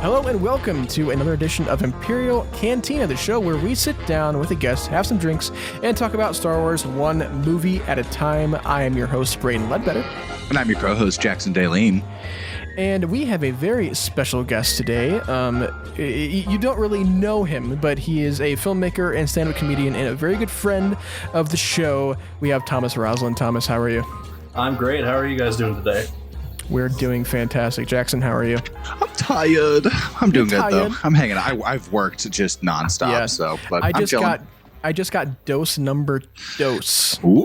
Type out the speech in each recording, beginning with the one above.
Hello and welcome to another edition of Imperial Cantina, the show where we sit down with a guest, have some drinks, and talk about Star Wars one movie at a time. I am your host, Braydon Leadbetter. And I'm your co-host, Jackson Daleen. And we have a very special guest today. You don't really know him, but he is a filmmaker and stand-up comedian and a very good friend of the show. We have Thomas Roslen. Thomas, how are you? I'm great. How are you guys doing today? We're doing fantastic. Jackson, how are you? I'm tired. I'm doing good, though. Tired? I'm hanging out. I've worked just nonstop, Yeah. but I I'm chilling. I just got dose number dose Ooh.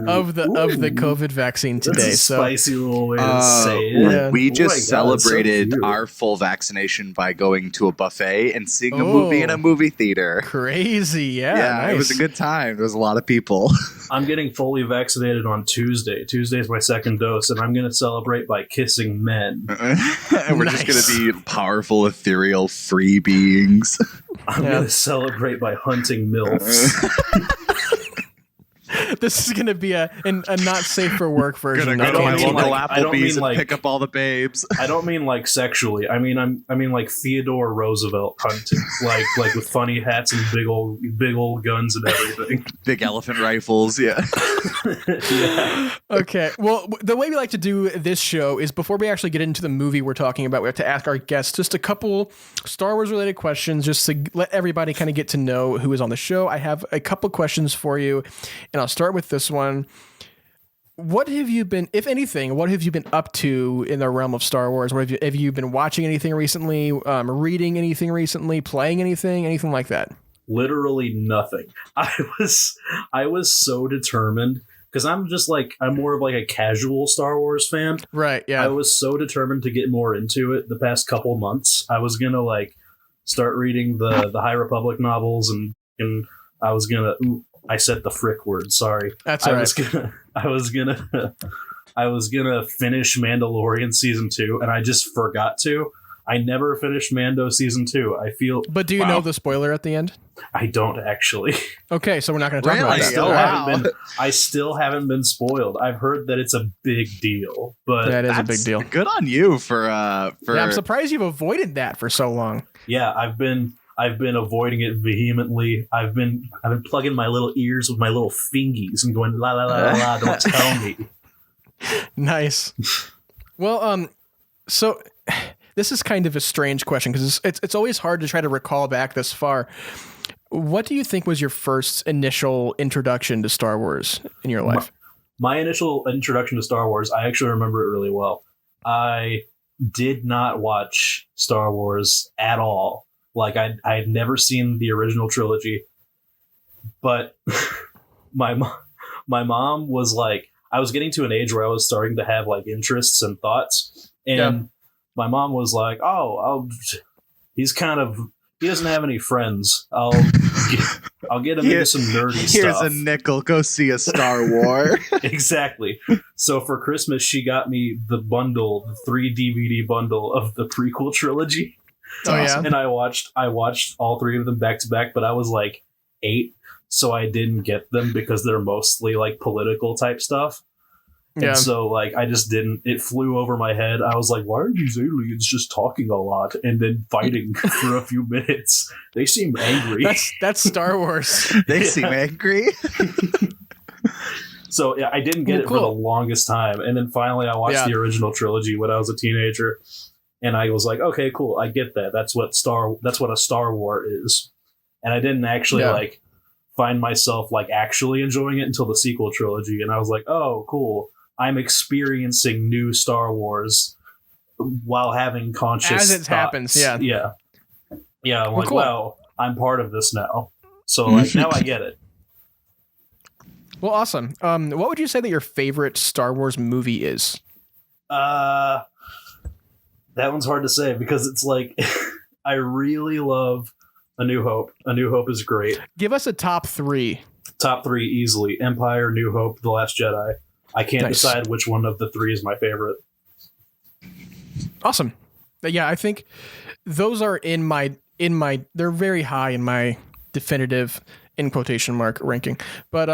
of the COVID vaccine today. That's a So spicy little way to say it. Yeah. We Oh just my God, celebrated so cute. our full vaccination by going to a buffet and seeing a movie in a movie theater. crazy, yeah. Nice. It was a good time. There was a lot of people. I'm getting fully vaccinated on Tuesday. Tuesday's my second dose, and I'm going to celebrate by kissing men. And we're just Nice. going to be powerful, ethereal, free beings. I'm going to celebrate by hunting MILFs. This is going to be a not safe for work version. Gonna go to of my mean local like- I don't mean Applebee's and like- pick up all the babes. I don't mean like sexually. I mean like Theodore Roosevelt hunting, like with funny hats and big old guns and everything. Big elephant rifles, yeah. Yeah. Okay. Well, the way we like to do this show is before we actually get into the movie we're talking about, we have to ask our guests just a couple Star Wars related questions just to let everybody kind of get to know who is on the show. I have a couple questions for you, and I'll start with this one. What have you been, if anything, what have you been up to in the realm of Star Wars? What have you been watching anything recently, reading anything recently, playing anything like that? Literally nothing. I was so determined because I'm more of like a casual Star Wars fan. Right. Yeah. I was so determined to get more into it the past couple months. I was gonna start reading the High Republic novels and I was gonna I said the frick word, sorry. That's all right. I was gonna finish Mandalorian season 2 and I just forgot to. I never finished Mando season 2. I feel But do you know the spoiler at the end? I don't actually. Okay, so we're not going to talk Really? about that. I still haven't been spoiled. I've heard that it's a big deal, but That is a That's big deal. Good on you for Yeah, I'm surprised you've avoided that for so long. yeah, I've been avoiding it vehemently. I've been plugging my little ears with my little fingies and going la la la la la. Don't tell me. Nice. Well, so this is kind of a strange question because it's always hard to try to recall back this far. What do you think was your first initial introduction to Star Wars in your life? My initial introduction to Star Wars, I actually remember it really well. I did not watch Star Wars at all. Like I had never seen the original trilogy, but my mom was like, I was getting to an age where I was starting to have like interests and thoughts, and my mom was like, "Oh, he doesn't have any friends. I'll get him into some nerdy Here's stuff." a nickel. Go see a Star War. Exactly. So for Christmas, she got me the 3 DVD bundle of the prequel trilogy. Oh, yeah? And I watched all 3 of them back to back, but I was like 8, so I didn't get them because they're mostly like political type stuff. Yeah. And so like I just didn't. It flew over my head. I was like, why are these aliens just talking a lot and then fighting for a few minutes? They seem angry. That's Star Wars. They seem angry. So yeah, I didn't get it for the Cool. longest time, and then finally I watched the original trilogy when I was a teenager, and I was like, okay, cool, I get that. That's what a Star War is, and I didn't actually like find myself like actually enjoying it until the sequel trilogy, and I was like, oh, cool, I'm experiencing new Star Wars while having conscious As it thoughts. happens, yeah. I'm like, cool. wow, I'm part of this now. So like now I get it. Well, awesome. What would you say that your favorite Star Wars movie is? That one's hard to say because it's like I really love A New Hope. A New Hope is great. Give us a top 3. Top 3 easily: Empire, New Hope, The Last Jedi. I can't Nice. decide which one of the 3 is my favorite. Awesome. Yeah, I think those are in my they're very high in my definitive in quotation mark ranking. But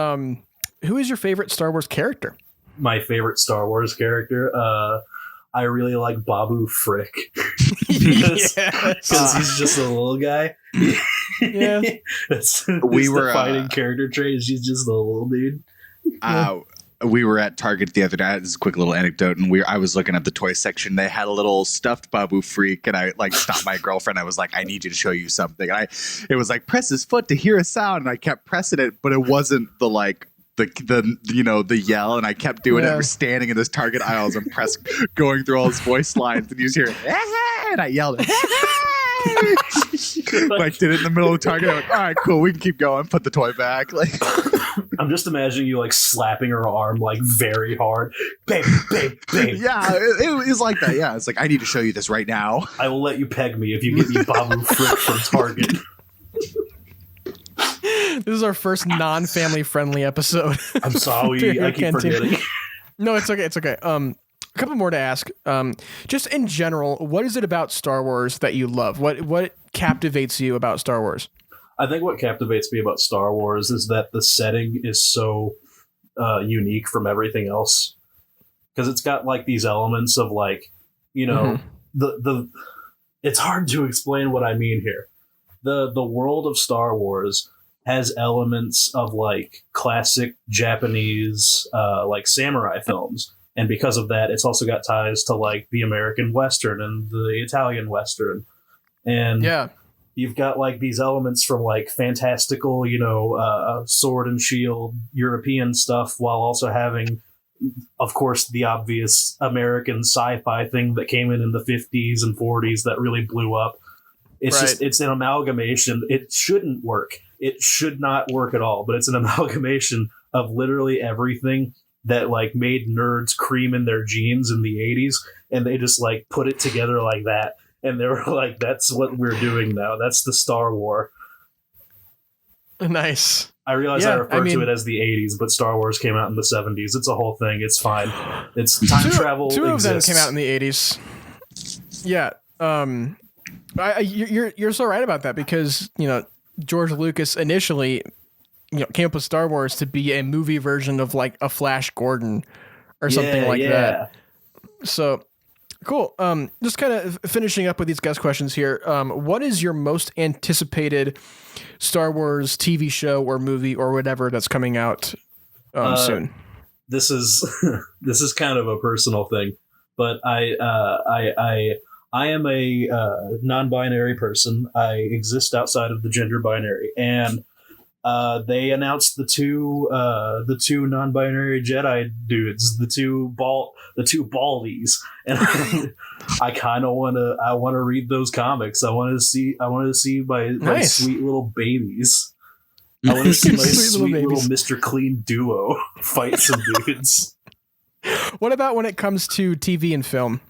who is your favorite Star Wars character? My favorite Star Wars character, I really like Babu Frick. because he's just a little guy. Yeah. That's We were, the fighting character trait. Is he's just a little dude. We were at Target the other day. This is a quick little anecdote, and I was looking at the toy section. They had a little stuffed Babu Freak, and I like stopped my girlfriend. I was like, "I need you to show you something." And it was like, press his foot to hear a sound, and I kept pressing it, but it wasn't the yell, and I kept doing it. We're standing in this Target aisles and going through all his voice lines, and you just hear, and I yelled, like did it in the middle of Target. I'm like, all right, cool, we can keep going. Put the toy back. Like, I'm just imagining you like slapping her arm like very hard. Babe. Yeah, it was like that. Yeah, it's like, I need to show you this right now. I will let you peg me if you get me Babu Frick from Target. This is our first non-family friendly episode. I'm sorry, I keep forgetting. No, it's okay. It's okay. A couple more to ask. Just in general, what is it about Star Wars that you love? What captivates you about Star Wars? I think what captivates me about Star Wars is that the setting is so unique from everything else, because it's got like these elements of like, you know, the it's hard to explain what I mean here. The world of Star Wars has elements of like classic Japanese like samurai films, and because of that, it's also got ties to like the American Western and the Italian Western, and you've got like these elements from like fantastical, you know, sword and shield European stuff, while also having, of course, the obvious American sci-fi thing that came in the 50s and 40s that really blew up. It's just, it's an amalgamation. It shouldn't work. It should not work at all, but it's an amalgamation of literally everything that like made nerds cream in their jeans in the 80s, and they just like put it together like that. And they were like, that's what we're doing now. That's the Star War. Nice. I realize I refer to it as the 80s, but Star Wars came out in the 70s. It's a whole thing. It's fine. It's time travel. Two exists. of them came out in the 80s. Yeah. You're so right about that, because, you know, George Lucas initially, you know, came up with Star Wars to be a movie version of like a Flash Gordon or something like that. So cool. Just kind of finishing up with these guest questions here. What is your most anticipated Star Wars TV show or movie or whatever that's coming out soon? This is this is kind of a personal thing, but I am a non-binary person. I exist outside of the gender binary, and they announced the two non-binary Jedi dudes, the two baldies, and I kind of want to read those comics. I want to see my sweet little babies. I want to see my sweet little Mr. Clean duo fight some dudes. What about when it comes to TV and film?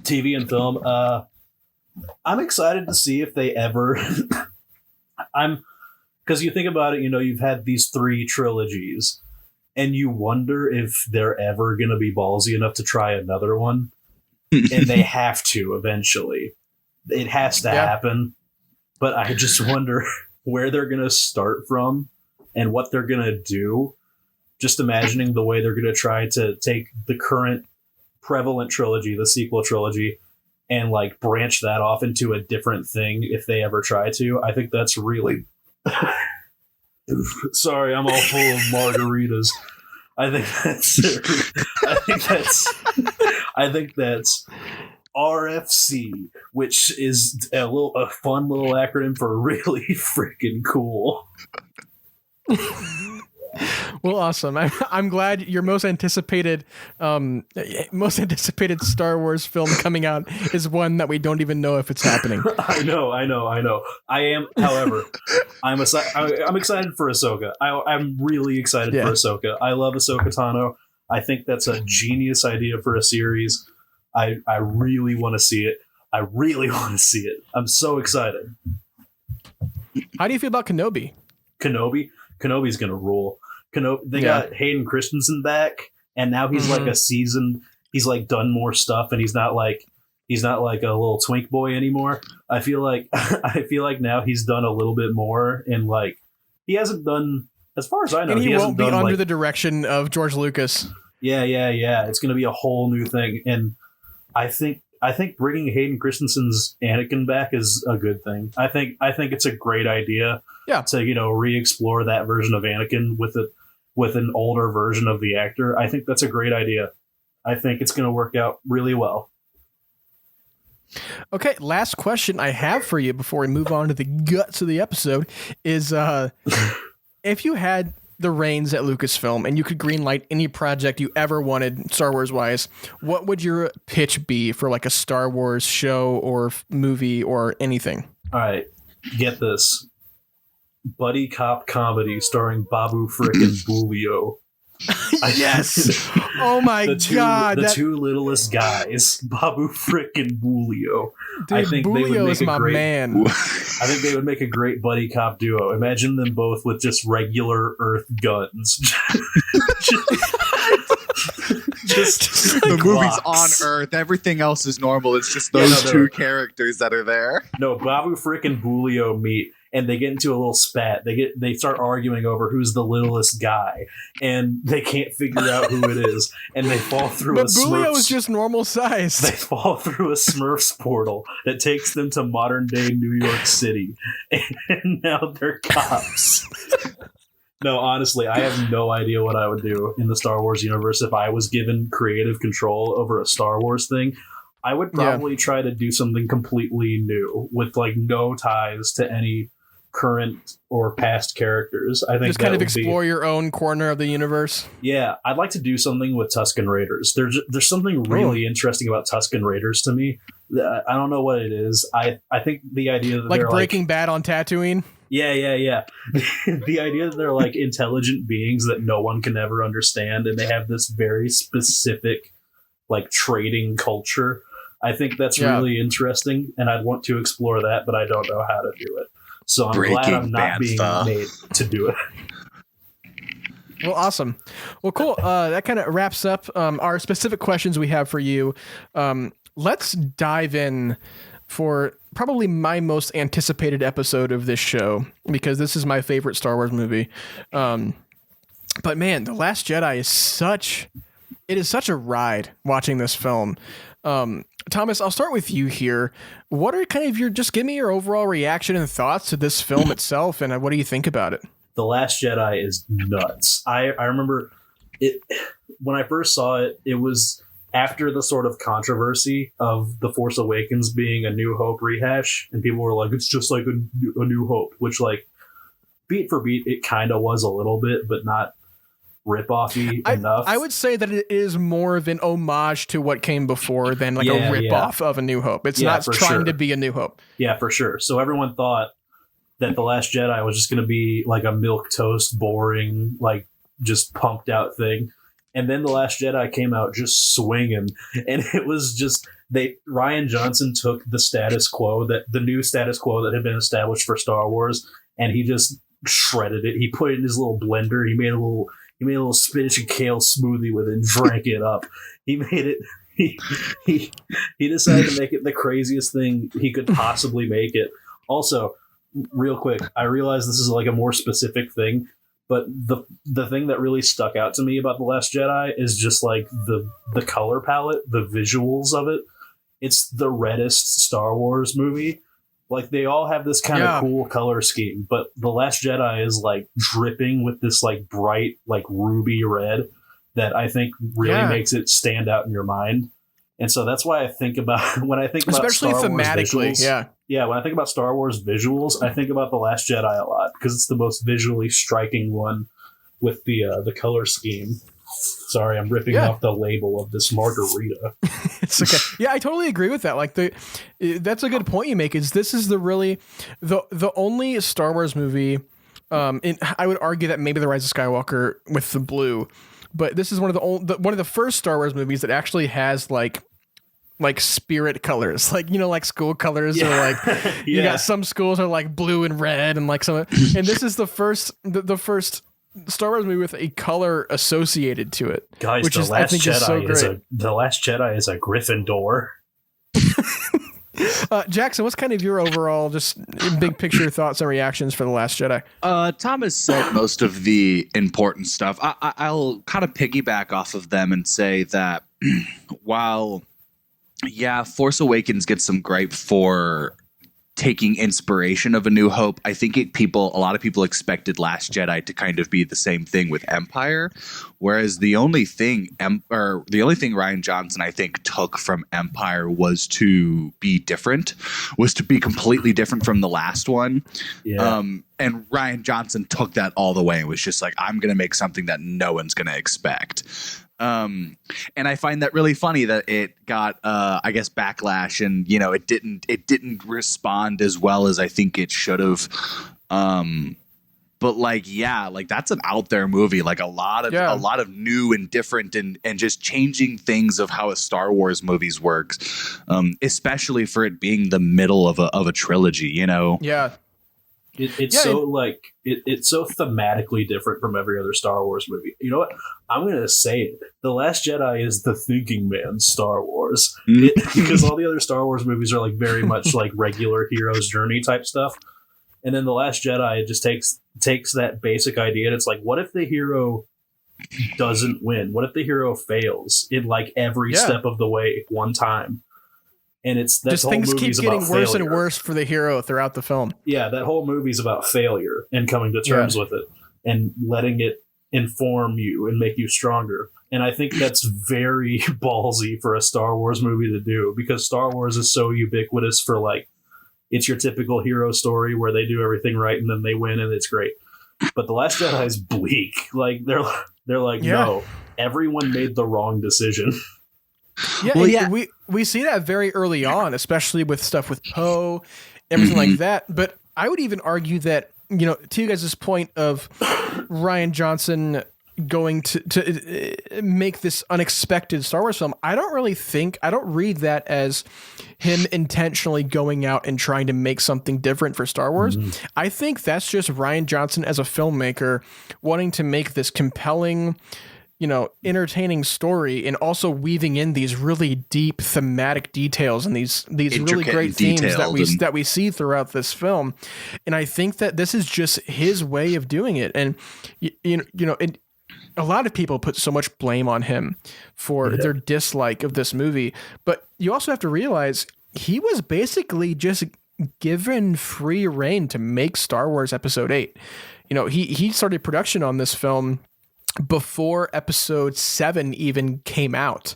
TV and film. I'm excited to see if they ever. Because you think about it, you know, you've had these 3 trilogies, and you wonder if they're ever going to be ballsy enough to try another one. And they have to eventually. It has to happen. But I just wonder where they're going to start from and what they're going to do. Just imagining the way they're going to try to take the current prevalent trilogy, the sequel trilogy, and like branch that off into a different thing if they ever try to. I think that's really... Sorry, I'm all full of margaritas. I think that's RFC, which is a fun little acronym for really freaking cool. Well, awesome. I'm glad your most anticipated Star Wars film coming out is one that we don't even know if it's happening. I know. I am, however, I'm excited for Ahsoka. I'm really excited for Ahsoka. I love Ahsoka Tano. I think that's a genius idea for a series. I really want to see it. I'm so excited. How do you feel about Kenobi? Kenobi's gonna rule. They got Hayden Christensen back, and now he's like a seasoned. He's like done more stuff, and he's not like a little twink boy anymore. I feel like now he's done a little bit more, and like he hasn't done, as far as I know, and he won't be under like, the direction of George Lucas. Yeah. It's gonna be a whole new thing, and I think I think bringing Hayden Christensen's Anakin back is a good thing. I think it's a great idea. Yeah. To re-explore that version of Anakin with an older version of the actor. I think that's a great idea. I think it's going to work out really well. Okay, last question I have for you before we move on to the guts of the episode is if you had the reins at Lucasfilm and you could greenlight any project you ever wanted Star Wars wise, what would your pitch be for like a Star Wars show or movie or anything? All right, get this. Buddy cop comedy starring Babu frickin' Bulio. Yes. Oh my God. The two littlest guys, Babu frickin' Bulio. Dude, I think Bulio's my man. I think they would make a great buddy cop duo. Imagine them both with just regular Earth guns. just the movie's Glocks. on Earth. Everything else is normal. It's just those two characters that are there. No, Babu frickin' Bulio meet. And they get into a little spat. They start arguing over who's the littlest guy, and they can't figure out who it is. And they fall through but a Bulio Smurfs. is just normal size. They fall through a Smurfs portal that takes them to modern day New York City, and now they're cops. No, honestly, I have no idea what I would do in the Star Wars universe if I was given creative control over a Star Wars thing. I would probably try to do something completely new with like no ties to any current or past characters. I think just kind of explore your own corner of the universe. Yeah, I'd like to do something with Tusken Raiders. There's something really interesting about Tusken Raiders to me. I don't know what it is. I think the idea that like they're Breaking Bad on Tatooine. Yeah. The idea that they're like intelligent beings that no one can ever understand, and they have this very specific like trading culture. I think that's really interesting, and I'd want to explore that, but I don't know how to do it. So I'm glad I'm not being made to do it. Well, awesome. Well, cool. That kind of wraps up our specific questions we have for you. Let's dive in for probably my most anticipated episode of this show, because this is my favorite Star Wars movie. But man, The Last Jedi is such a ride watching this film. Thomas, I'll start with you here. What are kind of just give me your overall reaction and thoughts to this film itself, and what do you think about it? The Last Jedi is nuts. I remember it when I first saw it. It was after the sort of controversy of The Force Awakens being a New Hope rehash, and people were like, it's just like a New Hope, which like beat for beat, it kind of was a little bit, but not rip-offy enough. I would say that it is more of an homage to what came before than like a rip-off of A New Hope. It's not trying to be A New Hope. Yeah, for sure. So everyone thought that The Last Jedi was just going to be like a milquetoast, boring, like just pumped out thing. And then The Last Jedi came out just swinging. And it was just, Rian Johnson took the status quo, the new status quo that had been established for Star Wars, and he just shredded it. He put it in his little blender. He made a little spinach and kale smoothie with it and drank it up. He made it. He decided to make it the craziest thing he could possibly make it. Also, real quick, I realize this is like a more specific thing, but the thing that really stuck out to me about The Last Jedi is just like the color palette, the visuals of it. It's the reddest Star Wars movie. Like, they all have this kind of cool color scheme, but The Last Jedi is like dripping with this like bright, like ruby red that I think really makes it stand out in your mind. And so that's why I think about when I think about especially Star thematically, Wars visuals. Yeah, when I think about Star Wars visuals, I think about The Last Jedi a lot because it's the most visually striking one with the color scheme. Sorry, I'm ripping off the label of this margarita. It's okay. Yeah, I totally agree with that. Like that's a good point you make. Is this is the only Star Wars movie? I would argue that maybe The Rise of Skywalker with the blue, but this is one of the first Star Wars movies that actually has like spirit colors, like like school colors, or like you got some schools are like blue and red, and like some, and this is the first Star Wars movie with a color associated to it, guys. Which is, I think, is so great. The Last Jedi is a Gryffindor. Jackson, what's kind of your overall just big picture thoughts and reactions for The Last Jedi? Thomas said most of the important stuff. I'll kind of piggyback off of them and say that while Yeah, Force Awakens gets some gripe for taking inspiration of A New Hope. I think a lot of people expected Last Jedi to kind of be the same thing with Empire, whereas the only thing Rian Johnson I think took from Empire was to be completely different from the last one. Yeah. And Rian Johnson took that all the way and was just like, I'm going to make something that no one's going to expect. And I find that really funny that it got I guess backlash, and you know it didn't respond as well as I think it should have. But like that's an out there movie, like a lot of new and different and just changing things of how a Star Wars movies works, especially for it being the middle of a trilogy, you know. Yeah. It's so thematically different from every other Star Wars movie. You know what? I'm going to say it. The Last Jedi is the thinking man's Star Wars. Because all the other Star Wars movies are like very much like regular hero's journey type stuff. And then The Last Jedi just takes that basic idea and it's like, what if the hero doesn't win? What if the hero fails in like every step of the way one time? And it's that whole things keep getting worse failure. and worse for the hero throughout the film. Yeah, that whole movie's about failure and coming to terms with it and letting it inform you and make you stronger. And I think that's very ballsy for a Star Wars movie to do, because Star Wars is so ubiquitous for like, it's your typical hero story where they do everything right and then they win and it's great. But The Last Jedi is bleak. Like they're like, no, everyone made the wrong decision. Yeah, we see that very early on, especially with stuff with Poe, everything like that. But I would even argue that, you know, to you guys' point of Rian Johnson going to make this unexpected Star Wars film, I don't read that as him intentionally going out and trying to make something different for Star Wars. I think that's just Rian Johnson as a filmmaker wanting to make this compelling, you know, entertaining story and also weaving in these really deep thematic details and these really great themes that we see throughout this film. And I think that this is just his way of doing it. And you know, a lot of people put so much blame on him for their dislike of this movie, but you also have to realize he was basically just given free reign to make Star Wars Episode 8. You know, he started production on this film before Episode 7 even came out.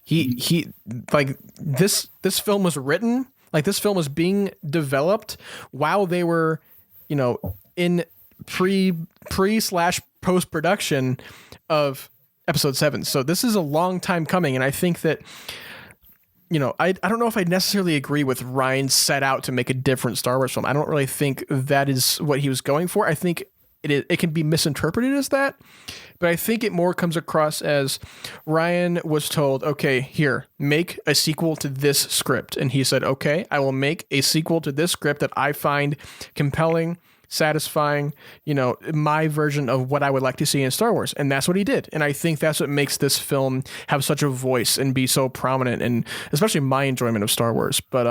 He like this film was written, like this film was being developed while they were, you know, in pre/post production of Episode 7. So this is a long time coming, and I think that, you know, I don't know if I necessarily agree with Ryan set out to make a different Star Wars film. I don't really think that is what he was going for. I think it can be misinterpreted as that, but I think it more comes across as Ryan was told, okay, here, make a sequel to this script. And he said, okay, I will make a sequel to this script that I find compelling, satisfying, you know, my version of what I would like to see in Star Wars. And that's what he did. And I think that's what makes this film have such a voice and be so prominent, and especially my enjoyment of Star Wars. But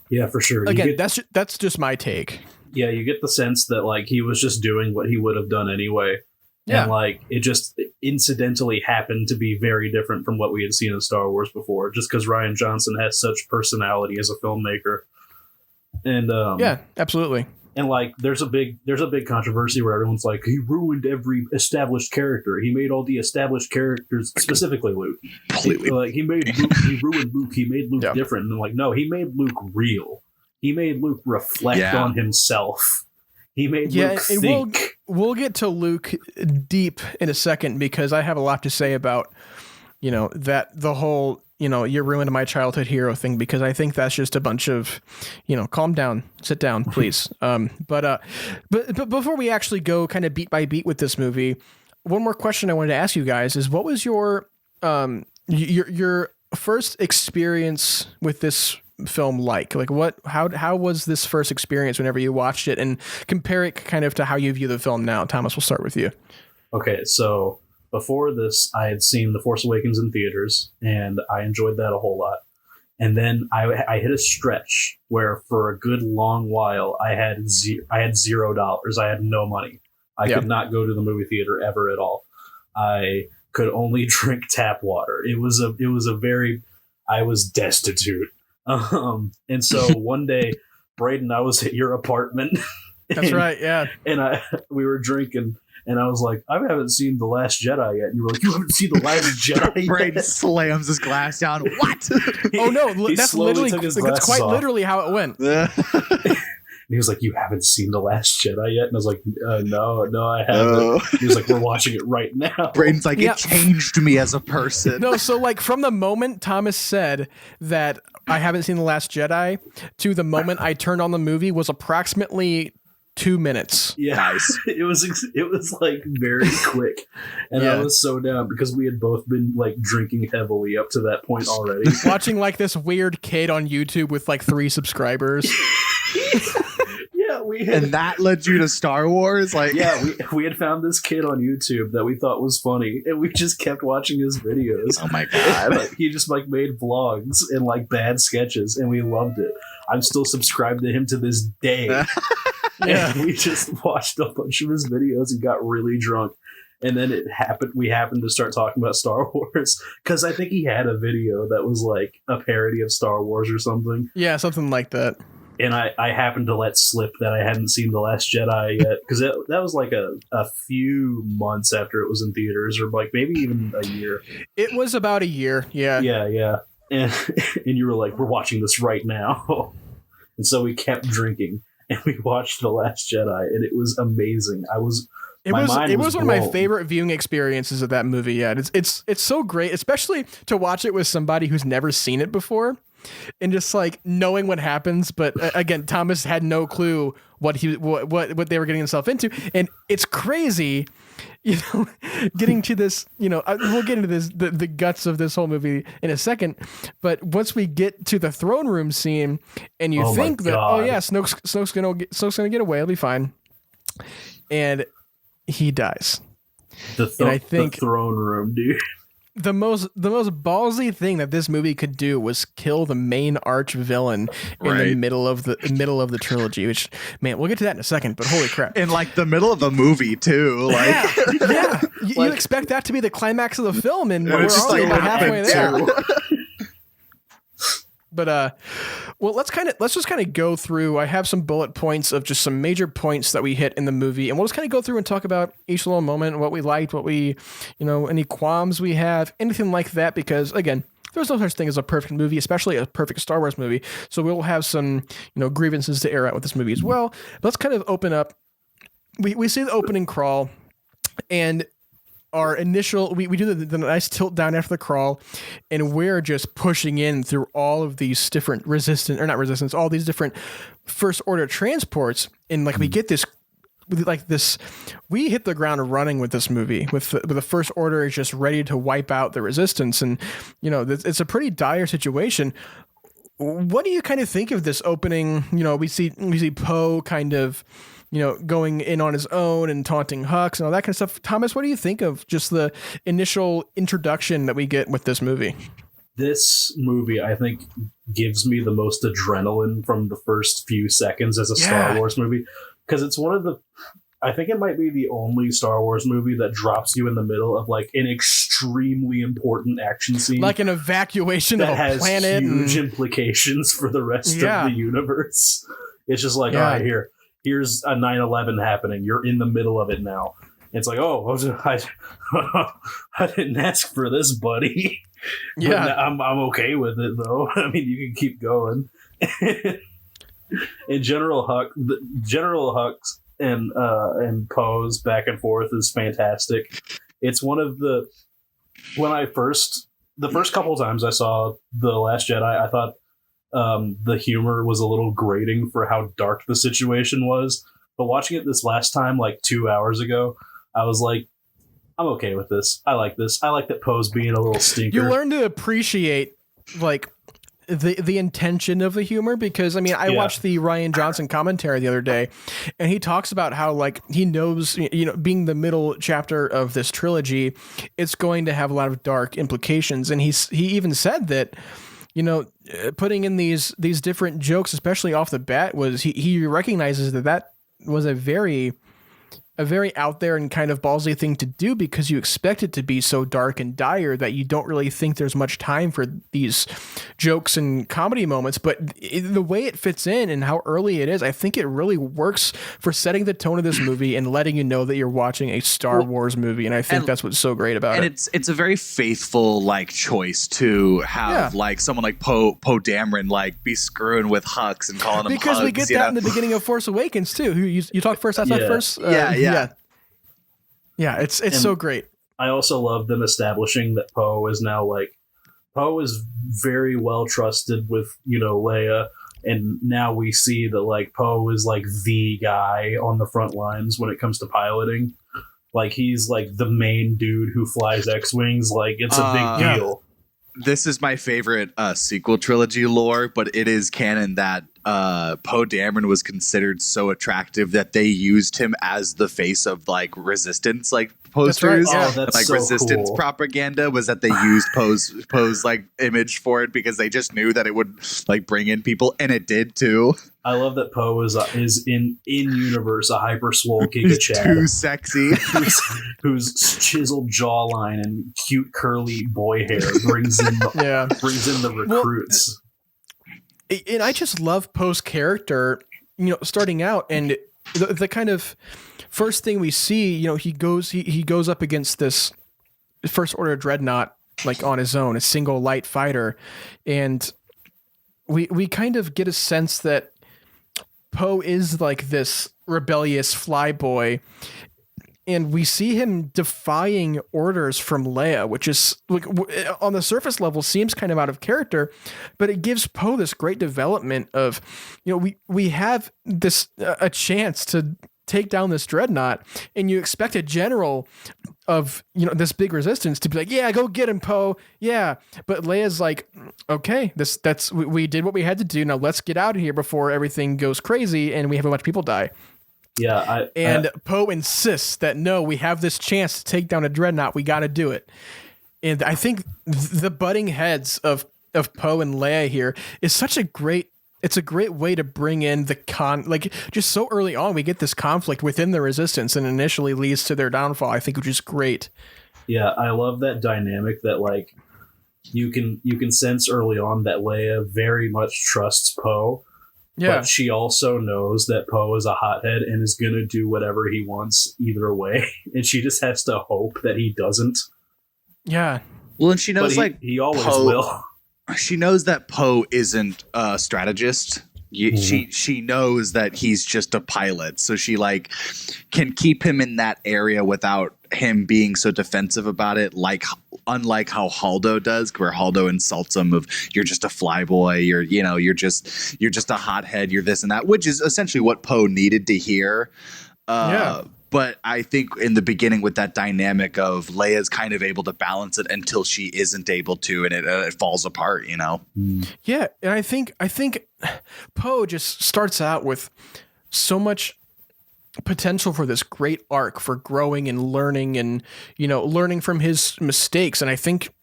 yeah, for sure. Again, that's just my take. Yeah, you get the sense that like he was just doing what he would have done anyway. Yeah. And like it just incidentally happened to be very different from what we had seen in Star Wars before, just because Rian Johnson has such personality as a filmmaker. And yeah, absolutely. And like there's a big controversy where everyone's like, he ruined every established character. He made all the established characters, specifically Luke. Like he ruined Luke. He made Luke different. And like, no, he made Luke real. He made Luke reflect on himself. He made Luke think. We'll get to Luke deep in a second, because I have a lot to say about, you know, that the whole, you know, you're ruining my childhood hero thing, because I think that's just a bunch of, you know, calm down, sit down, please. But before we actually go kind of beat by beat with this movie, one more question I wanted to ask you guys is, what was your first experience with this film like how was this first experience whenever you watched it, and compare it kind of to how you view the film now? Thomas, we'll start with you. Okay, so before this, I had seen The Force Awakens in theaters, and I enjoyed that a whole lot. And then I hit a stretch where for a good long while I had $0. I had no money. I could not go to the movie theater ever at all. I could only drink tap water. It was a very I was destitute. And so one day, Braydon, I was at your apartment. That's right, yeah. And we were drinking, and I was like, I haven't seen The Last Jedi yet. And you were like, you haven't seen The Last Jedi Braydon yet? slams his glass down. What? Oh no, that's literally that's quite literally how it went. And he was like, you haven't seen The Last Jedi yet? And I was like, no, I haven't. He was like, we're watching it right now. Braydon's like, it changed me as a person. No, so like from the moment Thomas said that I haven't seen The Last Jedi to the moment I turned on the movie was approximately 2 minutes. Yeah, nice. It was like very quick, and I was so down because we had both been like drinking heavily up to that point already. Watching like this weird kid on YouTube with like 3 subscribers. Yeah, we had, and that led you to Star Wars. Like, yeah, we had found this kid on YouTube that we thought was funny, and we just kept watching his videos. Oh my god, like, he just like made vlogs and like bad sketches, and we loved it. I'm still subscribed to him to this day. Yeah, we just watched a bunch of his videos and got really drunk. And then we happened to start talking about Star Wars because I think he had a video that was like a parody of Star Wars or something. Yeah, something like that. And I happened to let slip that I hadn't seen The Last Jedi yet because that was like a few months after it was in theaters, or like maybe even a year. It was about a year, yeah. Yeah. And you were like, we're watching this right now. And so we kept drinking. And we watched The Last Jedi, and it was amazing. It was one of my favorite viewing experiences of that movie. Yeah, it's so great, especially to watch it with somebody who's never seen it before, and just like knowing what happens. But again, Thomas had no clue what they were getting himself into, and it's crazy. Getting to this, we'll get into this the guts of this whole movie in a second, but once we get to the throne room scene, and you think that, oh yeah, Snoke's gonna get away, it'll be fine, and he dies. The throne room, dude. The most ballsy thing that this movie could do was kill the main arch villain in the middle of the trilogy. Which, man, we'll get to that in a second. But holy crap! In like the middle of the movie too, like yeah. You expect that to be the climax of the film, and we're already about halfway there. But well, let's just kind of go through. I have some bullet points of just some major points that we hit in the movie, and we'll just kind of go through and talk about each little moment, what we liked, what we, any qualms we have, anything like that. Because again, there's no such thing as a perfect movie, especially a perfect Star Wars movie. So we'll have some, grievances to air out with this movie as well. But let's kind of open up. We see the opening crawl, and our initial, we do the nice tilt down after the crawl, and we're just pushing in through all of these different all these different first order transports. And like we get this, we hit the ground running with this movie with the first order is just ready to wipe out the resistance. And, it's a pretty dire situation. What do you kind of think of this opening? We see Poe kind of, going in on his own and taunting Hux and all that kind of stuff. Thomas, what do you think of just the initial introduction that we get with this movie? This movie, I think, gives me the most adrenaline from the first few seconds as a Star Wars movie. Because it's I think it might be the only Star Wars movie that drops you in the middle of like an extremely important action scene. Like an evacuation of a planet. That has huge implications for the rest of the universe. It's just like, all right, here's a 9/11 happening. You're in the middle of it now. It's like, I didn't ask for this, buddy. Yeah, but I'm okay with it though. I mean, you can keep going. And General Hux and Poe's back and forth is fantastic. It's one of the first couple of times I saw The Last Jedi, I thought the humor was a little grating for how dark the situation was. But watching it this last time, like 2 hours ago, I was like, I'm okay with this. I like this. I like that Poe's being a little stinker. You learn to appreciate like the intention of the humor, because I mean, I watched the Rian Johnson commentary the other day, and he talks about how like he knows, being the middle chapter of this trilogy, it's going to have a lot of dark implications. And he even said that, putting in these different jokes, especially off the bat, was he recognizes that was a very a very out there and kind of ballsy thing to do because you expect it to be so dark and dire that you don't really think there's much time for these jokes and comedy moments. But the way it fits in and how early it is, I think it really works for setting the tone of this movie and letting you know that you're watching a Star Wars movie. And I think that's what's so great about it. And it's a very faithful like choice to have like someone like Poe Dameron like be screwing with Hux and calling him because Hugs, we get that in the beginning of Force Awakens too. Who you talk first? I talk first. Yeah. It's so great. I also love them establishing that Poe is now like Poe is very well trusted with Leia, and now we see that like Poe is like the guy on the front lines when it comes to piloting. Like he's like the main dude who flies X-wings. Like it's a big deal. This is my favorite sequel trilogy lore, but it is canon that Poe Dameron was considered so attractive that they used him as the face of like resistance like posters. That's right. Like so resistance cool. propaganda was that they used Poe's like image for it because they just knew that it would like bring in people, and it did too. I love that Poe is in universe a hyper swole Giga He's Chad too sexy. whose chiseled jawline and cute curly boy hair brings in the recruits. And I just love Poe's character, starting out, and the kind of first thing we see, he goes up against this First Order dreadnought like on his own, a single light fighter, and we kind of get a sense that Poe is like this rebellious flyboy, and we see him defying orders from Leia, which is like on the surface level seems kind of out of character, but it gives Poe this great development of, we have this a chance to take down this dreadnought, and you expect a general of this big resistance to be like, yeah, go get him, Poe, yeah, but Leia's like, okay, we did what we had to do, now let's get out of here before everything goes crazy and we have a bunch of people die. Poe insists that no, we have this chance to take down a dreadnought, we got to do it. And I think the butting heads of Poe and Leia here is such a great way to bring in just so early on, we get this conflict within the resistance and initially leads to their downfall, I think, which is great. Yeah, I love that dynamic that like you can sense early on that Leia very much trusts Poe. Yeah. But she also knows that Poe is a hothead and is going to do whatever he wants either way. And she just has to hope that he doesn't. Yeah. Well, and she knows he always will. She knows that Poe isn't a strategist. She knows that he's just a pilot, so she like can keep him in that area without him being so defensive about it. Like unlike how Haldo does, where Haldo insults him of you're just a flyboy, you're just a hothead, you're this and that, which is essentially what Poe needed to hear. But I think in the beginning with that dynamic of Leia's kind of able to balance it until she isn't able to, and it falls apart, Yeah, and I think Poe just starts out with so much potential for this great arc for growing and learning and, learning from his mistakes. And I think,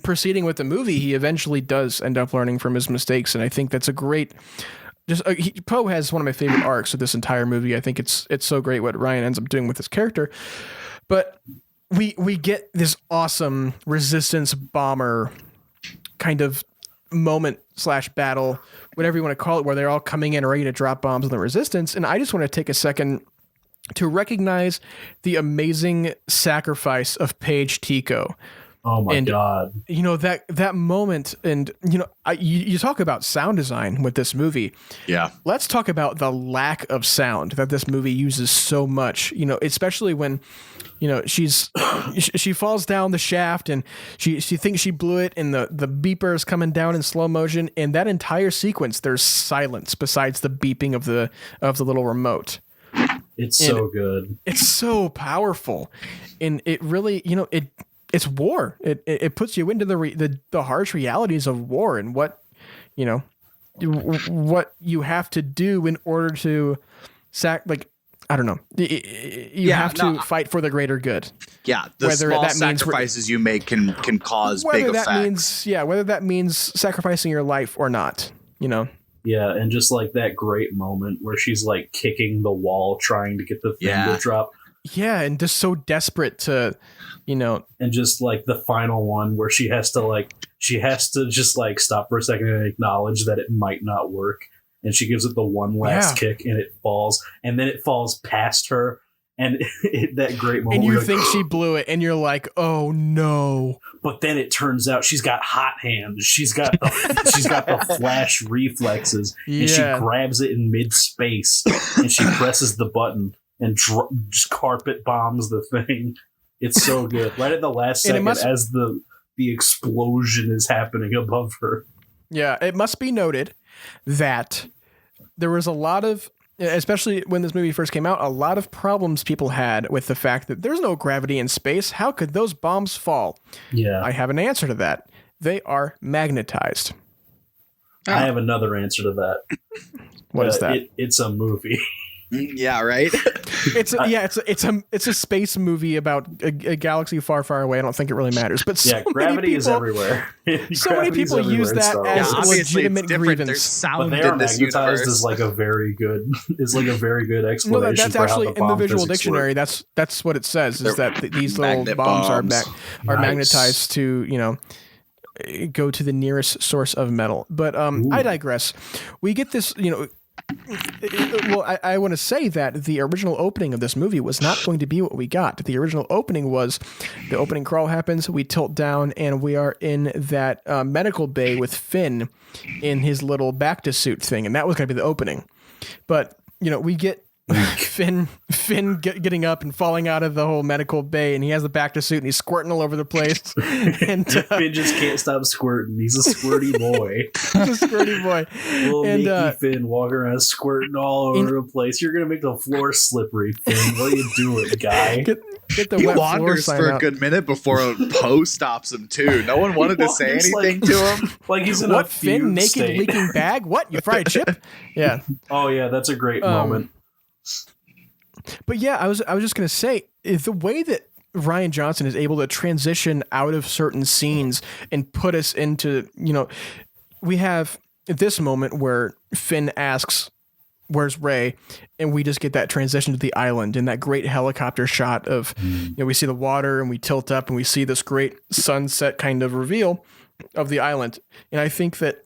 proceeding with the movie, he eventually does end up learning from his mistakes. And I think that's a great... Poe has one of my favorite arcs of this entire movie. I think it's so great what Rian ends up doing with his character. But we get this awesome resistance bomber kind of moment / battle, whatever you want to call it, where they're all coming in ready to drop bombs on the resistance. And I just want to take a second to recognize the amazing sacrifice of Paige Tico. Oh my God. That moment, and you talk about sound design with this movie. Yeah. Let's talk about the lack of sound that this movie uses so much, especially when, she falls down the shaft and she thinks she blew it, and the beeper is coming down in slow motion, and that entire sequence, there's silence besides the beeping of the little remote. It's so good. It's so powerful. And it really, it's war. It puts you into the harsh realities of war and what you have to do in order to I don't know. You have to fight for the greater good. Yeah, the small sacrifices you make can cause big effects. Whether that means sacrificing your life or not. Yeah, and just like that great moment where she's like kicking the wall trying to get the thing to drop. Yeah, and just so desperate to, and just like the final one where she has to just like stop for a second and acknowledge that it might not work, and she gives it the one last kick and it falls, and then it falls past her, and that great moment. And you think she blew it, and you're like, oh no. But then it turns out she's got hot hands. She's got the flash reflexes, and she grabs it in mid space, and she presses the button and just carpet bombs the thing. It's so good. Right at the last second, as the explosion is happening above her. Yeah, it must be noted that there was a lot of, especially when this movie first came out, a lot of problems people had with the fact that there's no gravity in space. How could those bombs fall? Yeah. I have an answer to that. They are magnetized. I have another answer to that. What is that? It's a movie. Yeah, right. It's a space movie about a galaxy far, far away. I don't think it really matters, but gravity is everywhere. So many people use that as a legitimate grievance. There's sound but they are in this magnetized universe. Is like a very good explanation. No, that's for actually how the in the bomb visual physics dictionary. work. That's what it says. Is that these little bombs are magnetized to go to the nearest source of metal. But I digress. We get this, I want to say that the original opening of this movie was not going to be what we got. The original opening was the opening crawl happens, we tilt down, and we are in that medical bay with Finn in his little back-to suit thing, and that was going to be the opening. But, we get Finn getting up and falling out of the whole medical bay, and he has the back to suit, and he's squirting all over the place. And Finn just can't stop squirting. He's a squirty boy. He's a squirty boy. Little Mickey Finn walking around squirting all over the place. You're gonna make the floor slippery, Finn. What are you doing, guy? Get the he wet wanders floor for sign a good minute before Poe stops him too. No one wanted to say anything to him. Like he's in what a Finn naked state. leaking bag? What, you fried chip? Yeah. Oh yeah, that's a great moment. But yeah, I was just gonna say the way that Rian Johnson is able to transition out of certain scenes and put us into, we have this moment where Finn asks, "Where's Rey?" and we just get that transition to the island and that great helicopter shot of, we see the water and we tilt up and we see this great sunset kind of reveal of the island. And I think that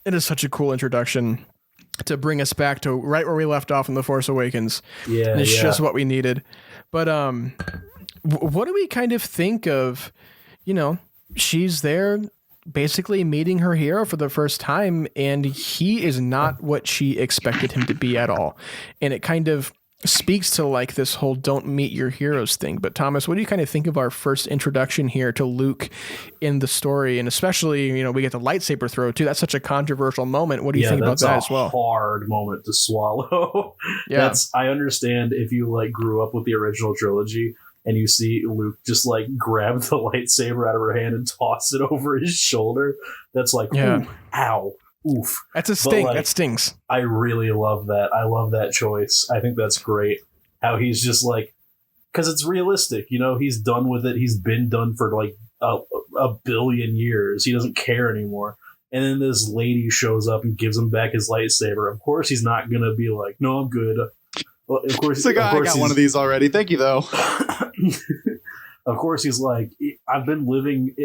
it is such a cool introduction to bring us back to right where we left off in The Force Awakens. Yeah, and it's just what we needed. But what do we kind of think of, she's there basically meeting her hero for the first time, and he is not what she expected him to be at all. And it kind of speaks to like this whole don't meet your heroes thing. But Thomas, what do you kind of think of our first introduction here to Luke in the story? And especially, we get the lightsaber throw too. That's such a controversial moment. What do you think about that as well? Hard moment to swallow. Yeah. I understand if you like grew up with the original trilogy and you see Luke just like grab the lightsaber out of her hand and toss it over his shoulder. That's like, ooh, ow. Oof. That's a sting. That stings. I really love that. I love that choice. I think that's great. How he's just like, because it's realistic. He's done with it. He's been done for like a billion years. He doesn't care anymore. And then this lady shows up and gives him back his lightsaber. Of course, he's not going to be like, no, I'm good. Well, of course, I got one of these already. Thank you, though. Of course, he's like, I've been living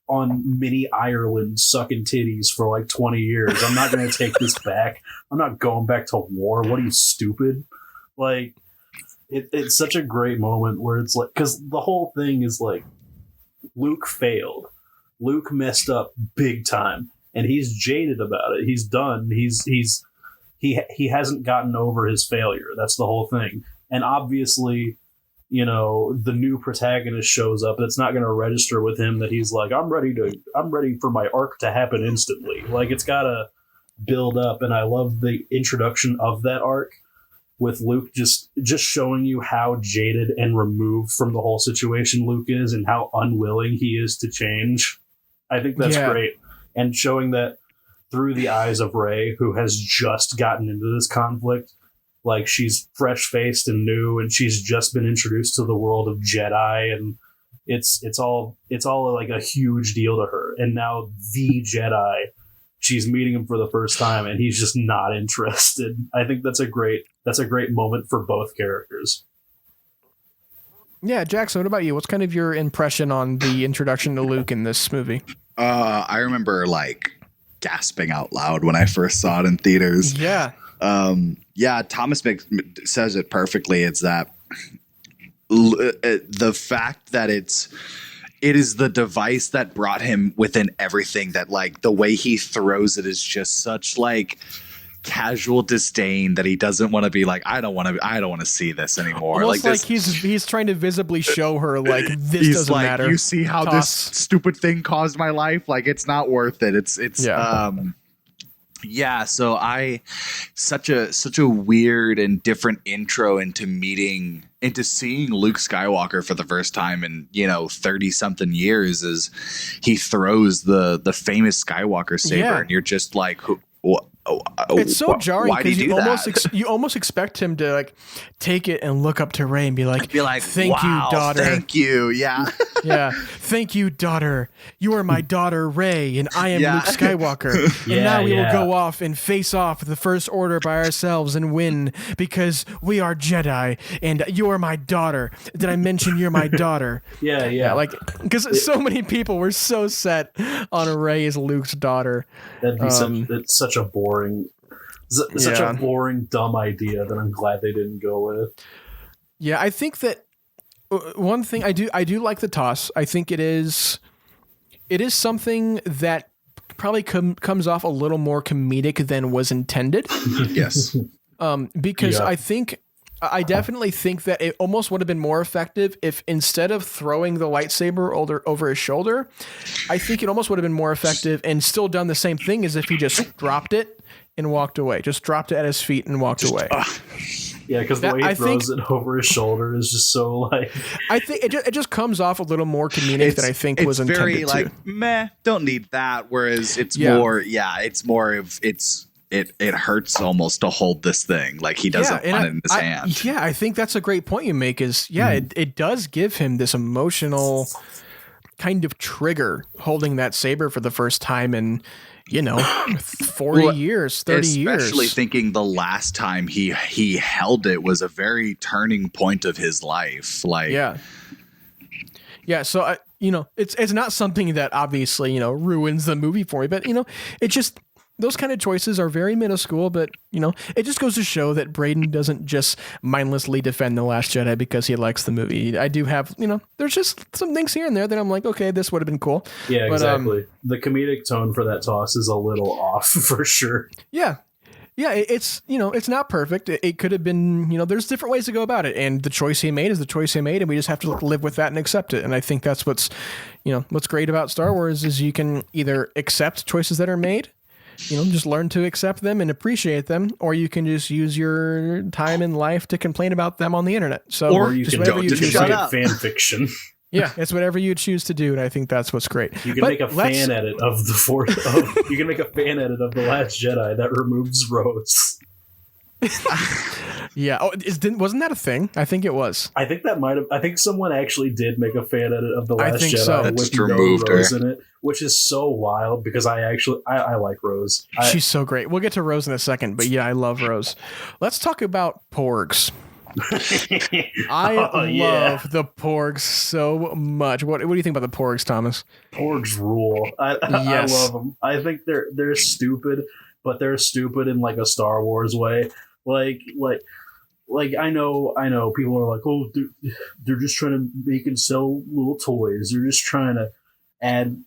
on mini Ireland sucking titties for like 20 years. I'm not going to take this back. I'm not going back to war. What are you, stupid? Like, it's such a great moment where it's like, because the whole thing is like, Luke failed. Luke messed up big time, and he's jaded about it. He's done. He hasn't gotten over his failure. That's the whole thing. And obviously, the new protagonist shows up. It's not going to register with him that he's like, I'm ready for my arc to happen instantly. Like, it's got to build up. And I love the introduction of that arc with Luke just showing you how jaded and removed from the whole situation Luke is and how unwilling he is to change. I think that's great. And showing that through the eyes of Rey, who has just gotten into this conflict. Like, she's fresh-faced and new, and she's just been introduced to the world of Jedi, and it's all like a huge deal to her. And now the Jedi, she's meeting him for the first time, and he's just not interested. I think that's a great moment for both characters. Yeah, Jackson, what about you? What's kind of your impression on the introduction to Luke in this movie? I remember like gasping out loud when I first saw it in theaters. Yeah. Thomas says it perfectly. It's that the fact that it is the device that brought him within everything, that like the way he throws it is just such like casual disdain that he doesn't want to be like, I don't want to see this anymore. Almost like this, he's trying to visibly show her like this he's doesn't like, matter. You see how this stupid thing caused my life? Like it's not worth it. So such a weird and different intro into seeing Luke Skywalker for the first time in 30 something years, as he throws the famous Skywalker saber, and you're just like, it's so jarring because you almost expect him to like take it and look up to Rey and be like, thank you, daughter. Thank you. Yeah. Yeah. Thank you, daughter. You are my daughter, Rey, and I am Luke Skywalker. And now we will go off and face off with the First Order by ourselves and win because we are Jedi and you are my daughter. Did I mention you're my daughter? Yeah. Like, because so many people were so set on Rey as Luke's daughter. That'd be it's such a boring, dumb idea that I'm glad they didn't go with. Yeah, I think that one thing I do like the toss. I think it is something that probably comes off a little more comedic than was intended. Yes. Because I definitely think that it almost would have been more effective if instead of throwing the lightsaber over his shoulder, I think it almost would have been more effective and still done the same thing as if he just dropped it and walked away. Just dropped it at his feet and walked away. Yeah, because the way he throws it over his shoulder is just so like. I think it just comes off a little more comedic than I think was intended. It's very like meh, don't need that. Whereas it's more of it hurts almost to hold this thing, like he doesn't want it in his hand. Yeah, I think that's a great point you make. It does give him this emotional kind of trigger holding that saber for the first time in 40 years, 30 years. Especially thinking the last time he held it was a very turning point of his life. Like yeah. So it's not something that obviously ruins the movie for me, but it just. Those kind of choices are very minuscule, but, it just goes to show that Braydon doesn't just mindlessly defend The Last Jedi because he likes the movie. I do have, there's just some things here and there that I'm like, okay, this would have been cool. Yeah, but, exactly. The comedic tone for that toss is a little off for sure. Yeah. Yeah, it's, it's not perfect. It could have been, there's different ways to go about it. And the choice he made is the choice he made, and we just have to live with that and accept it. And I think that's what's great about Star Wars is you can either accept choices that are made, just learn to accept them and appreciate them, or you can just use your time in life to complain about them on the internet. So, or you can shut up. Fan fiction. Yeah, it's whatever you choose to do, and I think that's what's great. You can make a fan edit of the you can make a fan edit of The Last Jedi that removes Rose. Yeah. Oh, wasn't that a thing? I think it was. I think that might have. I think someone actually did make a fan edit of The Last Jedi with no Rose in it, which is so wild because I like Rose. She's so great. We'll get to Rose in a second, but yeah, I love Rose. Let's talk about Porgs. I love the Porgs so much. What do you think about the Porgs, Thomas? Porgs rule. I love them. I think they're stupid, but they're stupid in like a Star Wars way. Like I know people are like, oh, they're just trying to make and sell little toys. They're just trying to add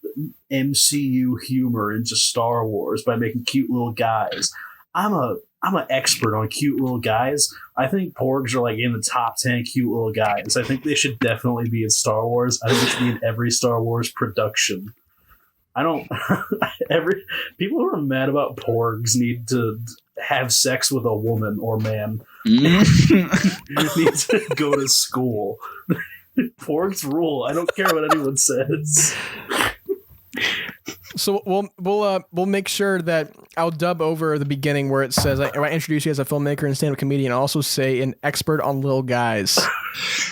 MCU humor into Star Wars by making cute little guys. I'm an expert on cute little guys. I think Porgs are like in the top 10 cute little guys. I think they should definitely be in Star Wars. I think they should be in every Star Wars production. People who are mad about Porgs need to have sex with a woman or man. You need to go to school. Porgs rule. I don't care what anyone says. So we'll make sure that I'll dub over the beginning where it says, I introduce you as a filmmaker and stand-up comedian, and also say an expert on little guys.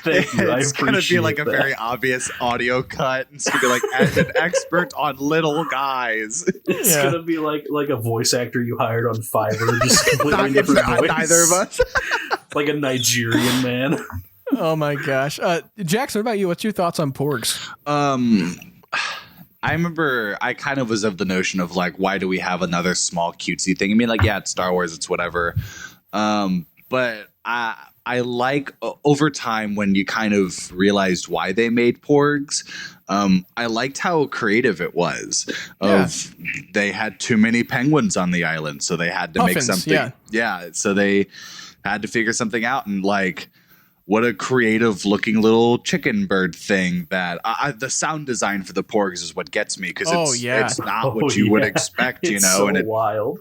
Thank you. It's going to be like a very obvious audio cut. It's going to be like, as an expert on little guys. It's going to be like a voice actor you hired on Fiverr, just completely different voice. Neither of us. Like a Nigerian man. Oh my gosh. Jackson, what about you? What's your thoughts on Porgs? I remember I kind of was of the notion of like, why do we have another small cutesy thing? I mean, like, yeah, it's Star Wars, it's whatever. But I like over time when you kind of realized why they made Porgs. I liked how creative it was. They had too many penguins on the island, so they had to Puffins, make something. Yeah, so they had to figure something out, and like, what a creative looking little chicken bird thing that the sound design for the Porgs is what gets me, because it's not what you would expect, you know, so and wild.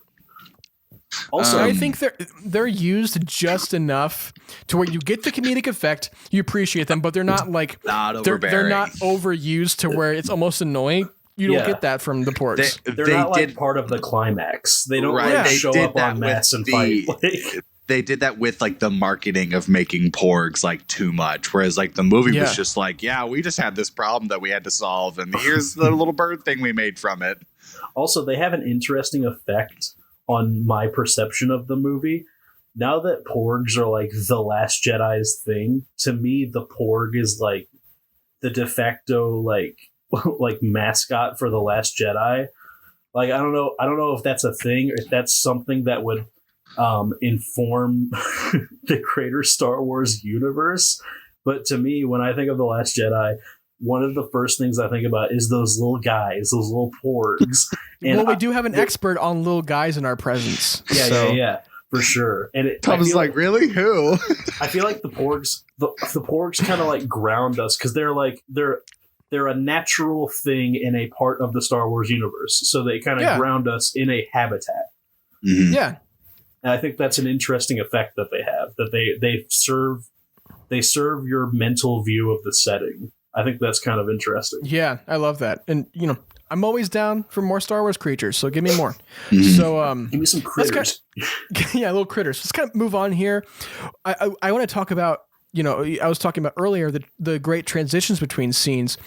Also, I think they're used just enough to where you get the comedic effect, you appreciate them, but they're not like they're not overused to where it's almost annoying. You don't get that from the Porgs. They're not like part of the climax. They don't show up on mats and fight. They did that with like the marketing of making Porgs like too much, whereas like the movie was just like, we just had this problem that we had to solve, and here's the little bird thing we made from it. Also, they have an interesting effect on my perception of the movie. Now that Porgs are like the Last Jedi's thing, to me the Porg is like the de facto like mascot for the Last Jedi. Like I don't know if that's a thing, or if that's something that would inform the greater Star Wars universe. But to me, when I think of The Last Jedi, one of the first things I think about is those little guys, those little Porgs. And we do have an expert on little guys in our presence. Yeah, for sure. And Tom's like, really? Who? I feel like the Porgs kind of like ground us, because they're a natural thing in a part of the Star Wars universe. So they kind of ground us in a habitat. Mm-hmm. Yeah. And I think that's an interesting effect that they have, that they serve your mental view of the setting. I think that's kind of interesting. Yeah, I love that. And, you know, I'm always down for more Star Wars creatures, so give me more. Mm-hmm. So, give me some critters. Little critters. Let's kind of move on here. I want to talk about, you know, I was talking about earlier the great transitions between scenes.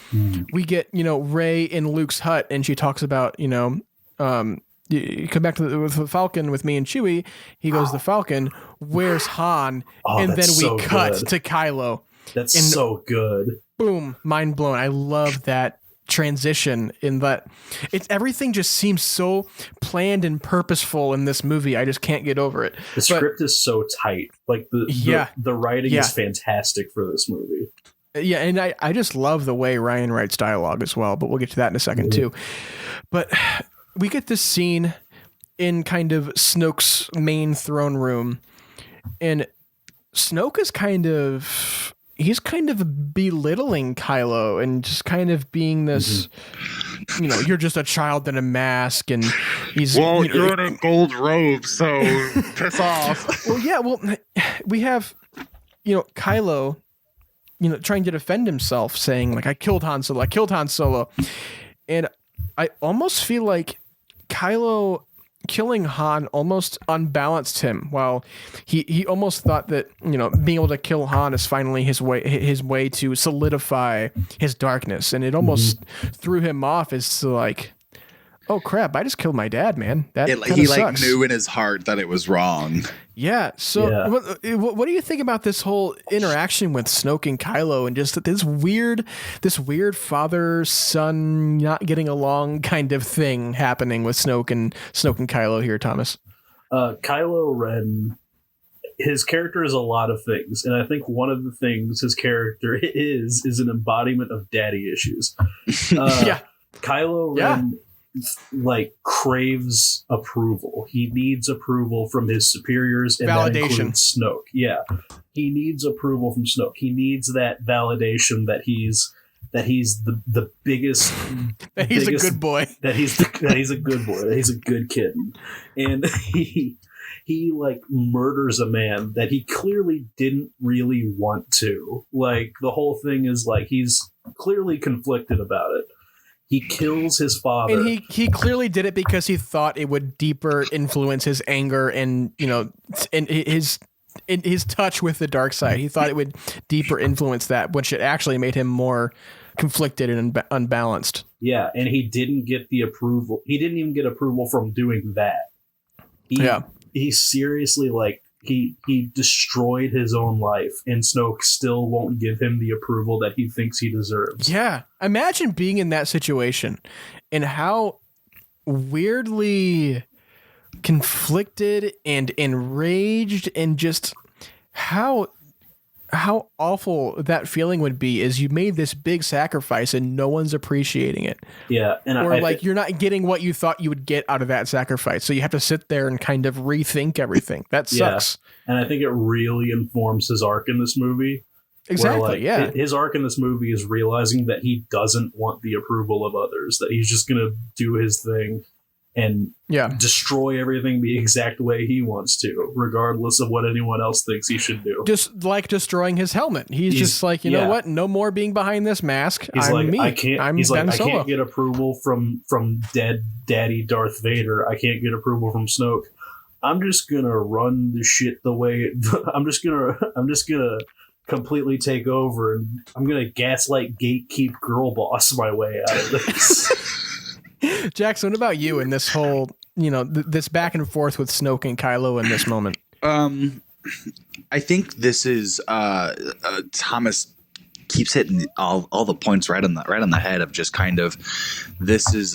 We get, you know, Rey in Luke's hut, and she talks about, you know, you come back to the Falcon with me and Chewie. He goes, the Falcon, where's Han? And then we cut to Kylo. That's so good. Boom, mind blown. I love that transition in that everything just seems so planned and purposeful in this movie. I just can't get over it. The script is so tight. Like the writing is fantastic for this movie. Yeah, and I just love the way Rian writes dialogue as well, but we'll get to that in a second too. But we get this scene in kind of Snoke's main throne room, and Snoke is kind of belittling Kylo and just kind of being this, you know, you're just a child in a mask, and he's you're in a gold robe, so piss off. We have, you know, Kylo, you know, trying to defend himself, saying like, I killed Han Solo, and I almost feel like Kylo killing Han almost unbalanced him. While he almost thought that, you know, being able to kill Han is finally his way to solidify his darkness, and it almost threw him off as to like, oh crap, I just killed my dad, man. That he sucks. Like knew in his heart that it was wrong. Yeah. So what do you think about this whole interaction with Snoke and Kylo, and just this weird father son not getting along kind of thing happening with Snoke and Kylo here, Thomas? Kylo Ren, his character is a lot of things, and I think one of the things his character is an embodiment of daddy issues. Kylo Ren like craves approval. He needs approval from his superiors, and that includes Snoke. Yeah, he needs approval from Snoke. He needs that validation that he's the biggest, that he's a good boy, that he's a good boy, that he's a good kid, and he like murders a man that he clearly didn't really want to. Like the whole thing is like he's clearly conflicted about it. He kills his father. And he clearly did it because he thought it would deeper influence his anger and, and his touch with the dark side. He thought it would deeper influence that, which it actually made him more conflicted and unbalanced. Yeah, and he didn't get the approval. He didn't even get approval from doing that. He seriously, he destroyed his own life, and Snoke still won't give him the approval that he thinks he deserves. Yeah. Imagine being in that situation and how weirdly conflicted and enraged and just how awful that feeling would be is you made this big sacrifice and no one's appreciating it. Yeah. And you're not getting what you thought you would get out of that sacrifice. So you have to sit there and kind of rethink everything. That sucks. Yeah. And I think it really informs his arc in this movie. Exactly. Yeah. His arc in this movie is realizing that he doesn't want the approval of others, that he's just going to do his thing and destroy everything the exact way he wants to, regardless of what anyone else thinks he should do. Just like destroying his helmet. He's just like, you know what? No more being behind this mask. I'm me. I can't get approval from dead daddy Darth Vader. I can't get approval from Snoke. I'm just gonna run the shit the way I'm just gonna completely take over, and I'm gonna gaslight gatekeep girl boss my way out of this. Jackson, what about you in this whole, this back and forth with Snoke and Kylo in this moment? I think this is Thomas keeps hitting all the points right on the head of just kind of this is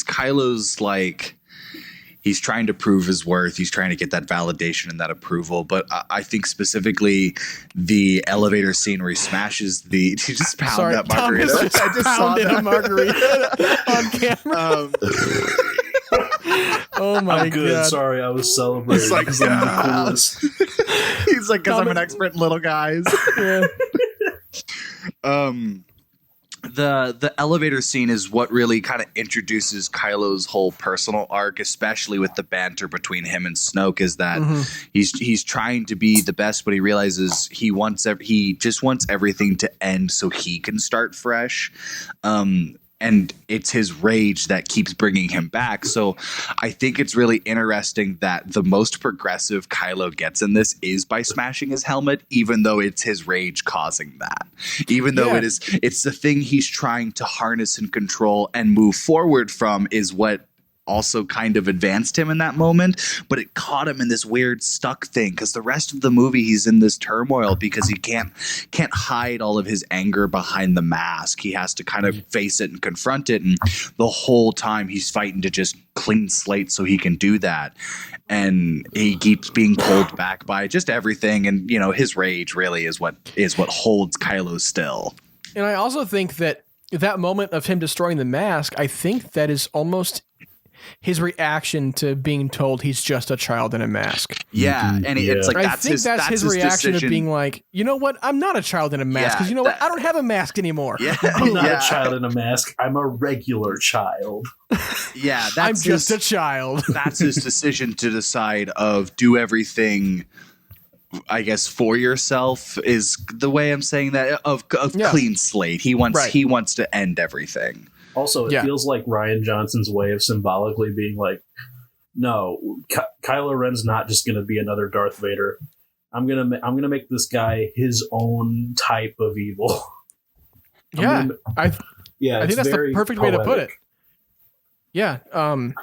Kylo's he's trying to prove his worth. He's trying to get that validation and that approval. But I think specifically the elevator scene where he smashes he just pounded that margarita. Thomas I just pounded saw that. A margarita on camera. Oh my I'm good. God. Sorry, I was celebrating. It's like, because I'm the coolest. He's like, because I'm an expert in little guys. Yeah. The elevator scene is what really kind of introduces Kylo's whole personal arc, especially with the banter between him and Snoke, is that he's trying to be the best, but he realizes he just wants everything to end so he can start fresh. And it's his rage that keeps bringing him back. So I think it's really interesting that the most progressive Kylo gets in this is by smashing his helmet, even though it's his rage causing that. Even though it's the thing he's trying to harness and control and move forward from is what also kind of advanced him in that moment, but it caught him in this weird stuck thing because the rest of the movie he's in this turmoil because he can't hide all of his anger behind the mask. He has to kind of face it and confront it, and the whole time he's fighting to just clean slate so he can do that, and he keeps being pulled back by just everything, and his rage really is what holds Kylo still. And I also think that moment of him destroying the mask, I think that is almost his reaction to being told he's just a child in a mask. Yeah, and it's like that's his reaction decision. of being like, you know what, I'm not a child in a mask because what, I don't have a mask anymore. Yeah, I'm not a child in a mask. I'm a regular child. Yeah, I'm just a child. That's his decision to decide of do everything, I guess, for yourself is the way I'm saying that, of clean slate. He wants to end everything. Also, it feels like Rian Johnson's way of symbolically being like, no, Kylo Ren's not just going to be another Darth Vader. I'm gonna make this guy his own type of evil. I think that's the perfect way to put it. Yeah. And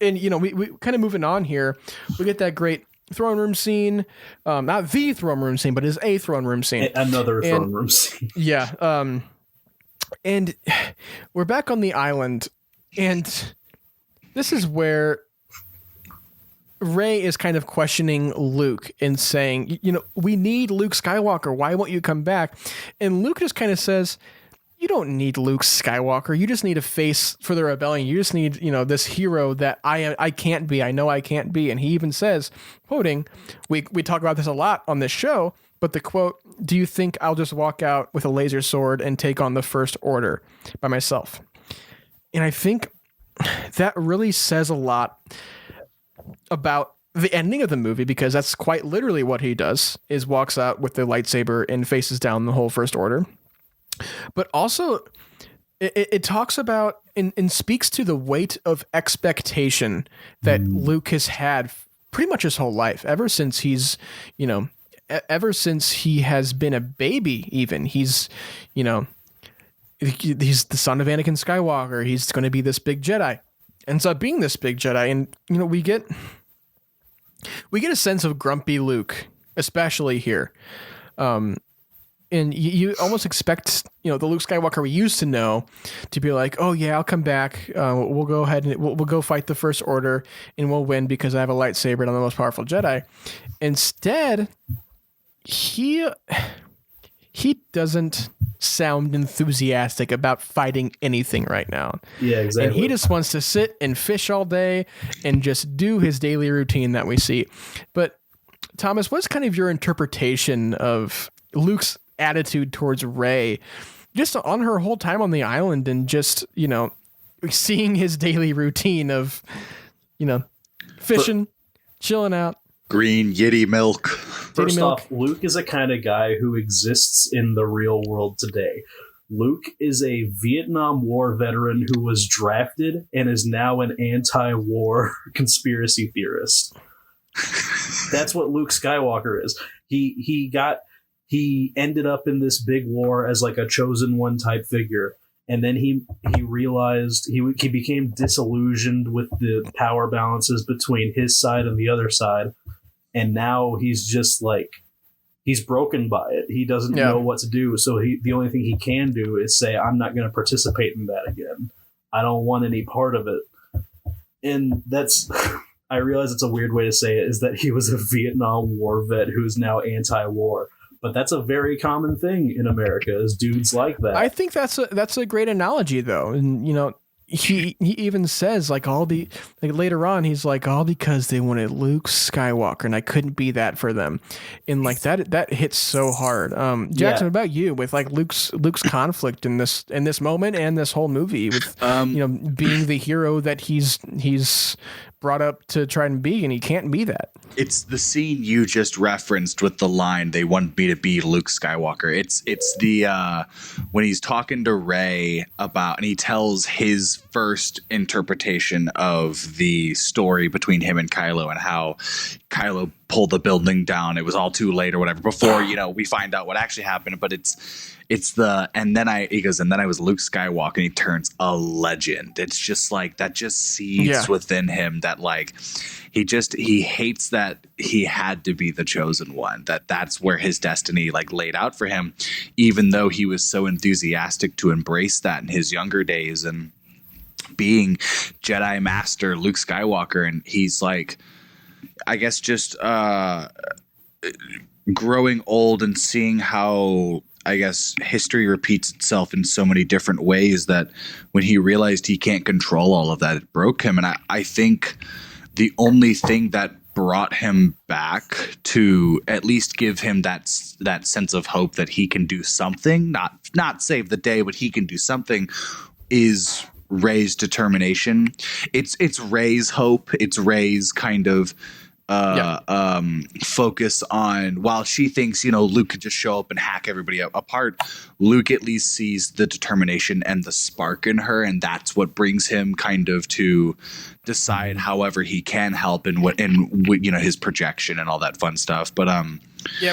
we kind of moving on here. We get that great throne room scene. Not the throne room scene, but is a throne room scene. Another throne room scene. Yeah. And we're back on the island, and this is where Rey is kind of questioning Luke and saying, we need Luke Skywalker. Why won't you come back? And Luke just kind of says, you don't need Luke Skywalker. You just need a face for the rebellion. You just need, this hero that I can't be. I know I can't be. And he even says, quoting, we talk about this a lot on this show, but the quote, do you think I'll just walk out with a laser sword and take on the First Order by myself? And I think that really says a lot about the ending of the movie, because that's quite literally what he does, is walks out with the lightsaber and faces down the whole First Order. But also, it talks about and speaks to the weight of expectation that Luke has had pretty much his whole life, ever since he's, ever since he has been a baby. Even he's the son of Anakin Skywalker. He's going to be this big Jedi. Ends up being this big Jedi, and we get a sense of grumpy Luke, especially here. And you almost expect, the Luke Skywalker we used to know to be like, oh yeah, I'll come back. We'll go ahead and we'll go fight the First Order and we'll win because I have a lightsaber and I'm the most powerful Jedi. Instead, he doesn't sound enthusiastic about fighting anything right now. Yeah, exactly. And he just wants to sit and fish all day and just do his daily routine that we see. But Thomas, what's kind of your interpretation of Luke's attitude towards Rey just on her whole time on the island, and just seeing his daily routine of fishing, chilling out, green yitty milk? First off, Luke is a kind of guy who exists in the real world today. Luke is a Vietnam War veteran who was drafted and is now an anti-war conspiracy theorist. That's what Luke Skywalker is. He ended up in this big war as like a chosen one type figure. And then he realized he became disillusioned with the power balances between his side and the other side. And now he's just like, he's broken by it. He doesn't know what to do. So the only thing he can do is say, I'm not going to participate in that again. I don't want any part of it. And that's, I realize it's a weird way to say it, is that he was a Vietnam War vet who's now anti-war. But that's a very common thing in America, is dudes like that. I think that's a great analogy, though. And, he even says, later on, he's like, all because they wanted Luke Skywalker and I couldn't be that for them. And that hits so hard. Jackson, what about you with Luke's conflict in this moment and this whole movie with, being the hero that he's brought up to try and be, and he can't be that. It's the scene you just referenced with the line, they want me to be Luke Skywalker. It's the when he's talking to Rey about, and he tells his first interpretation of the story between him and Kylo, and how Kylo pulled the building down. It was all too late or whatever before, we find out what actually happened. But he goes, and then I was Luke Skywalker, and he turns a legend. It's just like, that just seeds within him that he hates that he had to be the chosen one, that's where his destiny laid out for him, even though he was so enthusiastic to embrace that in his younger days and being Jedi Master Luke Skywalker. And he's I guess just growing old and seeing how, I guess, history repeats itself in so many different ways, that when he realized he can't control all of that, it broke him. And I think the only thing that brought him back to at least give him that sense of hope that he can do something, not save the day, but he can do something, is Rey's determination. It's Rey's hope. It's Rey's kind of focus on, while she thinks, Luke could just show up and hack everybody apart, Luke at least sees the determination and the spark in her, and that's what brings him kind of to decide however he can help and his projection and all that fun stuff. But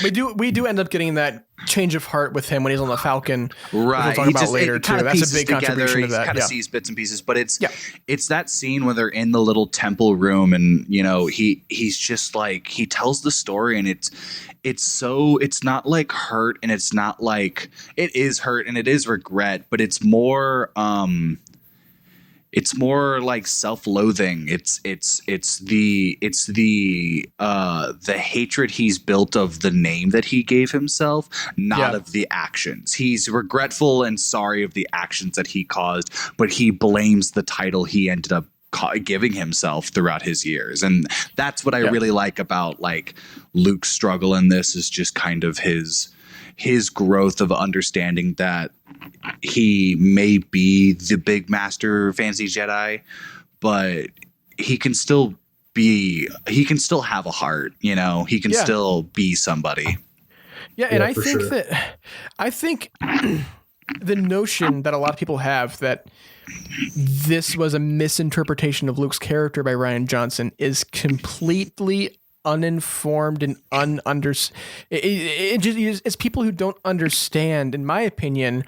we do end up getting that change of heart with him when he's on the Falcon. Right. We'll talk about later too. That's a big contribution to that. He kind of sees bits and pieces, but it's that scene where they're in the little temple room, and he's just he tells the story, and it's not hurt, and it's not it is hurt and it is regret, but it's more self-loathing. It's the hatred he's built of the name that he gave himself, not of the actions. He's regretful and sorry of the actions that he caused, but he blames the title he ended up giving himself throughout his years. And that's what I really like about Luke's struggle in this, is just kind of his growth of understanding that he may be the big master fancy Jedi, but he can still have a heart, he can still be somebody. Yeah. And I think the notion that a lot of people have that this was a misinterpretation of Luke's character by Rian Johnson is completely uninformed and it's people who don't understand, in my opinion,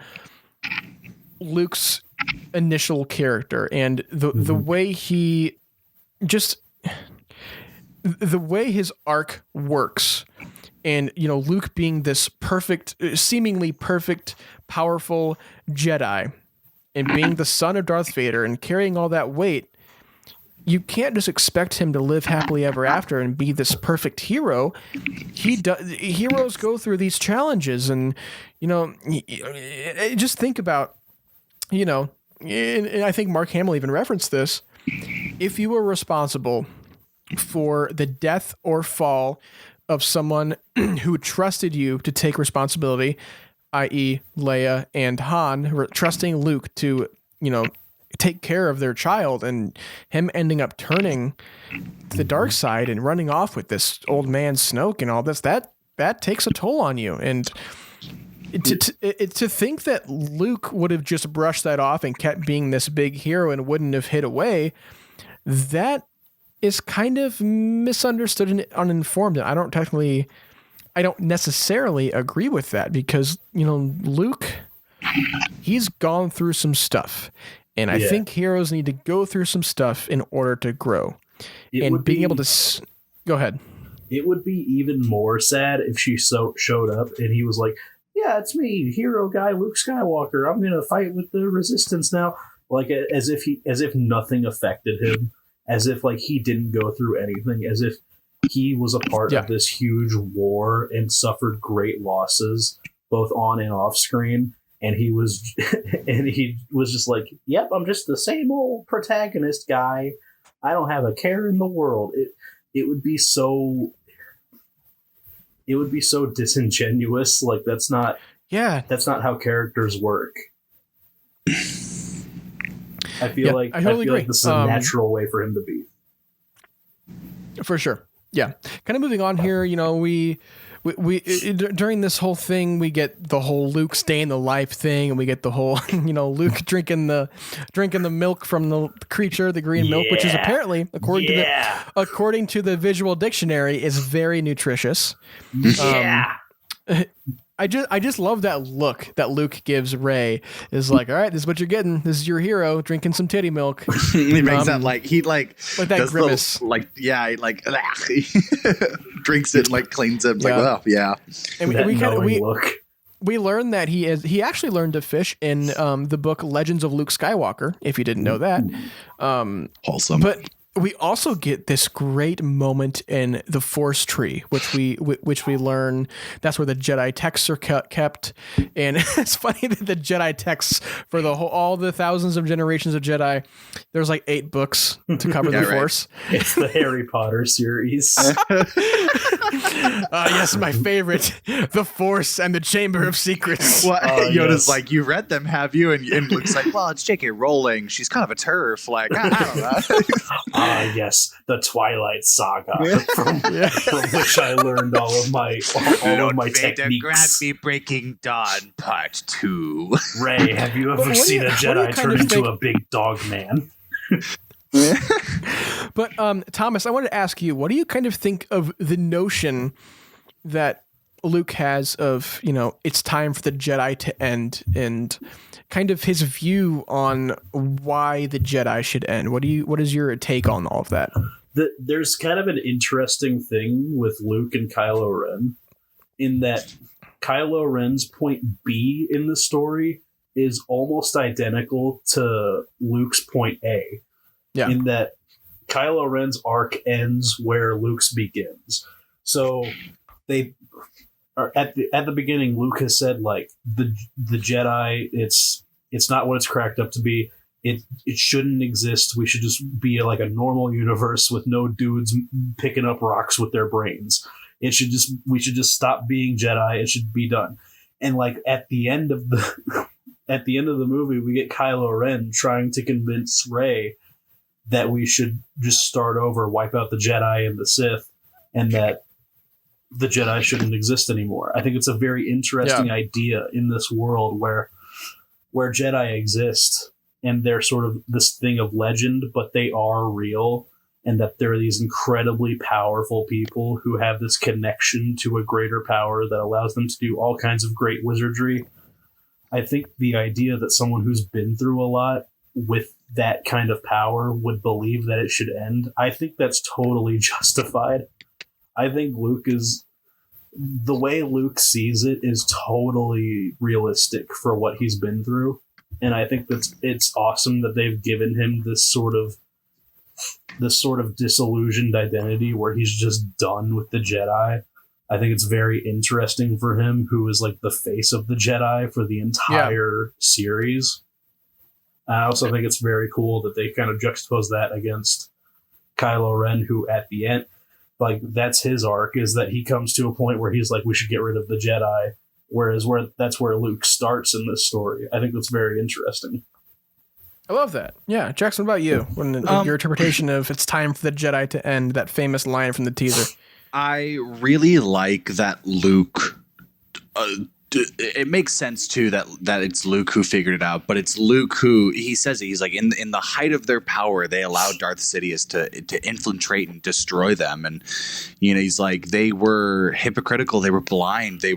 Luke's initial character and the way he just the way his arc works. And, Luke being this seemingly perfect, powerful Jedi and being the son of Darth Vader and carrying all that weight, you can't just expect him to live happily ever after and be this perfect hero. Heroes go through these challenges and, just think about, and I think Mark Hamill even referenced this. If you were responsible for the death or fall of someone who trusted you to take responsibility, i.e. Leia and Han, trusting Luke to, take care of their child, and him ending up turning to the dark side and running off with this old man Snoke and all this, that takes a toll on you. And to think that Luke would have just brushed that off and kept being this big hero and wouldn't have hid away, that is kind of misunderstood and uninformed. And I don't necessarily agree with that because, Luke, he's gone through some stuff. And I think heroes need to go through some stuff in order to grow. Able to... Go ahead. It would be even more sad if she showed up and he was like, yeah, it's me, hero guy Luke Skywalker. I'm going to fight with the Resistance now. Like, as if nothing affected him. As if, like, he didn't go through anything. As if he was a part of this huge war and suffered great losses, both on and off screen. And he was just like, yep, I'm just the same old protagonist guy. I don't have a care in the world. It would be so disingenuous. Like, that's not how characters work. I feel like this is a natural way for him to be. For sure. Yeah. Kind of moving on here, we during this whole thing, we get the whole Luke staying the life thing, and we get the whole, Luke drinking the milk from the creature, the green milk, which is apparently, according to the visual dictionary, is very nutritious. Yeah. I just love that look that Luke gives Rey. Is like, all right, this is what you're getting. This is your hero drinking some titty milk. He makes that like that grimace. He drinks it and like cleans it. Like, well, yeah. And we learned that he actually learned to fish in the book Legends of Luke Skywalker. If you didn't know that, wholesome. But we also get this great moment in the Force Tree, which we learn that's where the Jedi texts are kept. And it's funny that the Jedi texts for all the thousands of generations of Jedi, there's like 8 books to cover the Force. It's the Harry Potter series. Yes, my favorite, the Force and the Chamber of Secrets. Well, Yoda's like, you read them, have you? And Luke's like, well, it's J.K. Rowling. She's kind of a turf. Like, I don't know. Yes, the Twilight Saga, from which I learned all of my techniques. Grant me Breaking Dawn Part 2. Rey, have you ever seen a Jedi turn into a big dog man? But Thomas, I wanted to ask you, what do you kind of think of the notion that Luke has of, it's time for the Jedi to end, and kind of his view on why the Jedi should end? What is your take on all of that? There's kind of an interesting thing with Luke and Kylo Ren, in that Kylo Ren's point B in the story is almost identical to Luke's point A. Yeah. In that Kylo Ren's arc ends where Luke's begins. So they are at the beginning, Luke has said, like, the Jedi, it's not what it's cracked up to be. It shouldn't exist. We should just be like a normal universe with no dudes picking up rocks with their brains. We should just stop being Jedi. It should be done. And like at the end of the movie, we get Kylo Ren trying to convince Rey that we should just start over, wipe out the Jedi and the Sith, and that the Jedi shouldn't exist anymore. I think it's a very interesting idea in this world where where Jedi exist and they're sort of this thing of legend, but they are real, and that there are these incredibly powerful people who have this connection to a greater power that allows them to do all kinds of great wizardry. I think the idea that someone who's been through a lot with that kind of power would believe that it should end, I think that's totally justified. I think the way Luke sees it is totally realistic for what he's been through. And I think it's awesome that they've given him this sort of disillusioned identity where he's just done with the Jedi. I think it's very interesting for him, who is like the face of the Jedi for the entire series. I also think it's very cool that they kind of juxtapose that against Kylo Ren, who at the end, like, that's his arc, is that he comes to a point where he's like, we should get rid of the Jedi. Whereas that's where Luke starts in this story. I think that's very interesting. I love that. Yeah. Jackson, what about you? When your interpretation of it's time for the Jedi to end, that famous line from the teaser. I really like that Luke. It makes sense too that it's Luke who figured it out, but it's Luke who, he says it, he's like, in the height of their power, they allowed Darth Sidious to infiltrate and destroy them, and he's like, they were hypocritical, they were blind, they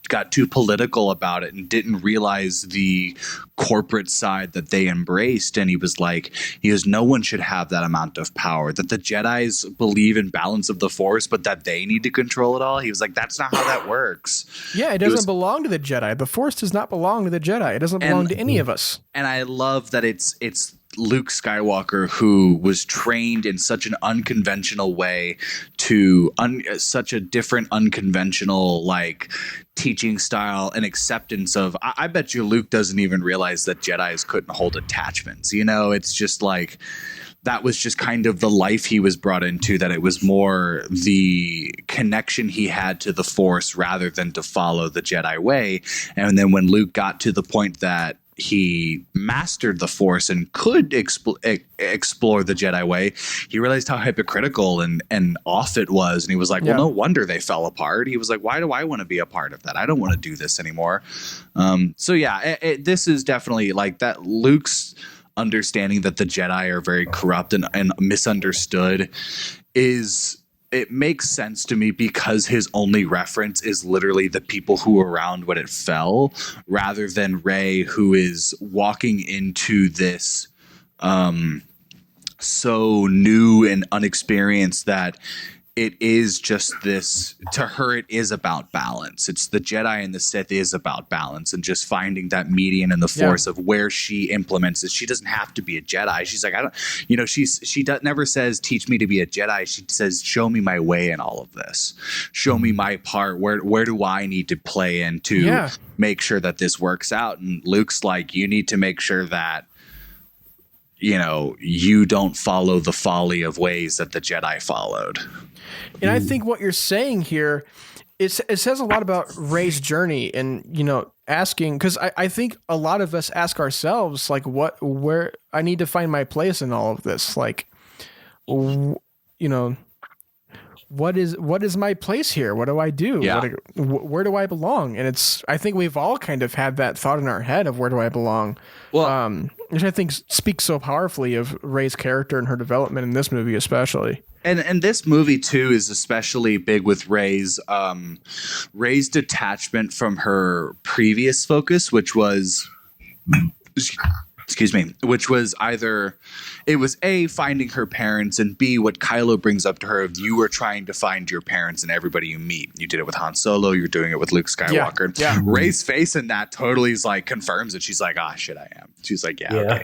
got too political about it and didn't realize the corporate side that they embraced. And he was no one should have that amount of power, that the Jedis believe in balance of the Force, but that they need to control it all. He was like, that's not how that works. Yeah, it doesn't belong to the Jedi. The Force does not belong to the Jedi. It doesn't belong to any of us. And I love that it's Luke Skywalker who was trained in such an unconventional way to such a different unconventional teaching style and acceptance of. I bet you Luke doesn't even realize that Jedis couldn't hold attachments. It's just like, that was just kind of the life he was brought into, that it was more the connection he had to the Force rather than to follow the Jedi way. And then when Luke got to the point that he mastered the Force and could explore the Jedi way, he realized how hypocritical and off it was. And he was like, well, no wonder they fell apart. He was like, why do I want to be a part of that? I don't want to do this anymore. This is definitely like that. Luke's understanding that the Jedi are very corrupt and misunderstood it makes sense to me, because his only reference is literally the people who were around when it fell, rather than Rey, who is walking into this so new and unexperienced that it is just this, to her, it is about balance. It's the Jedi and the Sith is about balance and just finding that median in the Force of where she implements it. She doesn't have to be a Jedi. She's like, she never says, teach me to be a Jedi. She says, show me my way in all of this. Show me my part. Where do I need to play in to make sure that this works out? And Luke's like, you need to make sure that, you don't follow the folly of ways that the Jedi followed. And I think what you're saying here, it says a lot about Rey's journey, and asking, because I think a lot of us ask ourselves, like, where I need to find my place in all of this, like, what is my place here? What do I do? Where do I belong? And I think we've all kind of had that thought in our head of where do I belong? Well, which I think speaks so powerfully of Rey's character and her development in this movie, especially. And this movie too is especially big with Rey's detachment from her previous focus, which was either it was A, finding her parents, and B, what Kylo brings up to her of, you were trying to find your parents and everybody you meet. You did it with Han Solo, you're doing it with Luke Skywalker. Yeah. Rey's face in that totally is like confirms it. She's like, shit, I am. She's like, okay.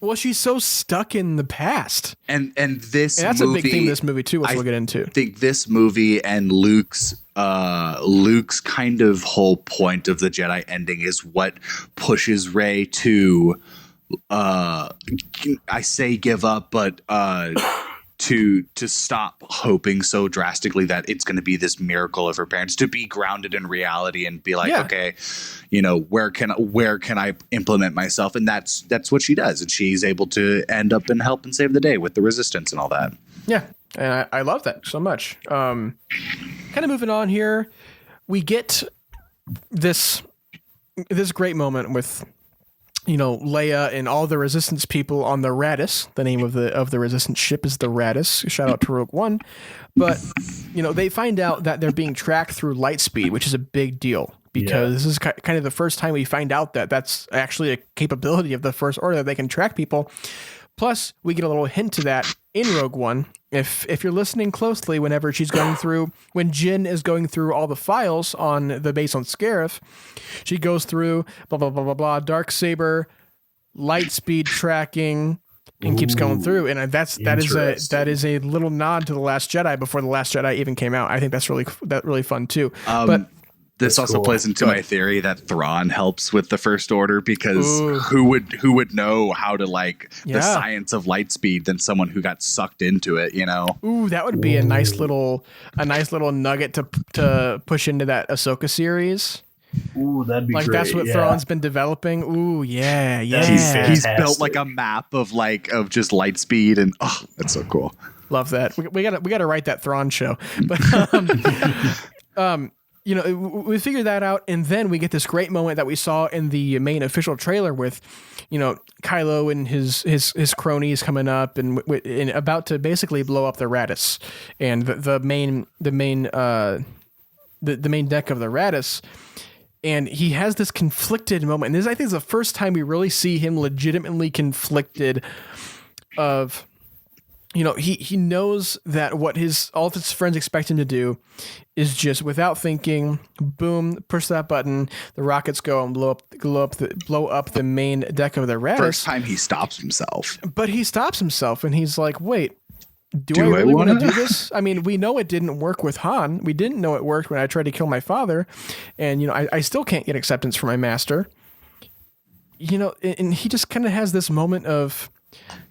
Well, she's so stuck in the past. And that's a big theme of this movie too, which we'll get into. I think this movie and Luke's kind of whole point of the Jedi ending is what pushes Rey to I say give up, but to stop hoping so drastically that it's going to be this miracle of her parents, to be grounded in reality and be like, okay, where can I implement myself? And that's what she does, and she's able to end up and help and save the day with the Resistance and all that. Yeah, and I love that so much. Kind of moving on here, we get this great moment with Leia and all the Resistance people on the Raddus. The name of the Resistance ship is the Raddus. Shout out to Rogue One. But, they find out that they're being tracked through light speed, which is a big deal because this is kind of the first time we find out that that's actually a capability of the First Order, that they can track people. Plus, we get a little hint to that in Rogue One. If you're listening closely, when Jyn is going through all the files on the base on Scarif, she goes through blah blah blah blah blah, Darksaber, light speed tracking, and keeps going through. And that is a little nod to The Last Jedi before The Last Jedi even came out. I think that's really fun too. But this also plays into my theory that Thrawn helps with the First Order because who would know how to the science of light speed than someone who got sucked into it, Ooh, that would be a nice little nugget to push into that Ahsoka series. Ooh, that'd be great. That's what Thrawn's been developing. Ooh, yeah. He's built a map of just light speed, and that's so cool. Love that. We gotta write that Thrawn show. But we figured that out, and then we get this great moment that we saw in the main official trailer with, Kylo and his cronies coming up and about to basically blow up the Raddus and the main deck of the Raddus. And he has this conflicted moment. And this, I think, is the first time we really see him legitimately conflicted of, he knows that what all of his friends expect him to do is just without thinking, boom, push that button, the rockets go and blow up the main deck of the Raddus. First time he stops himself. But he stops himself and he's like, wait, do I really want to do this? I mean, we know it didn't work with Han. We didn't know it worked when I tried to kill my father. And, I still can't get acceptance from my master. And he just kind of has this moment of,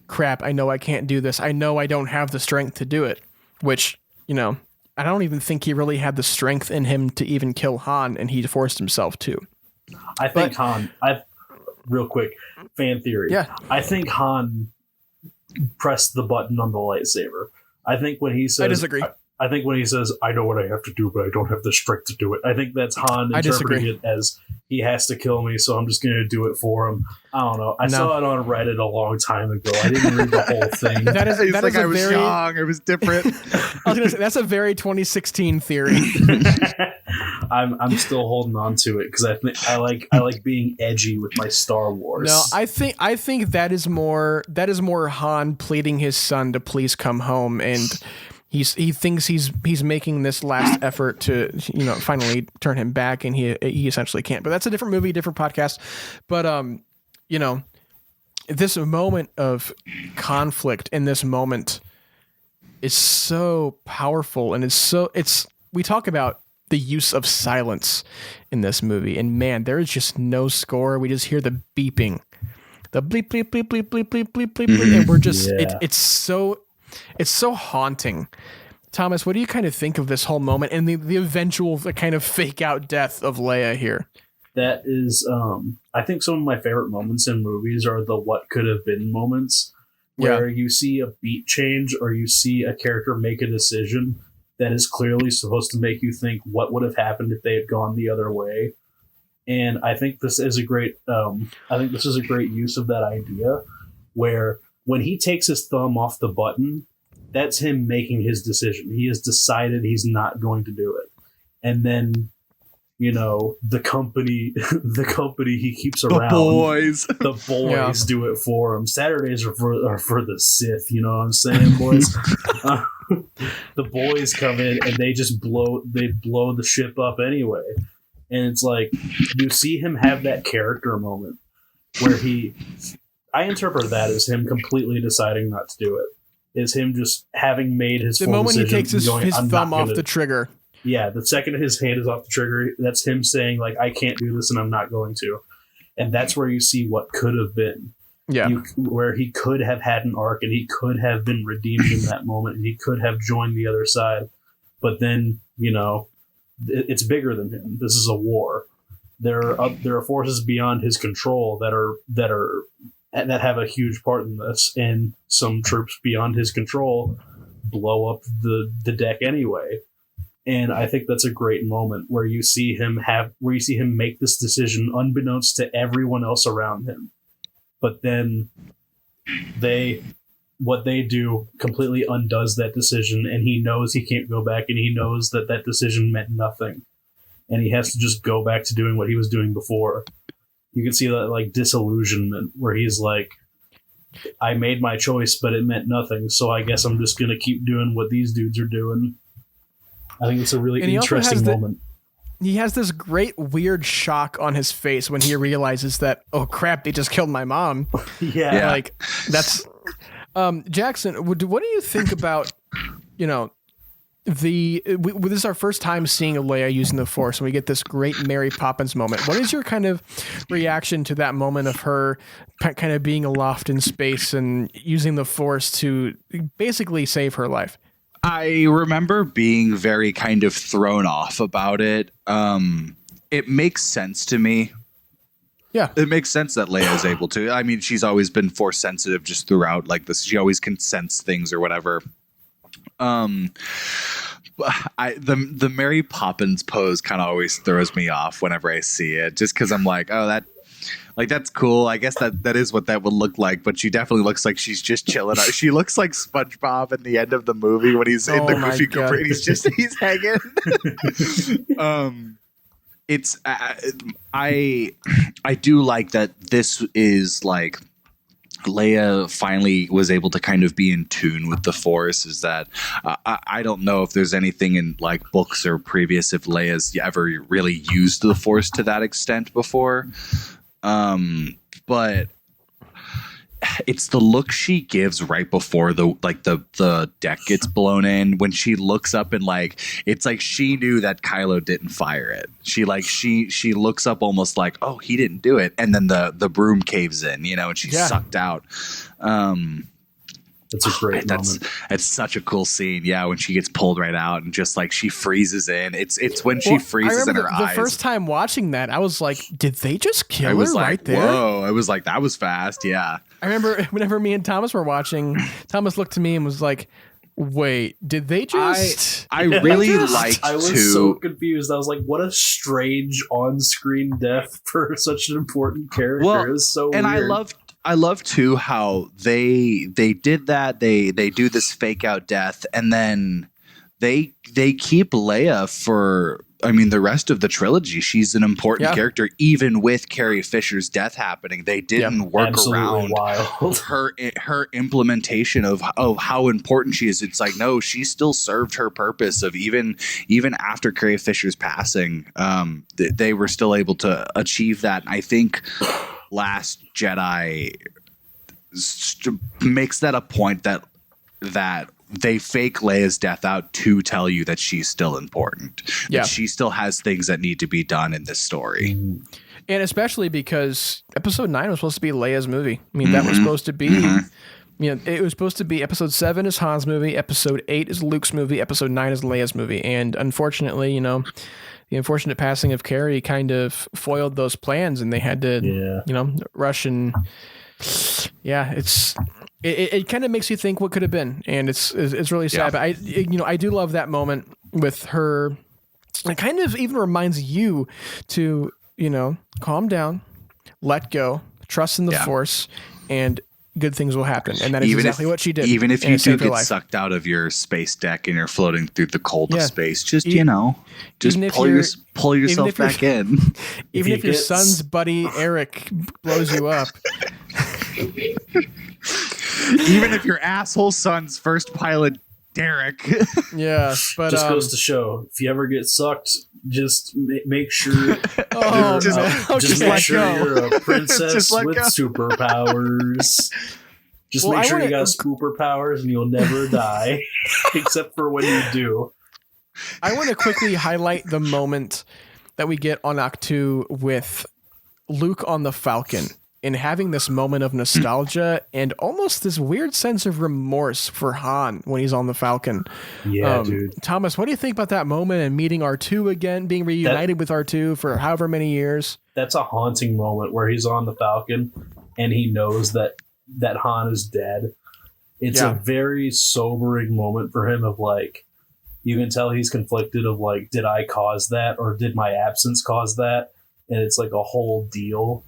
crap, I know I can't do this. I know I don't have the strength to do it, which, I don't even think he really had the strength in him to even kill Han, and he forced himself to. I think real quick, fan theory. Yeah. I think Han pressed the button on the lightsaber. I think when he says, I disagree. I think when he says, I know what I have to do, but I don't have the strength to do it. I think that's Han interpreting it as he has to kill me, so I'm just going to do it for him. I don't know. I saw it on Reddit a long time ago. I didn't read the whole thing. I was young. It was different. I was going to say, that's a very 2016 theory. I'm still holding on to it because I like being edgy with my Star Wars. No, I think that is more Han pleading his son to please come home, and he thinks he's making this last effort to finally turn him back, and he essentially can't. But that's a different movie, different podcast. But this moment of conflict in this moment is so powerful, and we talk about the use of silence in this movie, and man, there is just no score. We just hear the beeping, the bleep bleep bleep bleep bleep bleep bleep bleep, and we're just it's so haunting. Thomas, what do you kind of think of this whole moment and the eventual kind of fake out death of Leia here? That is, I think some of my favorite moments in movies are the what could have been moments where you see a beat change or you see a character make a decision that is clearly supposed to make you think what would have happened if they had gone the other way. And I think this is a great use of that idea where when he takes his thumb off the button, that's him making his decision. He has decided he's not going to do it. And then, the company he keeps around, the boys do it for him. Saturdays are for the Sith, you know what I'm saying, boys? The boys come in and they just blow the ship up anyway. And it's like, you see him have that character moment where I interpret that as him completely deciding not to do it. Is him just having made his the full moment decision he takes his thumb off the trigger. Yeah, the second his hand is off the trigger, that's him saying, I can't do this and I'm not going to. And that's where you see what could have been. Yeah. Where he could have had an arc and he could have been redeemed in that moment and he could have joined the other side. But then, it's bigger than him. This is a war. There are forces beyond his control that have a huge part in this, and some troops beyond his control blow up the deck anyway. And I think that's a great moment where you see him make this decision unbeknownst to everyone else around him. but then what they do completely undoes that decision, and he knows he can't go back, and he knows that that decision meant nothing, and he has to just go back to doing what he was doing before. You can see that like disillusionment where he's like, I made my choice, but it meant nothing, so I guess I'm just going to keep doing what these dudes are doing. I think it's a really interesting moment. He has this great weird shock on his face when he realizes that, oh crap, they just killed my mom. Yeah. Like that's Jackson, what do you think about, you know, this is our first time seeing Leia using the Force, and we get this great Mary Poppins moment. What is your kind of reaction to that moment of her kind of being aloft in space and using the Force to basically save her life? I remember being very kind of thrown off about it. It makes sense to me. Yeah, it makes sense that Leia is able to. I mean, she's always been Force sensitive just throughout. Like this, she always can sense things or whatever. The Mary Poppins pose kind of always throws me off whenever I see it, just because I'm like, oh, that's cool. I guess that is what that would look like, but she definitely looks like she's just chilling out. She looks like SpongeBob at the end of the movie when he's in the Goofy Goober and he's hanging. It's I do like that this is like Leia finally was able to kind of be in tune with the Force. Is that I don't know if there's anything in like books or previous if Leia's ever really used the Force to that extent before. But it's the look she gives right before the deck gets blown in when she looks up and like it's like she knew that Kylo didn't fire it. She looks up almost like, oh, he didn't do it, and then the broom caves in, you know, and she's sucked out. That's a great moment. It's such a cool scene. Yeah, when she gets pulled right out and just like she freezes in. It's when she freezes in her eyes. The first time watching that, I was like, did they just kill her right there? Whoa! I was like, that was fast. Yeah. I remember whenever me and Thomas were watching, Thomas looked to me and was like, wait, did they just? I really liked. I was so confused. I was like, what a strange on-screen death for such an important character. Well, it was so and weird. I love too how they did that. They do this fake out death, and then they keep Leia for the rest of the trilogy. She's an important character, even with Carrie Fisher's death happening. They didn't work around her implementation of how important she is. It's like, no, she still served her purpose of even after Carrie Fisher's passing. They were still able to achieve that. And I think Last Jedi makes that a point that they fake Leia's death out to tell you that she's still important. That she still has things that need to be done in this story. And especially because episode 9 was supposed to be Leia's movie. I mean, that was supposed to be, it was supposed to be episode 7 is Han's movie, episode 8 is Luke's movie, episode 9 is Leia's movie. And unfortunately, the unfortunate passing of Carrie kind of foiled those plans, and they had to, rush and it kind of makes you think what could have been, and it's really sad. But I do love that moment with her. It kind of even reminds you to calm down, let go, trust in the Force, and good things will happen. And that is exactly what she did. Even if you do get sucked out of your space deck and you're floating through the cold of space, just pull yourself back in. Even if your son's buddy Eric blows you up. Even if your asshole son's first pilot Derek. Yeah, but just goes to show, if you ever get sucked, just make sure just make sure you're a princess with superpowers. Just make sure you got superpowers and you'll never die, except for when you do. I want to quickly highlight the moment that we get on Ahch-To with Luke on the Falcon and having this moment of nostalgia and almost this weird sense of remorse for Han when he's on the Falcon. Yeah, dude. Thomas, what do you think about that moment and meeting R2 again, being reunited with R2 for however many years? That's a haunting moment where he's on the Falcon and he knows that Han is dead. It's a very sobering moment for him of like, you can tell he's conflicted of like, did I cause that or did my absence cause that? And it's like a whole deal.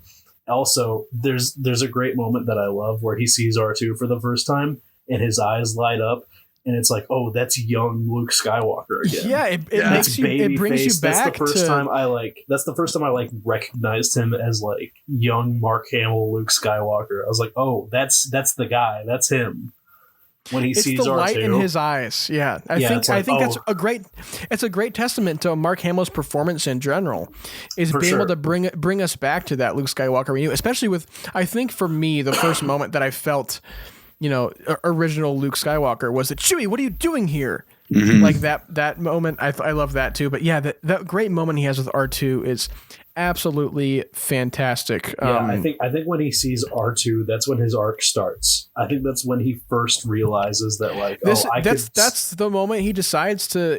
Also, there's a great moment that I love where he sees R2 for the first time and his eyes light up. And it's like, oh, that's young Luke Skywalker again. Yeah, it brings you back. That's the first time I recognized him as like young Mark Hamill Luke Skywalker. I was like, oh, that's the guy. That's him. When he sees the R2. light in his eyes. Yeah, I think that's a great testament to Mark Hamill's performance in general, is being able to bring us back to that Luke Skywalker we knew. Especially with, I think for me, the first moment that I felt, original Luke Skywalker was that, Chewie, what are you doing here? Mm-hmm. Like that moment, I love that too. But yeah, that great moment he has with R2 is absolutely fantastic. Yeah, I think when he sees R2, that's when his arc starts. I think that's when he first realizes that that's the moment he decides to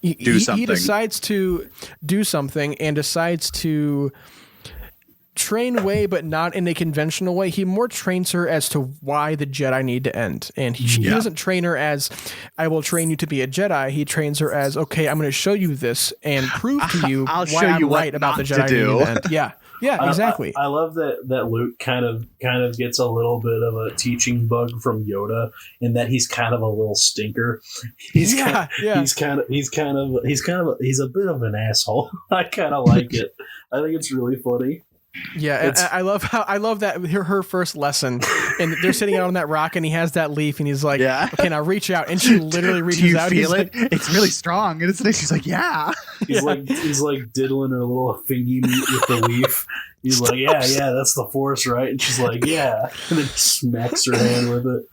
he decides to do something and decides to train Rey, but not in a conventional way. He more trains her as to why the Jedi need to end. And he doesn't train her as, I will train you to be a Jedi. He trains her as, okay, I'm going to show you this and prove to you why I'm right about the Jedi needing to end. Yeah, exactly. I love that Luke kind of gets a little bit of a teaching bug from Yoda in that he's kind of a little stinker. He's a bit of an asshole. I kind of like it. I think it's really funny. Yeah, I love that her first lesson, and they're sitting out on that rock, and he has that leaf, and he's like, "Okay, now reach out," and she literally reaches out. Feel it? It's really strong, and she's like, "Yeah." He's like diddling her little fingy meat with the leaf. He's like, "Yeah, that's the Force, right?" And she's like, "Yeah," and then smacks her hand with it.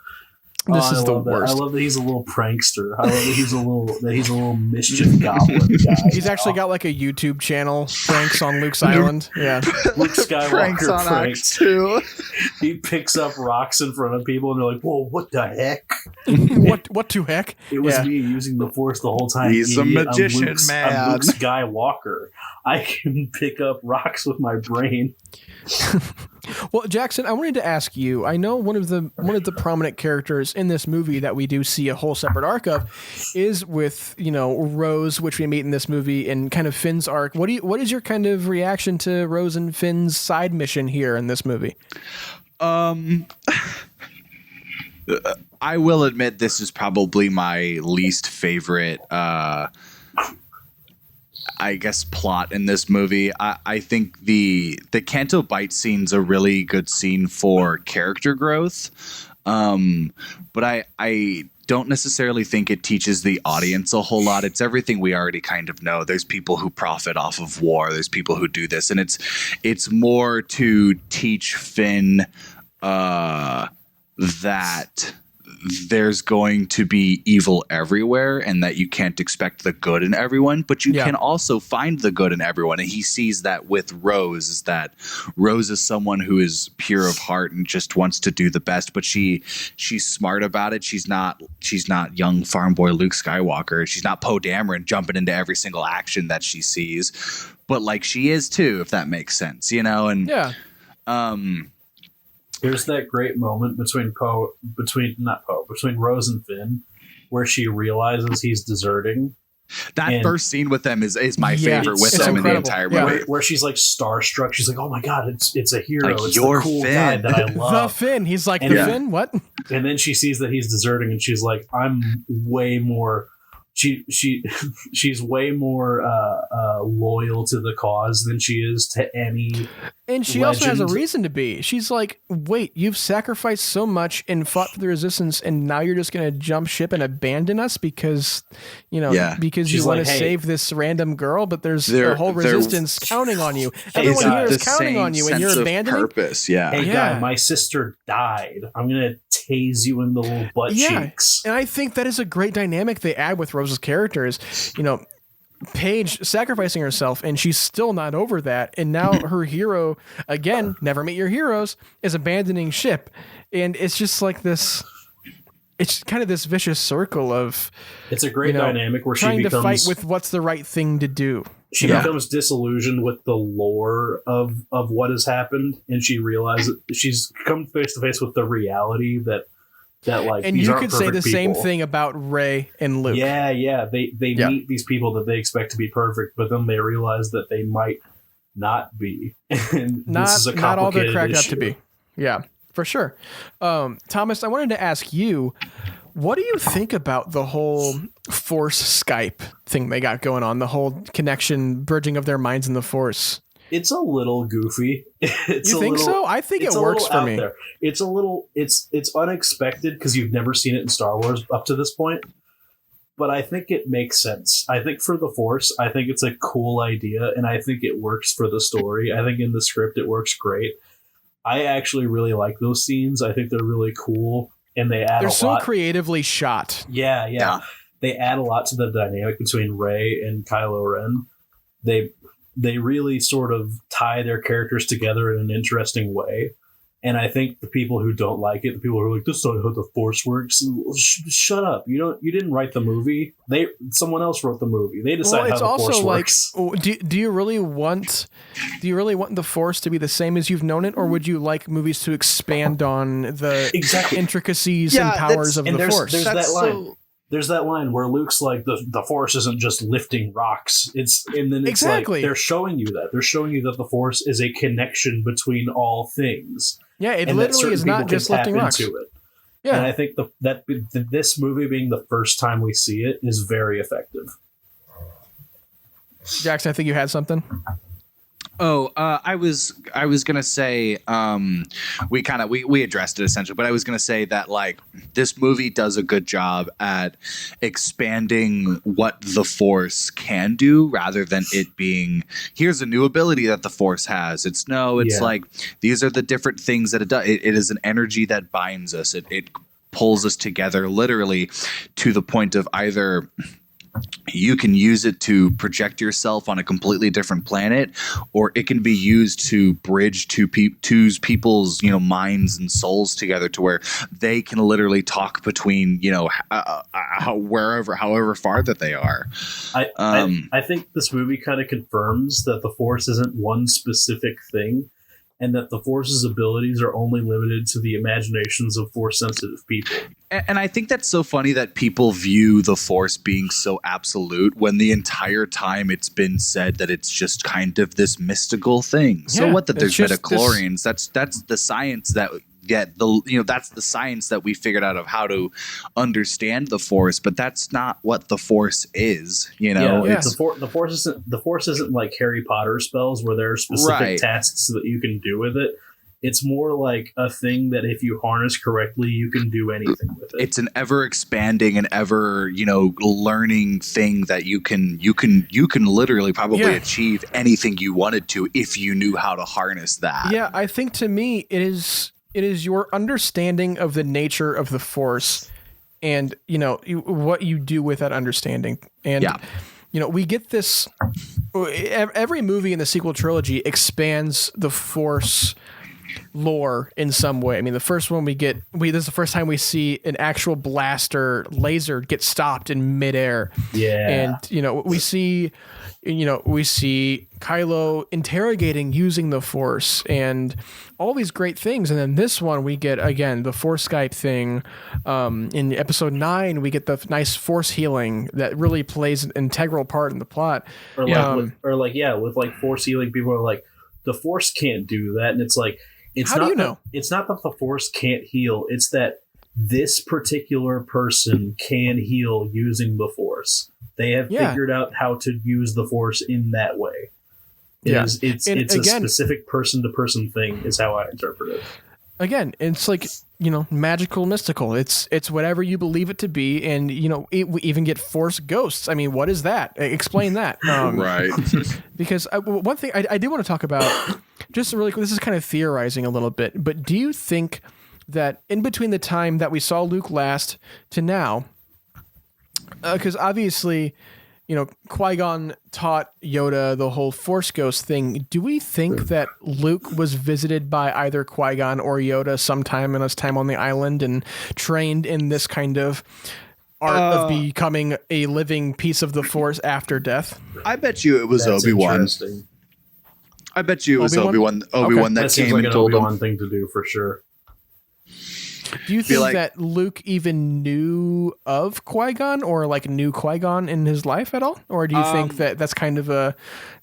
This is the worst. I love that he's a little prankster. I love that he's a little mischief goblin guy. He's actually got like a YouTube channel, Pranks on Luke's Island. Yeah, Luke Skywalker pranks too. He picks up rocks in front of people, and they're like, "Whoa, what the heck? What to heck?" It was me using the Force the whole time. He's a magician, man. I'm Luke Skywalker. I can pick up rocks with my brain. Well, Jackson, I wanted to ask you. I know one of the prominent characters in this movie that we do see a whole separate arc of is with Rose, which we meet in this movie, and kind of Finn's arc. What is your kind of reaction to Rose and Finn's side mission here in this movie? I will admit this is probably my least favorite I guess plot in this movie. I think the Canto Bite scene's a really good scene for character growth, but I don't necessarily think it teaches the audience a whole lot. It's everything we already kind of know. There's people who profit off of war. There's people who do this, and it's more to teach Finn that there's going to be evil everywhere and that you can't expect the good in everyone, but you can also find the good in everyone. And he sees that with Rose, is that Rose is someone who is pure of heart and just wants to do the best, but she's smart about it. She's not young farm boy Luke Skywalker. She's not Poe Dameron jumping into every single action that she sees, but like she is too, if that makes sense, and there's that great moment between Rose and Finn where she realizes he's deserting. That first scene with them is my favorite with them in the entire movie. Where she's like starstruck. She's like, "Oh my god, it's a hero. Like, it's you're the cool Finn. guy that I love." The Finn. He's like, the Finn? What? And then she sees that he's deserting, and she's like, "I'm way more." She's way more loyal to the cause than she is to any. And she also has a reason to be. She's like, wait, you've sacrificed so much and fought for the resistance, and now you're just going to jump ship and abandon us because because you want to save this random girl, but there's a whole resistance counting on you. Everyone here is counting on you, and you're abandoning. Purpose, Hey, guy, my sister died. I'm going to tase you in the little butt cheeks. And I think that is a great dynamic they add with Rose's character is, Paige sacrificing herself, and she's still not over that. And now her hero, again, never meet your heroes, is abandoning ship. And it's just like this, it's kind of this vicious circle of... It's a great dynamic where trying she becomes... to fight with what's the right thing to do. She becomes disillusioned with the lore of what has happened, and she realizes she's come face to face with the reality that like, and these you aren't could say the perfect same people. thing about Rey and Luke. They meet these people that they expect to be perfect, but then they realize that they might not be. And Not this is a not all they're complicated cracked up issue. to be. Yeah, for sure. Thomas, I wanted to ask you, what do you think about the whole Force Skype thing they got going on? The whole connection, bridging of their minds in the Force. It's a little goofy. It's You a think little, so? I think it it's a works little for out me. there. It's a little. It's unexpected because you've never seen it in Star Wars up to this point. But I think it makes sense. I think for the Force, I think it's a cool idea, and I think it works for the story. I think in the script it works great. I actually really like those scenes. I think they're really cool, and they add They're a so lot. creatively shot. Yeah. They add a lot to the dynamic between Rey and Kylo Ren. They really sort of tie their characters together in an interesting way. And I think the people who don't like it, the people who are like, this is not how the Force works, shut up. You didn't write the movie. Someone else wrote the movie. They decide how the Force works. Do you really want the Force to be the same as you've known it, or would you like movies to expand on the intricacies and powers of the Force? There's that line. There's that line where Luke's like, the Force isn't just lifting rocks. Like they're showing you that. They're showing you that the Force is a connection between all things. Yeah, it literally is not just lifting rocks. Into it. Yeah. And I think that this movie being the first time we see it is very effective. Jackson, I think you had something. I was gonna say we addressed it essentially, but I was gonna say that like this movie does a good job at expanding what the Force can do rather than it being here's a new ability that the Force has. It's like these are the different things that it does. It is an energy that binds us. It pulls us together literally to the point of either you can use it to project yourself on a completely different planet, or it can be used to bridge two people's minds and souls together to where they can literally talk between however far that they are. I think this movie kind of confirms that the Force isn't one specific thing, and that the Force's abilities are only limited to the imaginations of Force-sensitive people. And I think that's so funny that people view the Force being so absolute when the entire time it's been said that it's just kind of this mystical thing. So what that there's midichlorians, that's the science that that's the science that we figured out of how to understand the Force, but that's not what the Force is, The Force isn't like Harry Potter spells where there are specific tasks that you can do with it. It's more like a thing that if you harness correctly, you can do anything with it. It's an ever expanding and ever, learning thing that you can literally probably achieve anything you wanted to if you knew how to harness that. Yeah, I think to me it is your understanding of the nature of the Force and, what you do with that understanding. And, we get this, every movie in the sequel trilogy expands the Force lore in some way. I mean, the first one this is the first time we see an actual blaster laser get stopped in midair. Yeah. And, we see Kylo interrogating using the Force and all these great things. And then this one, we get, again, the Force Skype thing. In episode 9, we get the nice Force healing that really plays an integral part in the plot. With Force healing, people are like, the Force can't do that. And it's like, it's not that the Force can't heal. It's that this particular person can heal using the Force. They have figured out how to use the Force in that way. It's a specific person-to-person thing is how I interpret it. Again, it's like, magical, mystical. It's whatever you believe it to be. And, we even get Force ghosts. I mean, what is that? Explain that. Right. Because one thing I do want to talk about, just really quick, this is kind of theorizing a little bit, but do you think that in between the time that we saw Luke last to now, because obviously, Qui-Gon taught Yoda the whole Force Ghost thing. Do we think that Luke was visited by either Qui-Gon or Yoda sometime in his time on the island and trained in this kind of art of becoming a living piece of the Force after death? I bet you it was Obi-Wan. I bet you it was Obi-Wan. Obi-Wan that came and told him. Obi-Wan thing to do for sure. Do you think that Luke even knew of Qui-Gon or like knew Qui-Gon in his life at all? Or do you think that that's kind of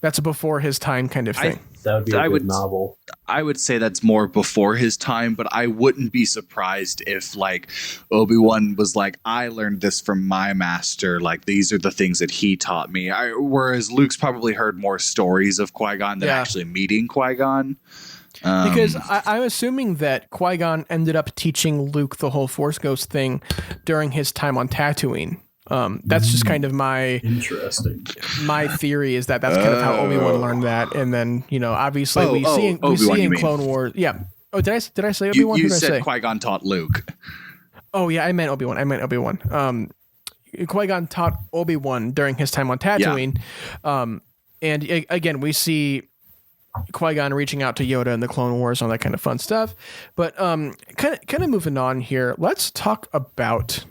that's a before his time kind of thing? That would be a good novel. I would say that's more before his time, but I wouldn't be surprised if like Obi-Wan was like, I learned this from my master. Like these are the things that he taught me. Whereas Luke's probably heard more stories of Qui-Gon than actually meeting Qui-Gon. Because I'm assuming that Qui-Gon ended up teaching Luke the whole Force Ghost thing during his time on Tatooine. That's just kind of my theory is that's kind of how Obi-Wan learned that. And then, obviously we see in Clone Wars. Yeah. Oh, did I say Obi-Wan? You said Qui-Gon taught Luke. Oh yeah, I meant Obi-Wan. Qui-Gon taught Obi-Wan during his time on Tatooine. Yeah. And again, we see Qui-Gon reaching out to Yoda in the Clone Wars, all that kind of fun stuff. But kind of moving on here, let's talk about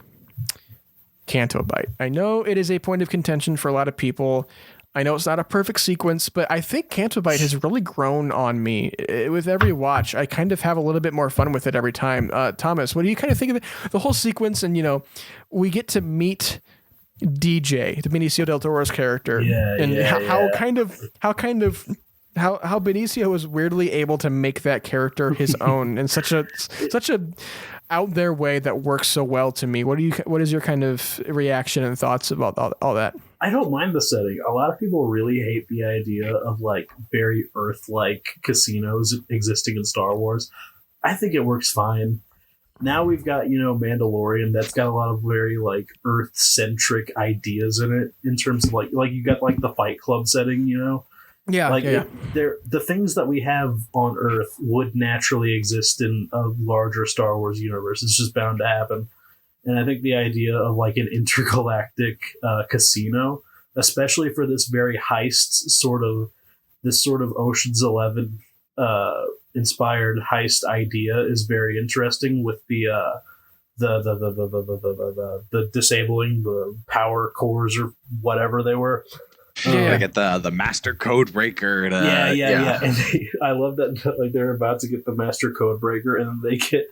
Canto Bight. I know it is a point of contention for a lot of people. I know it's not a perfect sequence, but I think Canto Bight has really grown on me. With every watch, I kind of have a little bit more fun with it every time. Thomas, what do you kind of think of it? The whole sequence, and we get to meet DJ, the Benicio del Toro's character, how Benicio was weirdly able to make that character his own in such a out there way that works so well to me. What is your kind of reaction and thoughts about all that? I don't mind the setting. A lot of people really hate the idea of like very Earth-like casinos existing in Star Wars. I think it works fine. Now we've got, Mandalorian that's got a lot of very like Earth-centric ideas in it in terms of like you got like the Fight Club setting, Yeah. The things that we have on Earth would naturally exist in a larger Star Wars universe. It's just bound to happen. And I think the idea of like an intergalactic casino, especially for this very heist sort of Ocean's 11 inspired heist idea, is very interesting. With the disabling the power cores or whatever they were. They get the master code breaker. And I love that like they're about to get the master code breaker, and they get.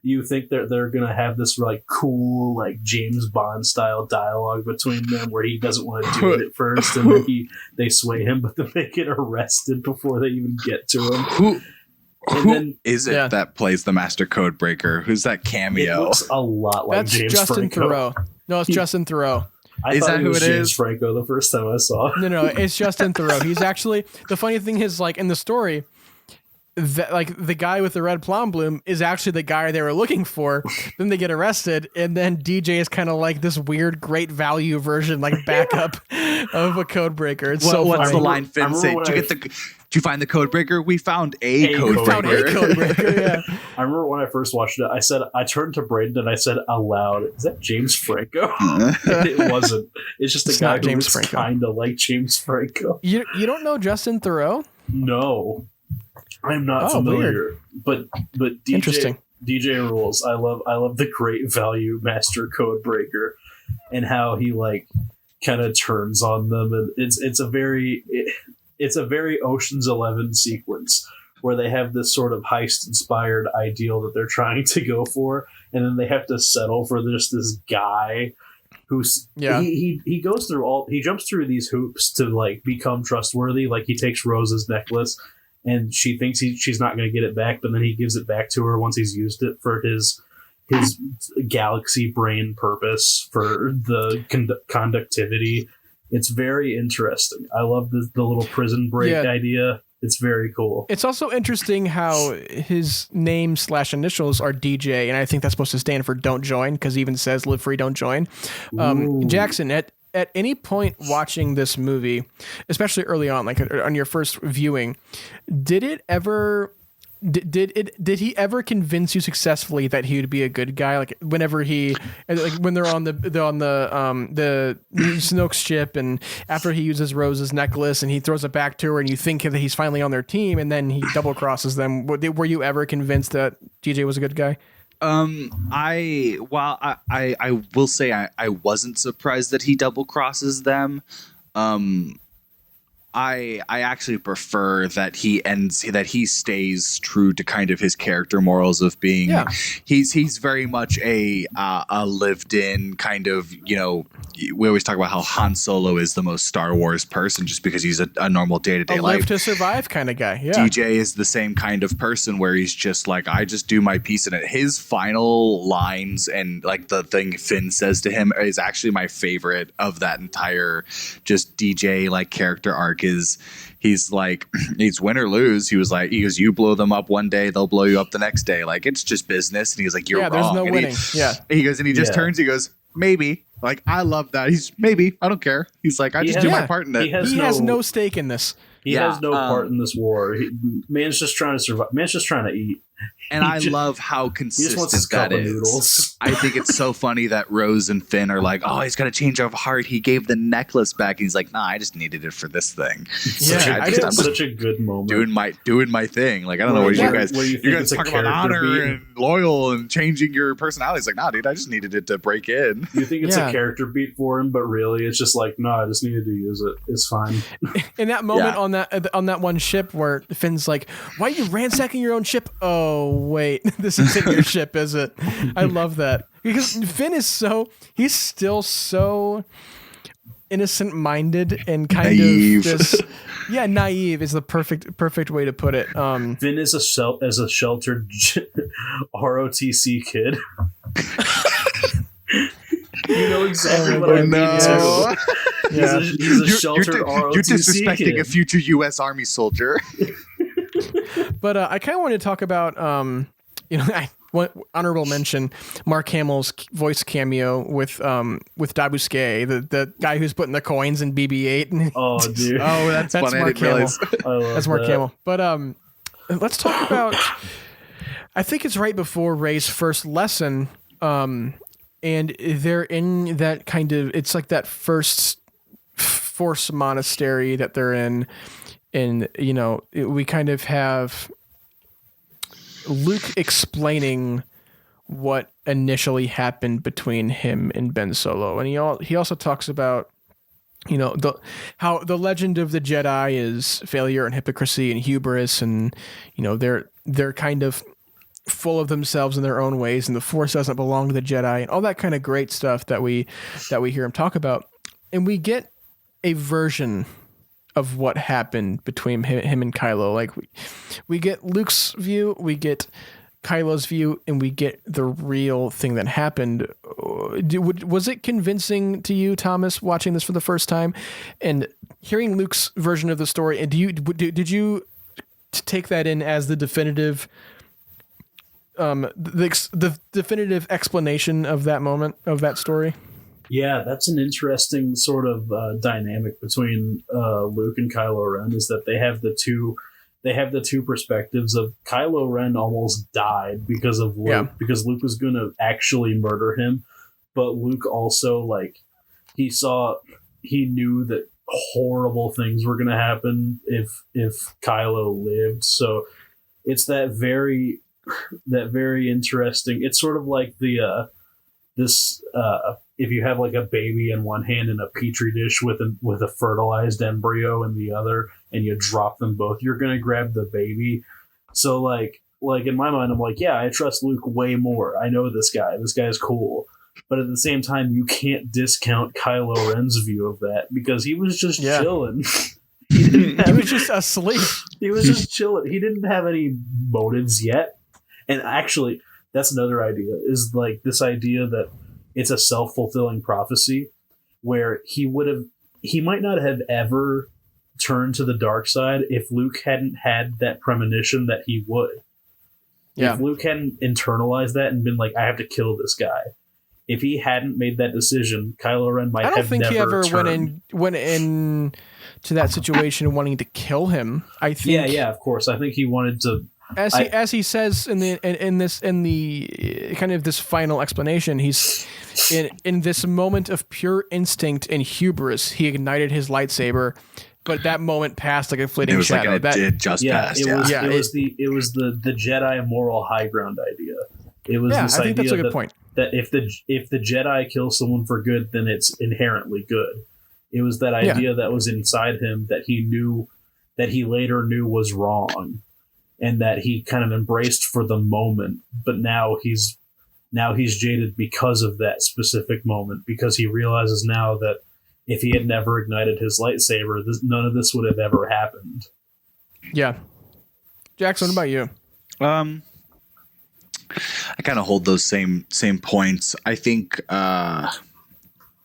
You think that they're gonna have this like cool like James Bond style dialogue between them, where he doesn't want to do it at first, and then they sway him, but then they get arrested before they even get to him. Who is it that plays the master code breaker? Who's that cameo? It looks a lot like James Justin Franco. Thoreau. No, it's Justin Thoreau. I thought it was James Franco the first time I saw it. No, it's Justin Thoreau. He's actually, the funny thing is, like, in the story, that like the guy with the red plum bloom is actually the guy they were looking for. Then they get arrested, and then DJ is kind of like this weird great value version, like backup of a code breaker. It's so what's funny. the line Finn say? Did you find the code breaker? We found a code breaker. Yeah. I remember when I first watched it, I turned to Braydon and I said aloud, "Is that James Franco?" It wasn't. It's just a guy who looks kind of like James Franco. You don't know Justin Thoreau? No, I'm not familiar. Weird. But DJ rules. I love the great value master code breaker and how he like kind of turns on them, and it's a very Ocean's 11 sequence where they have this sort of heist inspired ideal that they're trying to go for, and then they have to settle for just this guy who's he goes through he jumps through these hoops to like become trustworthy. Like he takes Rose's necklace and she thinks she's not going to get it back, but then he gives it back to her once he's used it for his galaxy brain purpose for the conductivity. It's very interesting. I love the little prison break idea. It's very cool. It's also interesting how his name / initials are DJ, and I think that's supposed to stand for don't join, because he even says live free, don't join. Jackson, at any point watching this movie, especially early on, like on your first viewing, did he ever convince you successfully that he would be a good guy? Like whenever when they're on the Snoke's ship, and after he uses Rose's necklace and he throws it back to her, and you think that he's finally on their team, and then he double crosses them. Were you ever convinced that DJ was a good guy? I will say I wasn't surprised that he double crosses them. I actually prefer that he stays true to kind of his character morals of being he's very much a lived in kind of, you know, we always talk about how Han Solo is the most Star Wars person just because he's a normal day-to-day life. Live to survive kind of guy. Yeah. DJ is the same kind of person where he's just like, I just do my piece in it. His final lines and like the thing Finn says to him is actually my favorite of that entire just DJ like character arc. Is he's like, he's win or lose. He goes, you blow them up one day, they'll blow you up the next day. Like, it's just business. And he's like, you're wrong. There's no and winning. He goes, and he just turns, he goes, maybe. Like, I love that. He's maybe, I don't care. He's like, I just do my part in it. He has no stake in this. He has no part in this war. Man's just trying to survive. Man's just trying to eat. And I love how consistent that is. Noodles. I think it's so funny that Rose and Finn are like, oh, he's got a change of heart. He gave the necklace back. He's like, nah, I just needed it for this thing. I'm such a good moment. Doing my thing. Like, I don't know what you guys talk about honor and loyal and changing your personality. It's like, nah, dude, I just needed it to break in. You think it's a character beat for him, but really it's just like, no, I just needed to use it. It's fine. In that moment on that one ship where Finn's like, why are you ransacking your own ship? Oh, wait, this isn't your ship, is it? I love that. Because Finn is he's still so innocent-minded and kind naive. of just, naive is the perfect way to put it. Finn is a sheltered ROTC kid. You know exactly what I mean. No. He's a sheltered ROTC You're disrespecting kid. a future U.S. Army soldier. But I kind of want to talk about, honorable mention, Mark Hamill's voice cameo with Dabusque, the guy who's putting the coins in BB-8. Oh, dude. Oh, that's funny. Mark Hamill. That's Mark Hamill. But let's talk about, I think it's right before Rey's first lesson, and they're in that kind of, it's like that first Force monastery that they're in. And, we kind of have Luke explaining what initially happened between him and Ben Solo. And he also talks about, how the legend of the Jedi is failure and hypocrisy and hubris. And, they're kind of full of themselves in their own ways. And the Force doesn't belong to the Jedi and all that kind of great stuff that we hear him talk about. And we get a version of what happened between him and Kylo. Like we get Luke's view, we get Kylo's view, and we get the real thing that happened. Was it convincing to you, Thomas, watching this for the first time and hearing Luke's version of the story? And did you take that in as the definitive, the definitive explanation of that moment, of that story? Yeah, that's an interesting sort of dynamic between Luke and Kylo Ren, is that they have the two perspectives of Kylo Ren almost died because of Luke, because Luke was going to actually murder him, but Luke also, like, he knew that horrible things were going to happen if Kylo lived. So it's that very interesting. It's sort of like the if you have like a baby in one hand and a petri dish with a fertilized embryo in the other, and you drop them both, you're gonna grab the baby. So like in my mind, I'm like, yeah, I trust Luke way more. I know this guy. This guy's cool. But at the same time, you can't discount Kylo Ren's view of that, because he was just chilling. He was just asleep. He was just chilling. He didn't have any motives yet. And actually, that's another idea, is like this idea that it's a self-fulfilling prophecy, where he might not have ever turned to the dark side if Luke hadn't had that premonition that he would. Yeah. If Luke hadn't internalized that and been like, I have to kill this guy. If he hadn't made that decision, Kylo Ren might have never I don't think he ever went in to that situation wanting to kill him. I think. Yeah, of course. I think he wanted to. As he says in the kind of this final explanation, he's in this moment of pure instinct and hubris, he ignited his lightsaber, but that moment passed like a fleeting shadow. It just passed. It was the Jedi moral high ground idea. It was this I think idea that's a good point. That if the Jedi kill someone for good, then it's inherently good. It was that idea that was inside him that he later knew was wrong, and that he kind of embraced for the moment. But now he's jaded because of that specific moment, because he realizes now that if he had never ignited his lightsaber, none of this would have ever happened. Yeah. Jackson, what about you? I kind of hold those same points. I think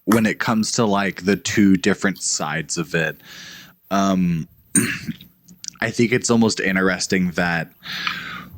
when it comes to like the two different sides of it, I think it's almost interesting that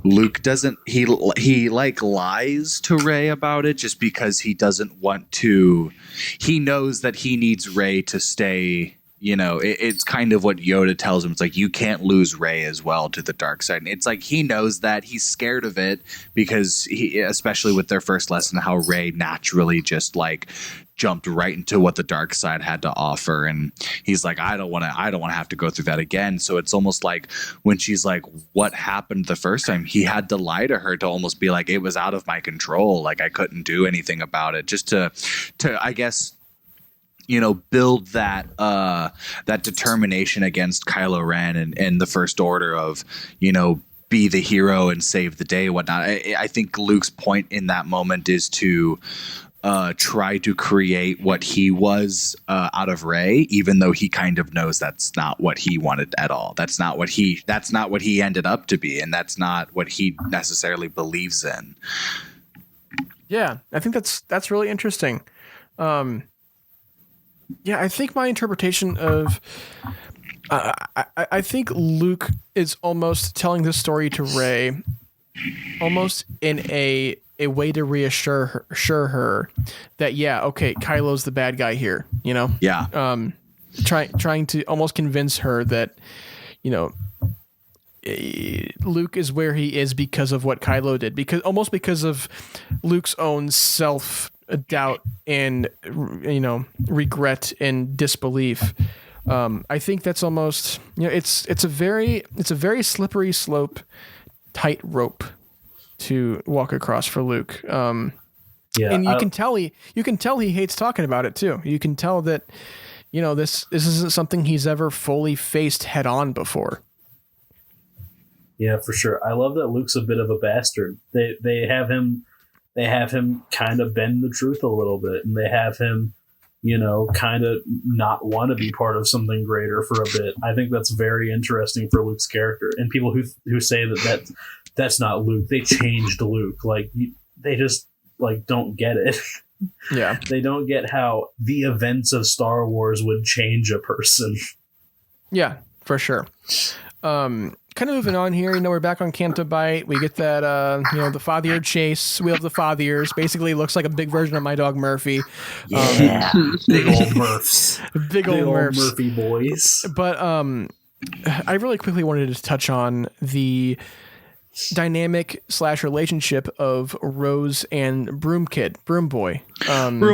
Luke doesn't he like lies to Rey about it just because he doesn't want to. He knows that he needs Rey to stay. You know, it's kind of what Yoda tells him. It's like, you can't lose Rey as well to the dark side. And it's like, he knows that, he's scared of it because especially with their first lesson, how Rey naturally just like jumped right into what the dark side had to offer. And he's like, I don't want to have to go through that again. So it's almost like when she's like, what happened the first time? He had to lie to her to almost be like, it was out of my control. Like I couldn't do anything about it, just to, I guess, you know, build that determination against Kylo Ren and the First Order of, you know, be the hero and save the day, whatnot. I think Luke's point in that moment is to try to create what he was out of Rey, even though he kind of knows that's not what he wanted at all. That's not what he ended up to be, and that's not what he necessarily believes in. Yeah, I think that's really interesting. Yeah, I think my interpretation of I think Luke is almost telling this story to Rey almost in a way to reassure her that, yeah, okay, Kylo's the bad guy here, you know? Yeah. Trying to almost convince her that, you know, Luke is where he is because of what Kylo did, because of Luke's own self-doubt and, you know, regret and disbelief. I think that's almost, you know, it's a very slippery slope, tight rope to walk across for Luke. And you can tell he hates talking about it too. You can tell that, you know, this isn't something he's ever fully faced head on before. Yeah, for sure. I love that Luke's a bit of a bastard. They have him kind of bend the truth a little bit, and they have him, you know, kind of not want to be part of something greater for a bit. I think that's very interesting for Luke's character. And people who say that's not Luke, they changed Luke. Like, they just like don't get it. Yeah, they don't get how the events of Star Wars would change a person. Yeah, for sure. Kind of moving on here, you know, we're back on Canto Bight. We get that, you know, the fathier chase. We have the fathiers. Basically, looks like a big version of My Dog Murphy. Yeah, big old Murphs. Big old Murphs. Murphy boys. But I really quickly wanted to touch on the dynamic / relationship of Rose and Broom Boy. Broom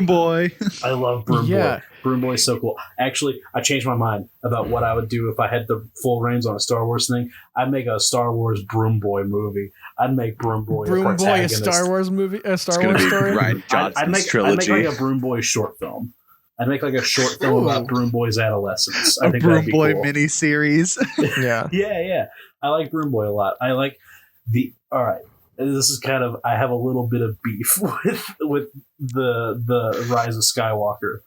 Boy. I love Broom Boy. Broom Boy is so cool. Actually, I changed my mind about what I would do if I had the full reins on a Star Wars thing. I'd make a Star Wars Broom Boy movie. I'd make Broom Boy a Star Wars movie, a Star Wars story. Right, I'd make like a Broom Boy short film. I'd make like a short film about Broom Boy's adolescence. I think Broom that'd be Boy cool. miniseries. Yeah. Yeah. I like Broom Boy a lot. I like all right. This is kind of, I have a little bit of beef with the Rise of Skywalker.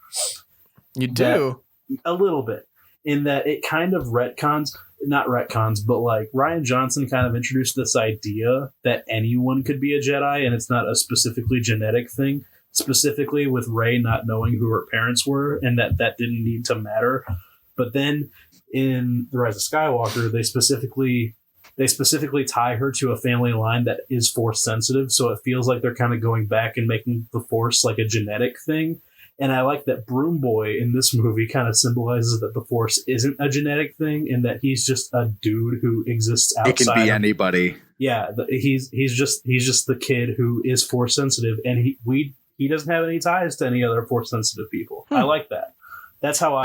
You do? A little bit. In that it kind of not retcons, but like Rian Johnson kind of introduced this idea that anyone could be a Jedi, and it's not a specifically genetic thing, specifically with Rey not knowing who her parents were, and that didn't need to matter. But then in The Rise of Skywalker, they specifically tie her to a family line that is Force sensitive, so it feels like they're kind of going back and making the Force like a genetic thing. And I like that Broom Boy in this movie kind of symbolizes that the Force isn't a genetic thing, and that he's just a dude who exists outside. It can be anybody. Yeah, he's just the kid who is Force sensitive, and he doesn't have any ties to any other Force sensitive people. I like that. That's how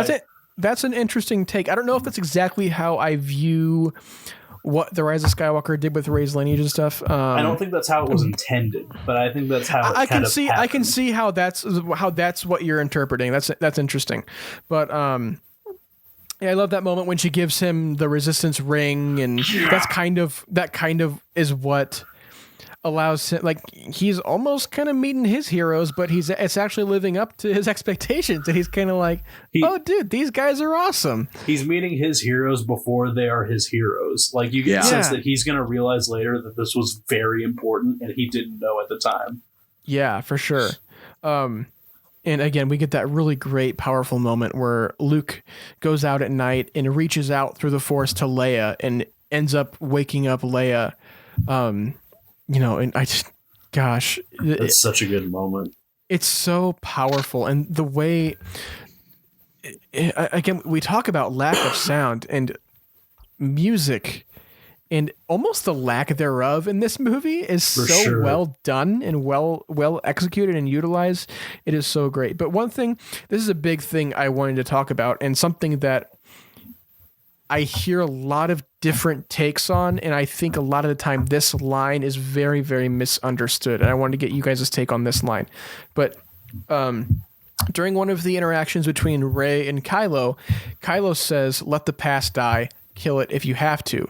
That's an interesting take. I don't know if that's exactly how I view what the Rise of Skywalker did with Rey's lineage and stuff. I don't think that's how it was intended, but I think that's how I can see how that's what you're interpreting. That's interesting, but yeah, I love that moment when she gives him the Resistance ring, and that kind of is what allows him, like, he's almost kind of meeting his heroes, but it's actually living up to his expectations, and he's kind of like, oh dude, these guys are awesome. He's meeting his heroes before they are his heroes. Like, you get the sense that he's going to realize later that this was very important and he didn't know at the time. Yeah, for sure. And again, we get that really great, powerful moment where Luke goes out at night and reaches out through the Force to Leia and ends up waking up Leia. And I just, gosh. It's such a good moment. It's so powerful. And the way, again, we talk about lack of sound and music and almost the lack thereof in this movie is well done and well executed and utilized. It is so great. But one thing, this is a big thing I wanted to talk about, and something that I hear a lot of different takes on, and I think a lot of the time this line is very, very misunderstood. And I wanted to get you guys' take on this line. But during one of the interactions between Rey and Kylo says, "Let the past die, kill it if you have to."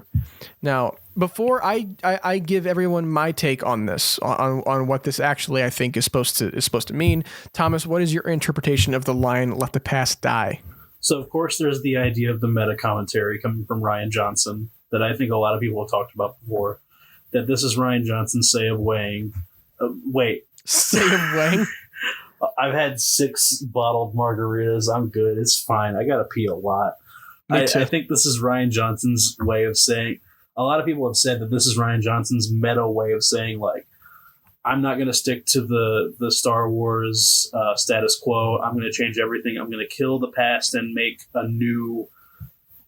Now, before I give everyone my take on this, on what this actually I think is supposed to mean, Thomas, what is your interpretation of the line "Let the past die"? So, of course, there's the idea of the meta commentary coming from Rian Johnson that I think a lot of people have talked about before. That this is Rian Johnson's say of weighing. Say of weighing? I've had 6 bottled margaritas. I'm good. It's fine. I got to pee a lot. I think this is Rian Johnson's way of saying. A lot of people have said that this is Rian Johnson's meta way of saying, like, I'm not going to stick to the Star Wars status quo. I'm going to change everything. I'm going to kill the past and make a new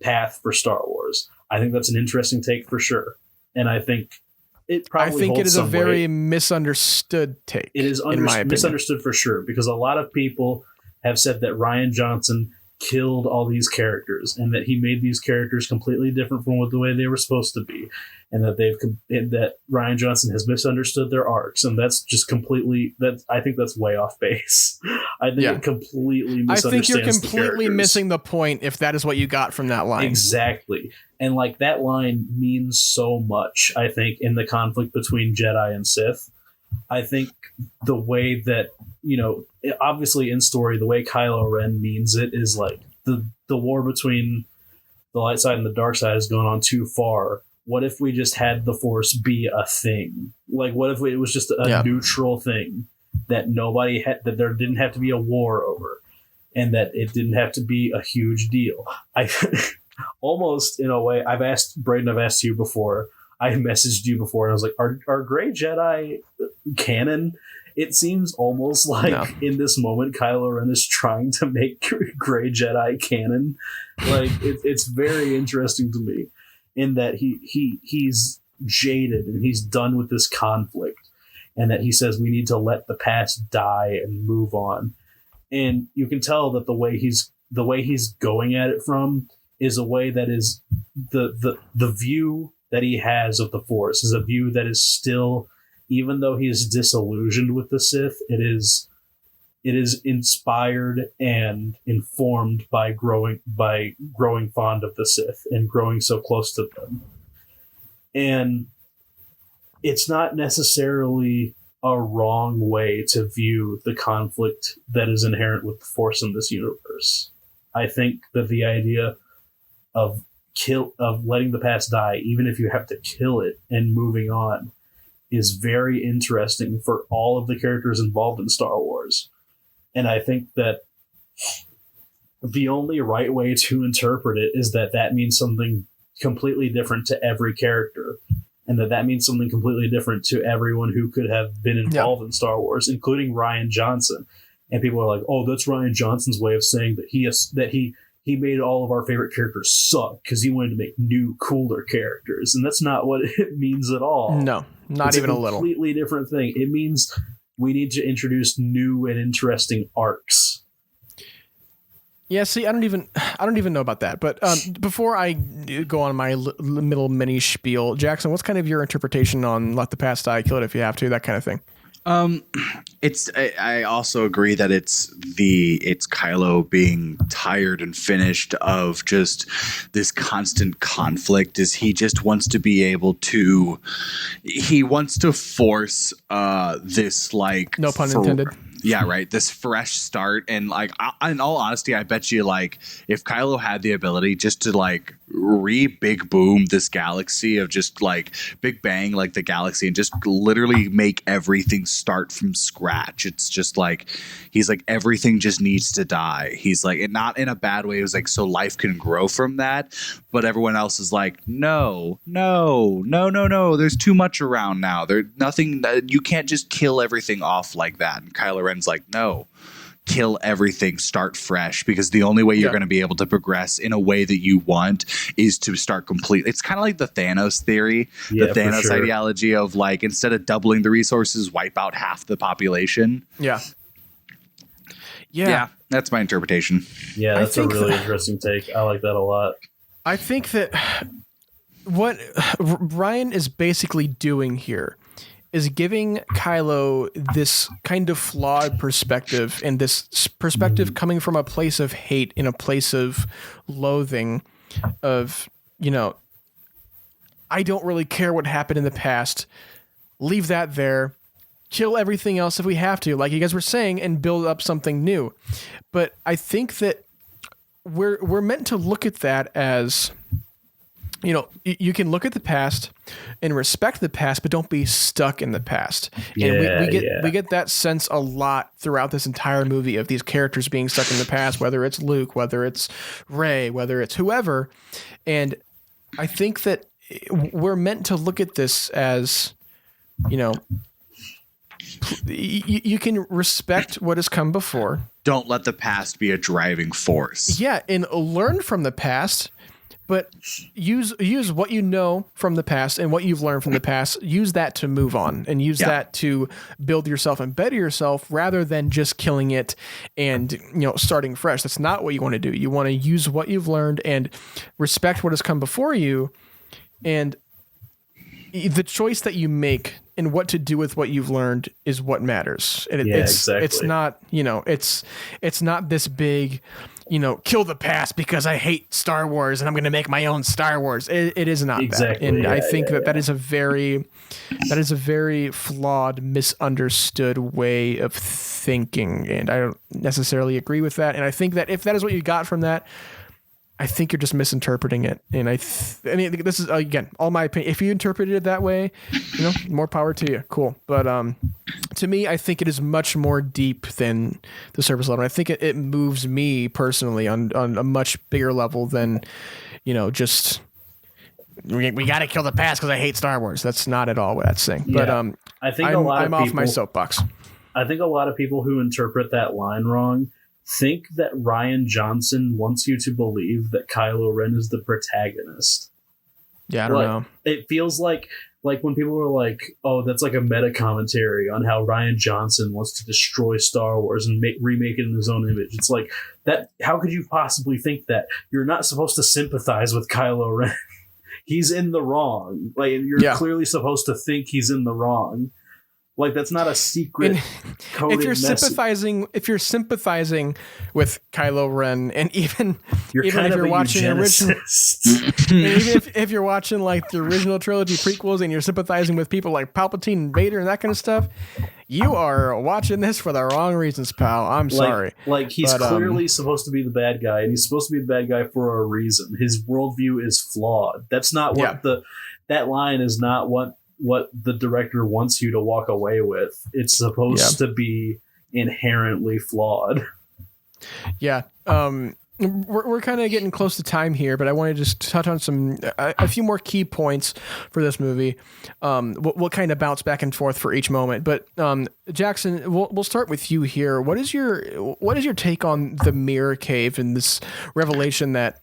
path for Star Wars. I think that's an interesting take for sure. And I think it probably holds some weight. It is a very misunderstood take. It is misunderstood for sure, because a lot of people have said that Rian Johnson killed all these characters and that he made these characters completely different from the way they were supposed to be, and that Rian Johnson has misunderstood their arcs, and that's just completely I think that's way off base. I think it completely misunderstands. I think you're completely missing the point if that is what you got from that line. Exactly. And like, that line means so much, I think, in the conflict between Jedi and Sith. I think the way that, obviously in story, the way Kylo Ren means it is like the war between the light side and the dark side has gone on too far. What if we just had the Force be a thing? Like, what if it was just a neutral thing that nobody had, that there didn't have to be a war over, and that it didn't have to be a huge deal? I almost, in a way, I've asked you before. I messaged you before, and I was like, are Grey Jedi canon? It seems almost like in this moment, Kylo Ren is trying to make Grey Jedi canon. Like, it's very interesting to me in that he's jaded and he's done with this conflict, and that he says we need to let the past die and move on. And you can tell that the way he's going at it from is a way that is the view that he has of the Force is a view that is still, even though he is disillusioned with the Sith, it is inspired and informed by growing fond of the Sith and growing so close to them. And it's not necessarily a wrong way to view the conflict that is inherent with the Force in this universe. I think that the idea of letting the past die, even if you have to kill it and moving on, is very interesting for all of the characters involved in Star Wars. And I think that the only right way to interpret it is that means something completely different to every character, and that means something completely different to everyone who could have been involved in Star Wars, including Rian Johnson. And people are like, oh, that's Rian Johnson's way of saying that he made all of our favorite characters suck because he wanted to make new, cooler characters. And that's not what it means at all. No, not even a little. It's a completely different thing. It means we need to introduce new and interesting arcs. Yeah, see, I don't even know about that. But before I go on my middle mini spiel, Jackson, what's kind of your interpretation on let the past die, kill it if you have to, that kind of thing? I also agree that it's Kylo being tired and finished of just this constant conflict. Is he just wants to be able to, he wants to force this, like, no pun intended. Yeah, right. This fresh start. And like, in all honesty, I bet you, like, if Kylo had the ability just to like big boom this galaxy of just like big bang, like the galaxy, and just literally make everything start from scratch. It's just like, he's like, everything just needs to die. He's like, and not in a bad way. It was like, so life can grow from that. But everyone else is like, no. There's too much around now. There's nothing. You can't just kill everything off like that. And Kylo Ren's like, no, kill everything, start fresh, because the only way you're going to be able to progress in a way that you want is to start complete. It's kind of like the Thanos theory, the Thanos ideology of like, instead of doubling the resources, wipe out half the population. Yeah. That's my interpretation. Yeah, that's a really interesting take. I like that a lot. I think that what Rian is basically doing here is giving Kylo this kind of flawed perspective, and this perspective coming from a place of hate, in a place of loathing, of, you know, I don't really care what happened in the past. Leave that there. Kill everything else if we have to, like you guys were saying, and build up something new. But I think that we're meant to look at that as, you know, you can look at the past and respect the past, but don't be stuck in the past. And we get that sense a lot throughout this entire movie of these characters being stuck in the past, whether it's Luke, whether it's Rey, whether it's whoever. And I think that we're meant to look at this as, you know, you can respect what has come before. Don't let the past be a driving force. Yeah, and learn from the past. But use what you know from the past and what you've learned from the past. Use that to move on, and use that to build yourself and better yourself, rather than just killing it and, you know, starting fresh. That's not what you want to do. You want to use what you've learned and respect what has come before you, and the choice that you make and what to do with what you've learned is what matters. And it's not, you know, it's not this big, you know, kill the past because I hate Star Wars and I'm going to make my own Star Wars. It is not that. And I think that is a very flawed, misunderstood way of thinking. And I don't necessarily agree with that. And I think that if that is what you got from that, I think you're just misinterpreting it. And I mean, this is, again, all my opinion. If you interpreted it that way, you know, more power to you. Cool. But to me, I think it is much more deep than the surface level. I think it moves me personally on a much bigger level than, you know, just we got to kill the past because I hate Star Wars. That's not at all what that's saying. Yeah. But I think I'm off my soapbox. I think a lot of people who interpret that line wrong think that Rian Johnson wants you to believe that Kylo Ren is the protagonist. Yeah, I don't know. It feels like when people are like, oh, that's like a meta commentary on how Rian Johnson wants to destroy Star Wars and remake it in his own image. It's like, that. How could you possibly think that? You're not supposed to sympathize with Kylo Ren. He's in the wrong. Like, you're clearly supposed to think he's in the wrong. Like, that's not a secret coded message. If you're sympathizing with Kylo Ren, and even if you're watching the original, even if you're watching like the original trilogy prequels, and you're sympathizing with people like Palpatine and Vader and that kind of stuff, you are watching this for the wrong reasons, pal. I'm sorry. Like, he's clearly supposed to be the bad guy, and he's supposed to be the bad guy for a reason. His worldview is flawed. That's not what that line is not what the director wants you to walk away with. It's supposed to be inherently flawed. Yeah. We're kind of getting close to time here, but I want to just touch on a few more key points for this movie. We'll kind of bounce back and forth for each moment, but Jackson, we'll start with you here. What is your take on the mirror cave and this revelation that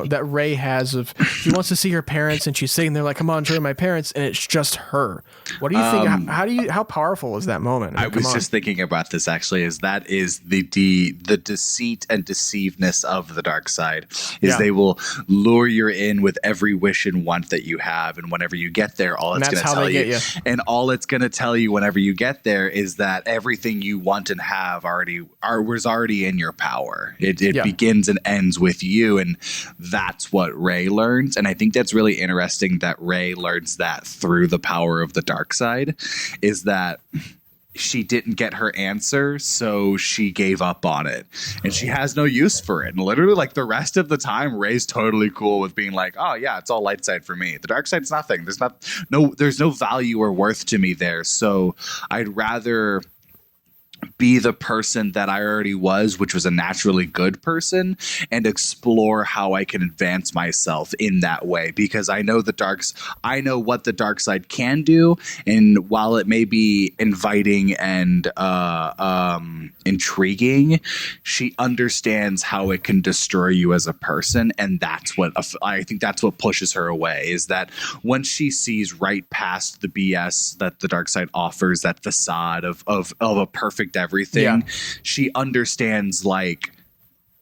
that Rey has of she wants to see her parents and she's sitting there like, come on, show me my parents, and it's just her. What do you think? How powerful is that moment? I was just thinking about this actually. Is the deceit and deceiveness of the dark side is they will lure you in with every wish and want that you have, and whenever you get there, all it's going to tell you, and all it's going to tell you whenever you get there is that everything you want and have was already in your power. It begins and ends with you, and that's what Rey learns. And I think that's really interesting that Rey learns that through the power of the dark side, is that she didn't get her answer, so she gave up on it, and she has no use for it. And literally, like, the rest of the time, Rey's totally cool with being like, oh yeah, it's all light side for me. The dark side's nothing. There's no value or worth to me there. So I'd rather be the person that I already was, which was a naturally good person, and explore how I can advance myself in that way, because I know I know what the dark side can do, and while it may be inviting and intriguing, she understands how it can destroy you as a person, and that's what I think that's what pushes her away, is that once she sees right past the BS that the dark side offers, that facade of a perfect everything, she understands, like,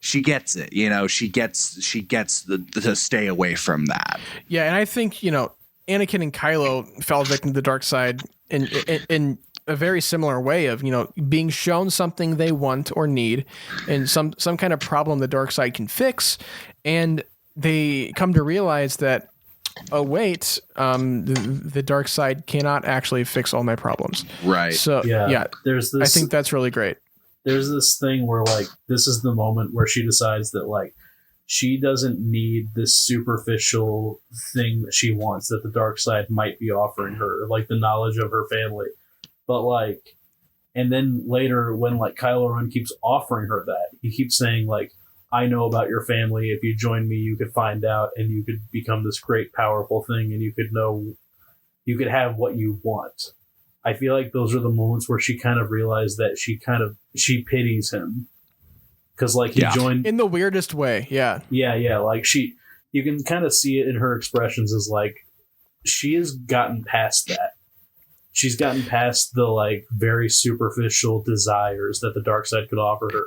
she gets it, she gets to stay away from that. Yeah, and I think, Anakin and Kylo fell victim to the dark side in a very similar way of, being shown something they want or need and some kind of problem the dark side can fix, and they come to realize that, oh wait, the dark side cannot actually fix all my problems. Right. So there's this, I think that's really great. There's this thing where, like, this is the moment where she decides that, like, she doesn't need this superficial thing that she wants that the dark side might be offering her, like the knowledge of her family. But, like, and then later when, like, Kylo Ren keeps offering her that, he keeps saying, like, I know about your family. If you join me, you could find out, and you could become this great, powerful thing, and you could have what you want. I feel like those are the moments where she kind of realized that she pities him. Because, like, he joined in the weirdest way. Yeah. Yeah. Like, you can kind of see it in her expressions as, like, she has gotten past that. She's gotten past the, like, very superficial desires that the dark side could offer her.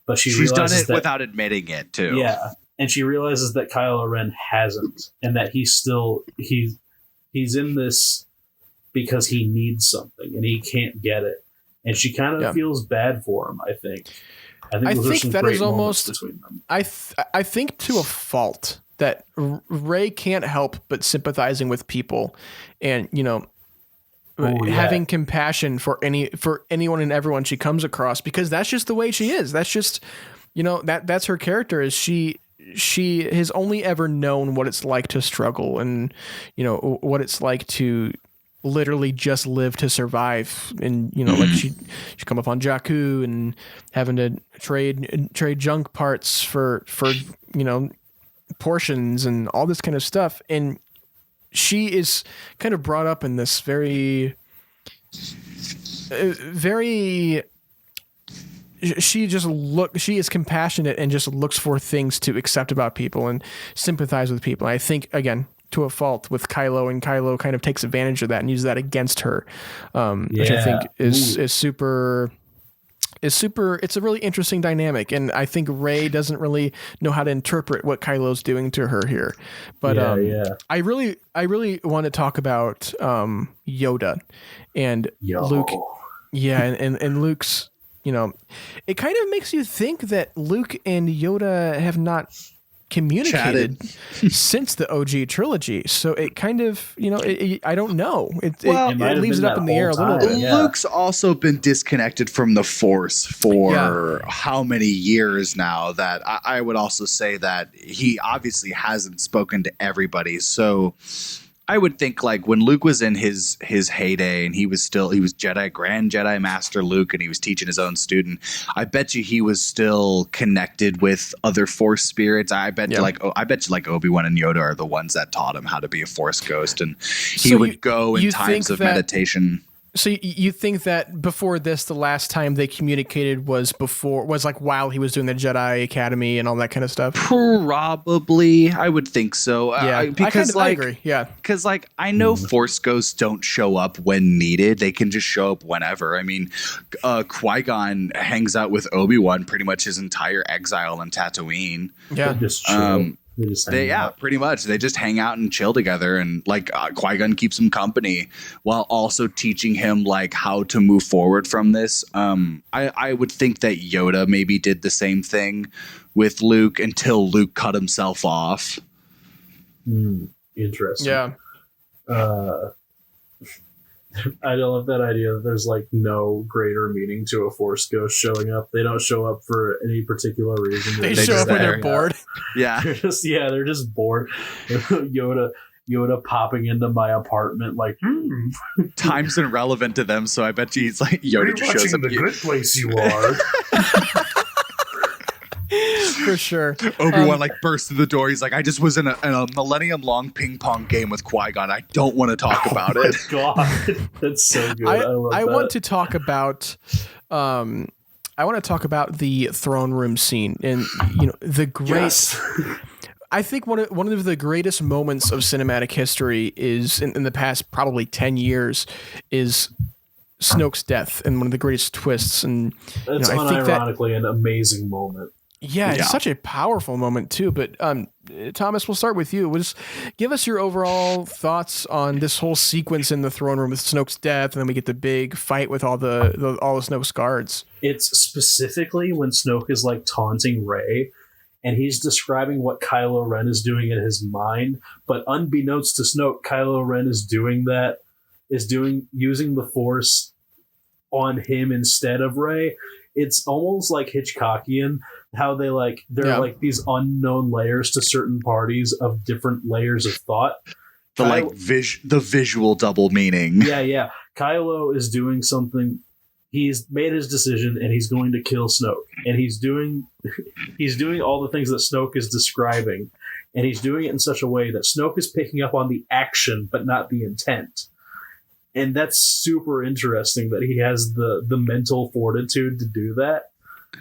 But she's done it without admitting it too. Yeah, and she realizes that Kylo Ren hasn't, and that he's in this because he needs something and he can't get it, and she kind of feels bad for him. I think that is almost between them. I think to a fault that Rey can't help but sympathizing with people, and having compassion for anyone and everyone she comes across, because that's just the way she is. That's just, that's her character. Is she has only ever known what it's like to struggle, and what it's like to literally just live to survive. And like she come up on Jakku and having to trade junk parts for portions and all this kind of stuff. And she is kind of brought up in this very she is compassionate and just looks for things to accept about people and sympathize with people. And I think, again, to a fault with Kylo, and Kylo kind of takes advantage of that and uses that against her, which I think is super. It's a really interesting dynamic, and I think Rey doesn't really know how to interpret what Kylo's doing to her here. But I really want to talk about Yoda and Luke. Yeah, and Luke's. It kind of makes you think that Luke and Yoda have not communicated since the OG trilogy. So it kind of, I don't know. It leaves it up in the air a little bit. Luke's also been disconnected from the Force for how many years now, that I would also say that he obviously hasn't spoken to everybody. So I would think, like, when Luke was in his heyday and he was Grand Jedi Master Luke, and he was teaching his own student, I bet you he was still connected with other Force spirits. I bet you Obi-Wan and Yoda are the ones that taught him how to be a Force ghost, and he would go in times of meditation. So you think that before this, the last time they communicated was like while he was doing the Jedi Academy and all that kind of stuff? Probably, I would think so. Yeah, because I agree. Yeah, because like I know Force ghosts don't show up when needed; they can just show up whenever. I mean, Qui-Gon hangs out with Obi-Wan pretty much his entire exile on Tatooine. Yeah, just chill. Pretty much. They just hang out and chill together, and like Qui-Gon keeps him company while also teaching him like how to move forward from this. I would think that Yoda maybe did the same thing with Luke until Luke cut himself off. Interesting. Yeah. I don't love that idea that there's like no greater meaning to a Force ghost showing up. They don't show up for any particular reason. They show up when they're bored. Yeah. They're just bored. Yoda popping into my apartment like, Time's irrelevant to them, so I bet you he's like Yoda just shows up. The good place you are. For sure. Obi-Wan like bursts through the door. He's like, I just was in a millennium-long ping-pong game with Qui-Gon. I don't want to talk about it. God, that's so good. I want to talk about the throne room scene and the great. Yes. I think one of the greatest moments of cinematic history is in the past probably 10 years is Snoke's death and one of the greatest twists. And it's unironically an amazing moment. Yeah, it's such a powerful moment too. But Thomas, we'll start with you. Just give us your overall thoughts on this whole sequence in the throne room with Snoke's death, and then we get the big fight with all the Snoke's guards. It's specifically when Snoke is like taunting Rey, and he's describing what Kylo Ren is doing in his mind. But unbeknownst to Snoke, Kylo Ren is using the Force on him instead of Rey. It's almost like Hitchcockian, how they're like these unknown layers to certain parties of different layers of thought. The visual double meaning. Yeah. Kylo is doing something. He's made his decision and he's going to kill Snoke. And he's doing all the things that Snoke is describing. And he's doing it in such a way that Snoke is picking up on the action, but not the intent. And that's super interesting that he has the mental fortitude to do that.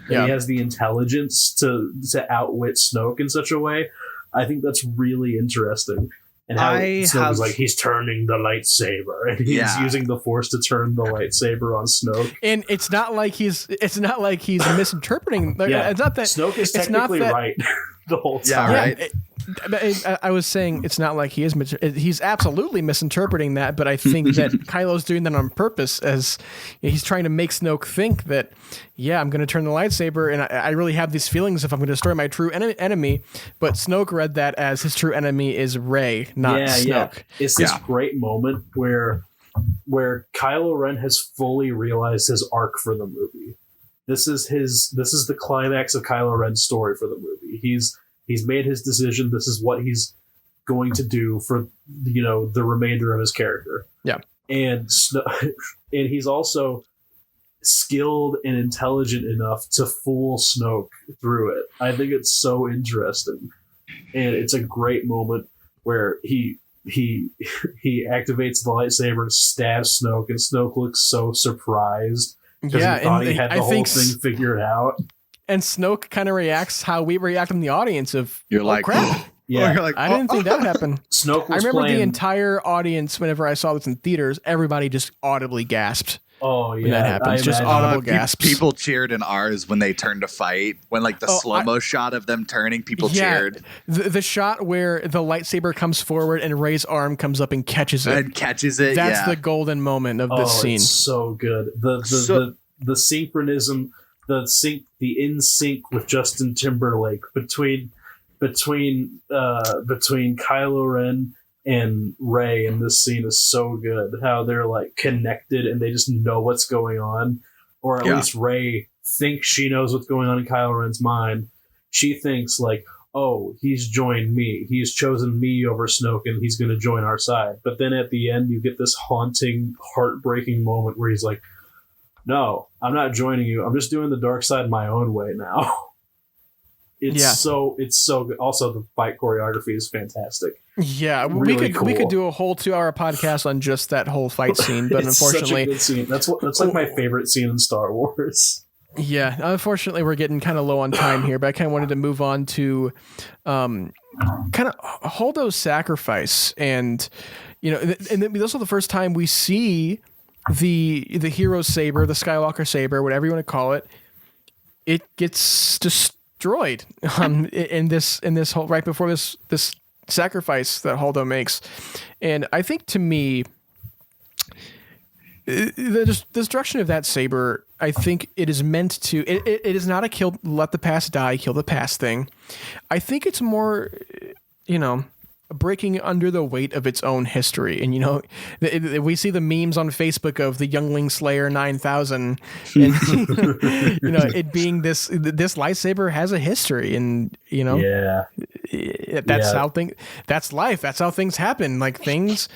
And he has the intelligence to outwit Snoke in such a way. I think that's really interesting. And how Snoke is like, he's turning the lightsaber, and he's using the Force to turn the lightsaber on Snoke. And it's not like he's misinterpreting. It's not that Snoke is technically right the whole time. Yeah, right. I was saying it's not like he is. He's absolutely misinterpreting that, but I think that Kylo's doing that on purpose, as he's trying to make Snoke think that, I'm going to turn the lightsaber, and I really have these feelings if I'm going to destroy my true enemy. But Snoke read that as his true enemy is Rey, not Snoke. Yeah. It's this great moment where Kylo Ren has fully realized his arc for the movie. This is the climax of Kylo Ren's story for the movie. He's made his decision. This is what he's going to do for the remainder of his character. Yeah, and he's also skilled and intelligent enough to fool Snoke through it. I think it's so interesting, and it's a great moment where he activates the lightsaber and stabs Snoke, and Snoke looks so surprised because he thought he had the whole thing figured out. And Snoke kind of reacts how we react in the audience of, you're like, crap. Yeah, you're like, I didn't think that would happen. Snoke I remember the entire audience, whenever I saw this in theaters, everybody just audibly gasped. Oh, yeah. When that happens, just audible gasps. People cheered in ours when they turned to fight. When like the slow-mo shot of them turning, people cheered. The shot where the lightsaber comes forward and Rey's arm comes up and catches it. That's the golden moment of this scene. It's so good. The synchronism, the in sync with Justin Timberlake between Kylo Ren and Rey in this scene is so good. How they're like connected and they just know what's going on, or at least Rey thinks she knows what's going on in Kylo Ren's mind. She thinks like, oh, he's joined me. He's chosen me over Snoke, and he's going to join our side. But then at the end, you get this haunting, heartbreaking moment where he's like, no, I'm not joining you. I'm just doing the dark side my own way now. It's so good. Also, the fight choreography is fantastic. Yeah, Really we could cool. do a whole 2-hour podcast on just that whole fight scene, but It's unfortunately, such a good scene. That's like my favorite scene in Star Wars. yeah, unfortunately, we're getting kind of low on time here. But I kind of wanted to move on to, kind of Holdo's sacrifice, and and this is the first time we see the hero saber, the Skywalker saber, whatever you want to call it. It gets destroyed in this whole right before this sacrifice that Holdo makes. And I think, to me, the destruction of that saber, I think it is meant to, it is not a let the past die, kill the past thing. I think it's more, breaking under the weight of its own history. And we see the memes on Facebook of the Youngling Slayer 9000, and it being this lightsaber has a history, and that's life, that's how things happen. Like things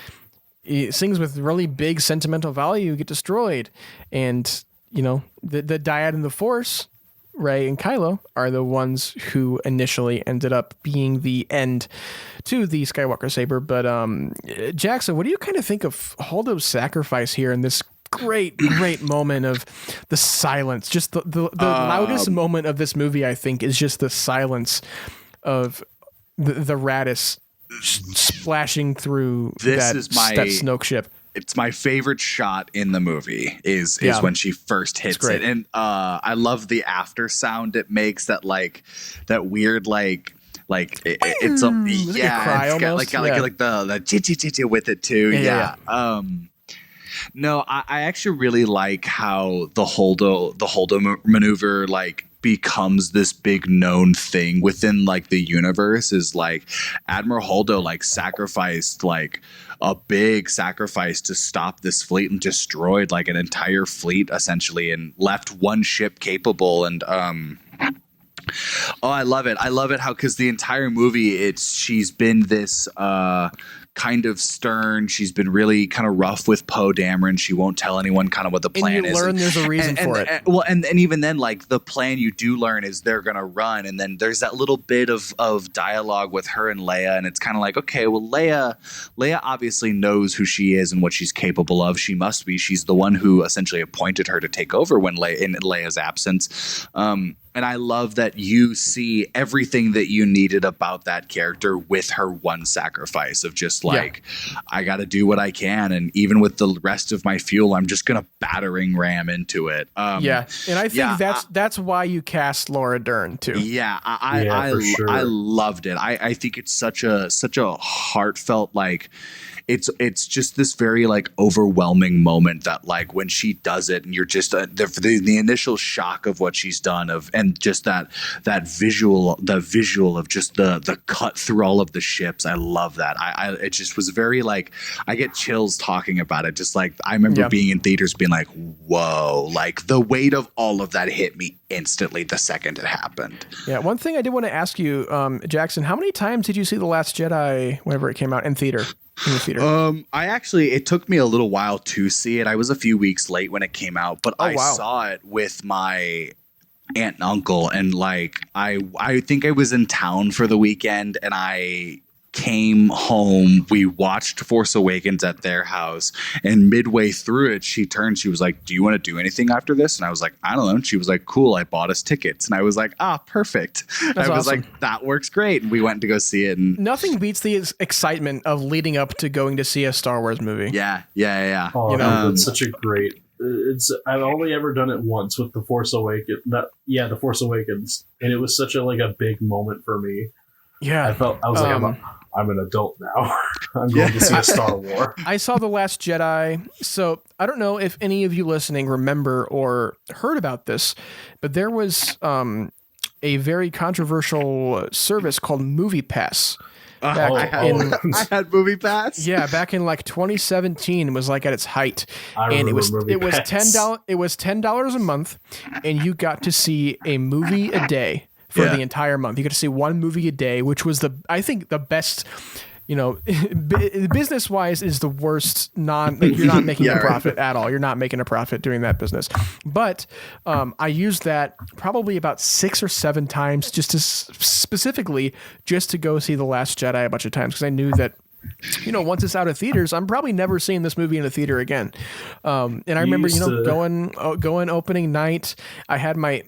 with really big sentimental value get destroyed, and the dyad and the Force, Rey and Kylo, are the ones who initially ended up being the end to the Skywalker saber. But Jackson, what do you kind of think of Holdo's sacrifice here in this great moment of the silence? Just the loudest moment of this movie, I think, is just the silence of the Raddus splashing through that Snoke ship. It's my favorite shot in the movie is when she first hits it. And I love the after sound it makes, that weird it's a cry, it's got the with it too. Yeah. No, I actually really like how the Holdo maneuver becomes this big known thing within the universe. Is Admiral Holdo sacrificed a big sacrifice to stop this fleet, and destroyed an entire fleet essentially, and left one ship capable. And I love it how, because the entire movie she's been this kind of stern. She's been really kind of rough with Poe Dameron. She won't tell anyone kind of what the plan is. And you learn there's a reason for it. And even then, the plan you do learn is they're going to run. And then there's that little bit of dialogue with her and Leia. And it's kind of okay, well, Leia obviously knows who she is and what she's capable of. She must be. She's the one who essentially appointed her to take over in Leia's absence. And I love that you see everything that you needed about that character with her one sacrifice of just I got to do what I can. And even with the rest of my fuel, I'm just going to battering ram into it. And I think that's why you cast Laura Dern too. Yeah. I loved it. I think it's such a heartfelt, it's just this very overwhelming moment that when she does it, and you're just the initial shock of what she's done and just that visual of just the cut through all of the ships. I love that. It just was very I get chills talking about it. Just I remember being in theaters being whoa, the weight of all of that hit me instantly the second it happened. Yeah. One thing I did want to ask you, Jackson, how many times did you see The Last Jedi whenever it came out in theater? In the theater? It took me a little while to see it. I was a few weeks late when it came out, but I saw it with my aunt and uncle, and I think I was in town for the weekend, and I came home. We watched Force Awakens at their house, and midway through it, she turned. She was like, "Do you want to do anything after this?" And I was like, "I don't know." And she was like, "Cool, I bought us tickets." And I was like, "Perfect." That's I was awesome. like, "That works great." And we went to go see it. And nothing beats the excitement of leading up to going to see a Star Wars movie. Yeah. Oh, it's such a great. I've only ever done it once with The Force Awakens. The Force Awakens, and it was such a big moment for me. Yeah, I was I'm an adult now. I'm going to see a Star Wars. I saw The Last Jedi. So I don't know if any of you listening remember or heard about this, but there was a very controversial service called Movie Pass. I had Movie Pass. Yeah, back in 2017 was at its height, and it was $10. It was $10 a month, and you got to see a movie a day for the entire month. You got to see one movie a day, which was I think the best business wise is the worst. You're not making a profit at all. You're not making a profit doing that business. But I used that probably about 6 or 7 times specifically just to go see The Last Jedi a bunch of times because I knew that. Once it's out of theaters, I'm probably never seeing this movie in a theater again. And I remember, going opening night. I had my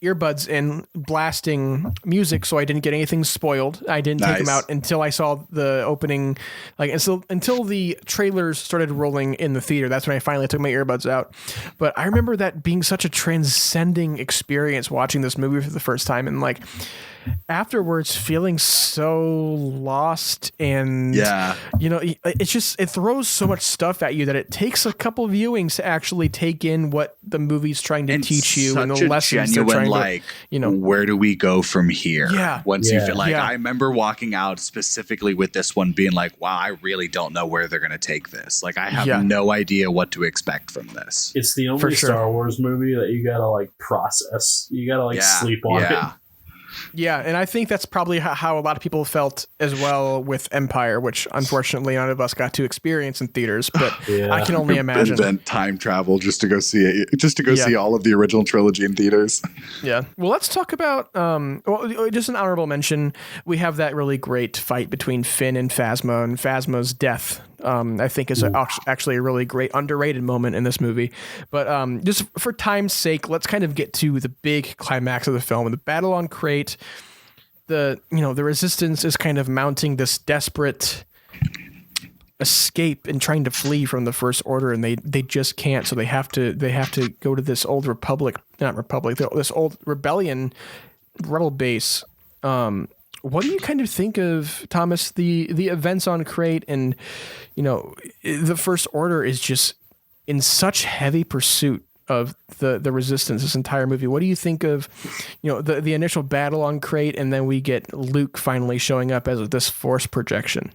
earbuds in, blasting music, so I didn't get anything spoiled. I didn't take them out until I saw the opening, until the trailers started rolling in the theater. That's when I finally took my earbuds out. But I remember that being such a transcending experience watching this movie for the first time, and afterwards feeling so lost, and it throws so much stuff at you that it takes a couple viewings to actually take in what the movie's trying to teach you and the lessons they're trying to, where do we go from here? Once you feel I remember walking out specifically with this one being like, wow, I really don't know where they're going to take this. I have no idea what to expect from this. It's the only Star Wars movie that you gotta process. You gotta sleep on it. Yeah, and I think that's probably how a lot of people felt as well with Empire, which unfortunately none of us got to experience in theaters, but I can only imagine. Invent time travel just to go see it, see all of the original trilogy in theaters. Yeah. Well, let's talk about, just an honorable mention. We have that really great fight between Finn and Phasma, and Phasma's death, I think is actually a really great underrated moment in this movie. But just for time's sake, let's kind of get to the big climax of the film, the battle on Crate. The Resistance is kind of mounting this desperate escape and trying to flee from the First Order, and they just can't. So they have to go to this old this old rebel base. What do you kind of think of, Thomas, the events on Crate? And the First Order is just in such heavy pursuit of the Resistance this entire movie. What do you think of the initial battle on Crate, and then we get Luke finally showing up as this Force projection?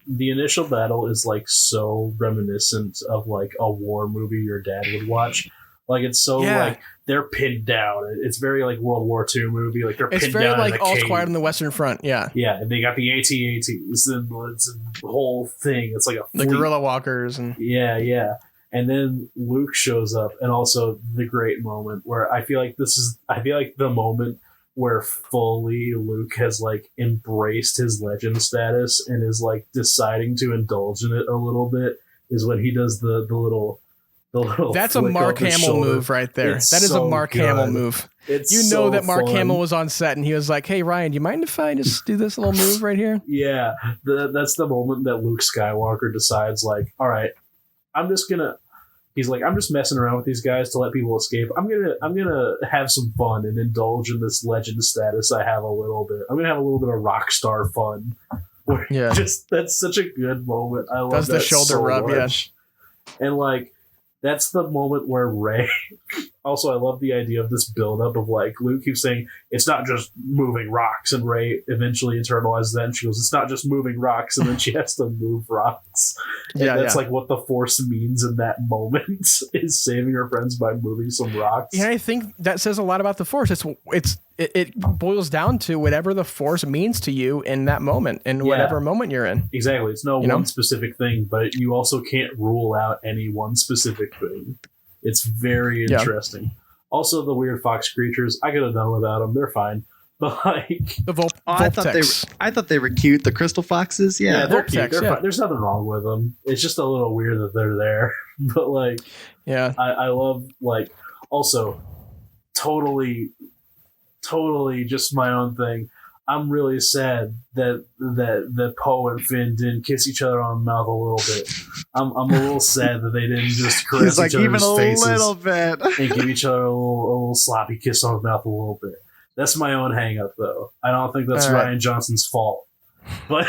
The initial battle is so reminiscent of a war movie your dad would watch. It's so they're pinned down. It's very World War II movie. They're pinned down. It's very All Quiet on the Western Front. Yeah. Yeah, and they got the AT-ATs and it's a whole thing. It's the guerrilla walkers and yeah. And then Luke shows up, and also the great moment where I feel like the moment where fully Luke has embraced his legend status and is deciding to indulge in it a little bit is when he does the little that's a Mark Hamill move right there. That is a Mark Hamill move. It's that Mark fun. Hamill was on set and he was like, "Hey Ryan, do you mind if I just do this little move right here?" Yeah, that's the moment that Luke Skywalker decides all right, he's I'm just messing around with these guys to let people escape. I'm gonna have some fun and indulge in this legend status I have a little bit. I'm gonna have a little bit of rock star fun. That's such a good moment. I love does that the shoulder so rub, much. And that's the moment where Rey. Also, I love the idea of this buildup of Luke keeps saying it's not just moving rocks, and Rey eventually internalizes that, and she goes, "It's not just moving rocks," and then she has to move rocks. And that's what the Force means in that moment is saving her friends by moving some rocks. Yeah, I think that says a lot about the Force. It boils down to whatever the Force means to you in that moment, in whatever moment you're in. Exactly. It's no one specific thing, but you also can't rule out any one specific thing. It's very interesting. Also, the weird fox creatures, I could have done without them. They're fine. But the I thought they were cute. The crystal foxes, they're cute. They're fine. There's nothing wrong with them. It's just a little weird that they're there. But I love also totally just my own thing. I'm really sad that Poe and Finn didn't kiss each other on the mouth a little bit. I'm a little sad that they didn't just caress each other's faces little bit and give each other a little sloppy kiss on the mouth a little bit. That's my own hang up, though. I don't think that's Rian Johnson's fault. But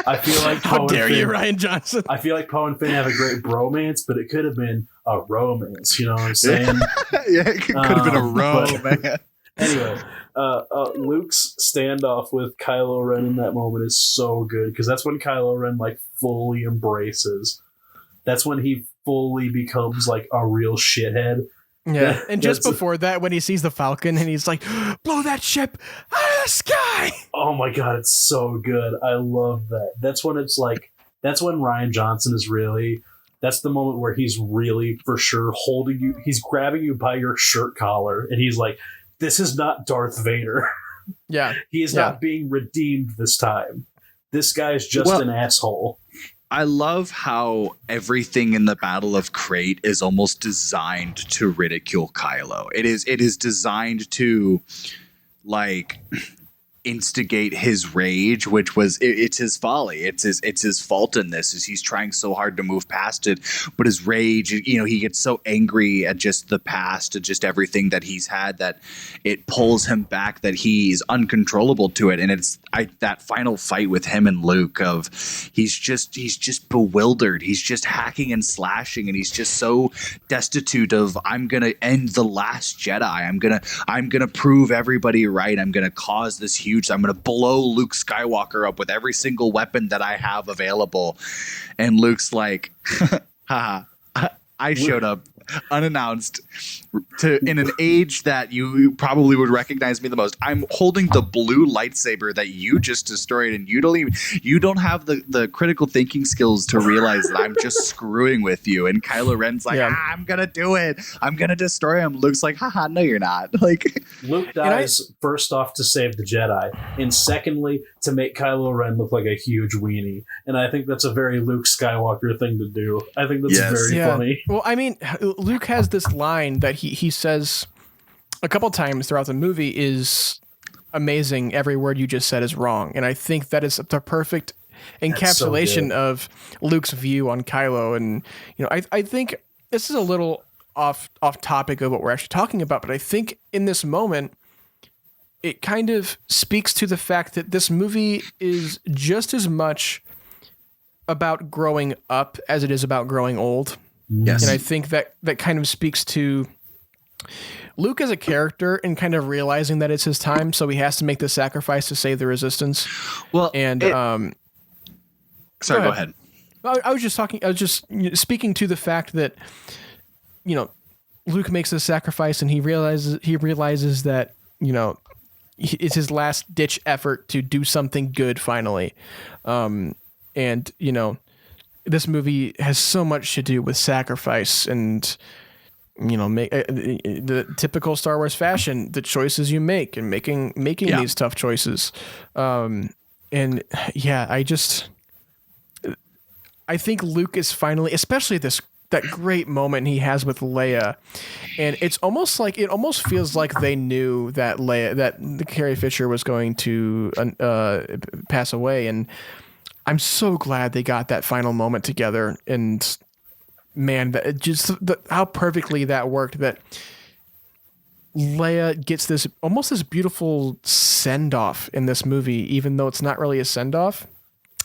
I feel like how dare you, Rian Johnson? I feel like Poe and Finn have a great bromance, but it could have been a romance. You know what I'm saying? It could have been a romance. Anyway, Luke's standoff with Kylo Ren in that moment is so good because that's when Kylo Ren fully embraces. That's when he fully becomes a real shithead. Yeah, and just before that, when he sees the Falcon and he's like, "Blow that ship out of the this guy. Oh my god, it's so good. I love that. That's when Rian Johnson is really. That's the moment where he's really for sure holding you. He's grabbing you by your shirt collar, and he's like, "This is not Darth Vader." Yeah, he is not being redeemed this time. This guy's just an asshole. I love how everything in the Battle of Crate is almost designed to ridicule Kylo. It is designed to like instigate his rage, which was it's his folly. It's his fault in this, is he's trying so hard to move past it, but his rage, he gets so angry at just the past, at just everything that he's had, that it pulls him back, that he's uncontrollable to it. And it's that final fight with him and Luke of he's just bewildered. He's just hacking and slashing, and he's just so destitute of, I'm gonna end the Last Jedi. I'm gonna prove everybody right. I'm gonna cause this huge. I'm going to blow Luke Skywalker up with every single weapon that I have available. And Luke's like, haha, I showed up unannounced in an age that you probably would recognize me the most. I'm holding the blue lightsaber that you just destroyed, and you don't have the critical thinking skills to realize that I'm just screwing with you. And Kylo Ren's like, I'm gonna do it. I'm gonna destroy him. Luke's like, haha, no, you're not. Like, Luke dies first off to save the Jedi, and secondly to make Kylo Ren look like a huge weenie. And I think that's a very Luke Skywalker thing to do. I think that's very funny. Well, I mean, Luke has this line that he says a couple times throughout the movie is amazing. Every word you just said is wrong. And I think that is the perfect encapsulation of Luke's view on Kylo. And, I think this is a little off topic of what we're actually talking about, but I think in this moment, it kind of speaks to the fact that this movie is just as much about growing up as it is about growing old. Yes. And I think that kind of speaks to Luke as a character and kind of realizing that it's his time, so he has to make the sacrifice to save the Resistance. Well, and sorry, go ahead. I was just speaking to the fact that Luke makes the sacrifice, and he realizes that it's his last ditch effort to do something good finally, and this movie has so much to do with sacrifice and, make the typical Star Wars fashion, the choices you make and making these tough choices. I think Luke is finally, especially that great moment he has with Leia, and it almost feels like they knew that that Carrie Fisher was going to pass away, and I'm so glad they got that final moment together. And man, how perfectly that worked, that Leia gets this beautiful send off in this movie, even though it's not really a send off.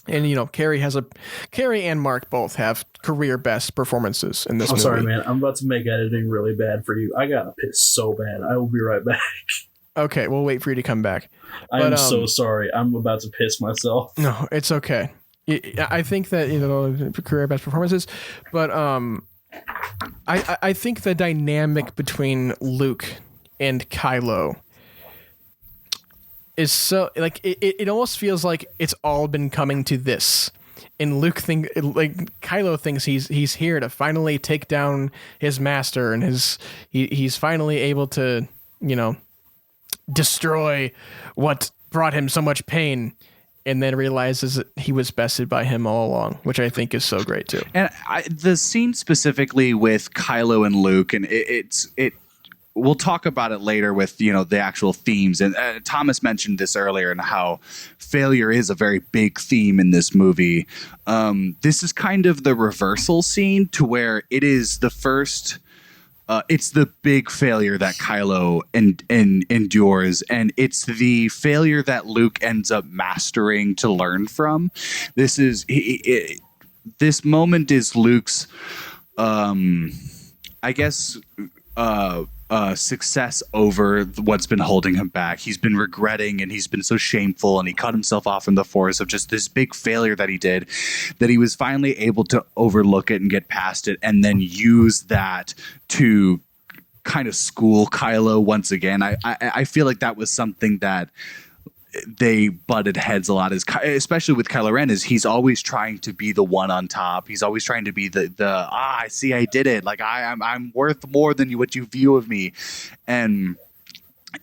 And Carrie and Mark both have career best performances in this movie. I'm sorry, man. I'm about to make editing really bad for you. I gotta piss so bad. I will be right back. Okay, we'll wait for you to come back. I'm so sorry. I'm about to piss myself. No, it's okay. I think that career best performances, but I think the dynamic between Luke and Kylo is so it almost feels like it's all been coming to this. And Kylo thinks he's here to finally take down his master, and he's finally able to destroy what brought him so much pain, and then realizes that he was bested by him all along, which I think is so great too. And the scene specifically with Kylo and Luke, and we'll talk about it later with the actual themes. And Thomas mentioned this earlier, and how failure is a very big theme in this movie. This is kind of the reversal scene, to where it is the first. It's the big failure that Kylo endures, and it's the failure that Luke ends up mastering to learn from. This moment is Luke's, success over what's been holding him back. He's been regretting, and he's been so shameful, and he cut himself off in the Force of just this big failure that he did, that he was finally able to overlook it and get past it, and then use that to kind of school Kylo once again. I feel like that was something that they butted heads a lot, especially with Kylo Ren, is he's always trying to be the one on top. He's always trying to be I see, I did it. Like I'm worth more than what you view of me. And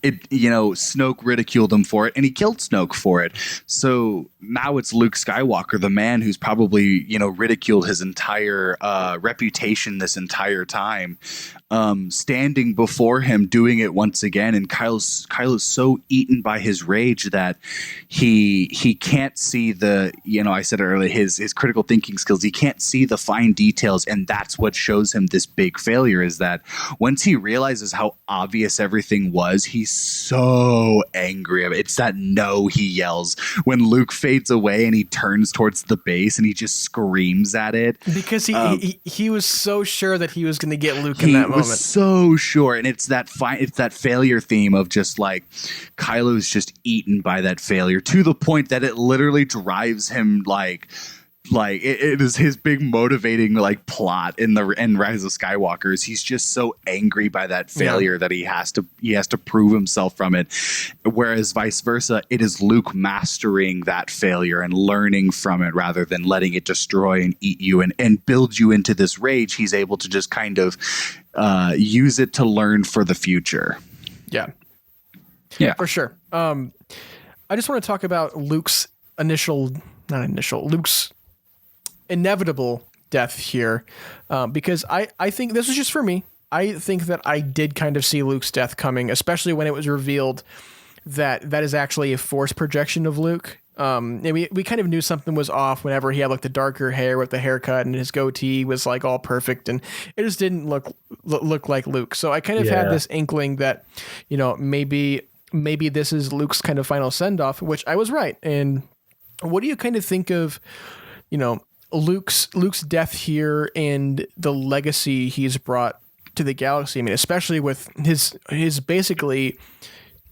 Snoke ridiculed him for it, and he killed Snoke for it. So now it's Luke Skywalker, the man who's probably, ridiculed his entire reputation this entire time, standing before him, doing it once again. And Kylo's so eaten by his rage that he can't see I said earlier, his critical thinking skills. He can't see the fine details, and that's what shows him this big failure. Is that once he realizes how obvious everything was, he's so angry. It's that no he yells when Luke fades away and he turns towards the base and he just screams at it because he was so sure that he was going to get Luke in that moment. He was so sure, and it's that failure theme of just like Kylo's just eaten by that failure to the point that it literally drives him like it is his big motivating plot in Rise of Skywalker. Is he's just so angry by that failure that he has to prove himself from it, whereas vice versa, it is Luke mastering that failure and learning from it rather than letting it destroy and eat you and build you into this rage. He's able to just kind of use it to learn for the future. Yeah for sure. I just want to talk about Luke's inevitable death here, because I think this was just for me. I think that I did kind of see Luke's death coming, especially when it was revealed that is actually a force projection of Luke. And we kind of knew something was off whenever he had the darker hair with the haircut and his goatee was all perfect, and it just didn't look like Luke. So I kind of had this inkling that, maybe this is Luke's kind of final send off, which I was right. And what do you kind of think of, Luke's death here and the legacy he's brought to the galaxy? I mean, especially with his basically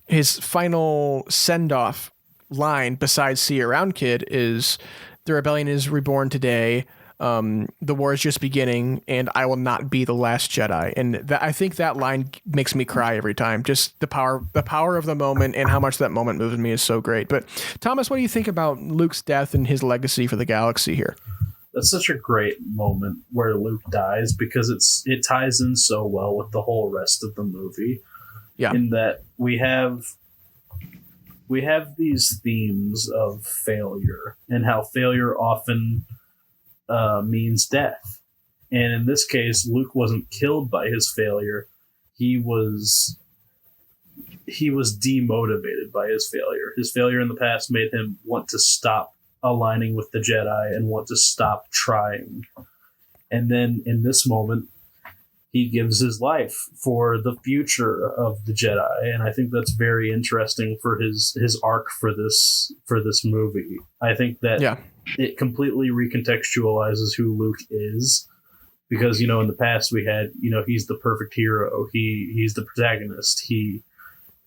his final send off line besides "See you around, kid" is "The rebellion is reborn today. The war is just beginning, and I will not be the last Jedi." And I think that line makes me cry every time. Just the power of the moment and how much that moment moves me is so great. But Thomas, what do you think about Luke's death and his legacy for the galaxy here? That's such a great moment where Luke dies, because it ties in so well with the whole rest of the movie. Yeah. In that we have these themes of failure and how failure often means death. And in this case, Luke wasn't killed by his failure. He was demotivated by his failure. His failure in the past made him want to stop aligning with the Jedi and want to stop trying. And then in this moment, he gives his life for the future of the Jedi. And I think that's very interesting for his arc for this movie. I think that it completely recontextualizes who Luke is, because, in the past we had, he's the perfect hero. He's the protagonist. He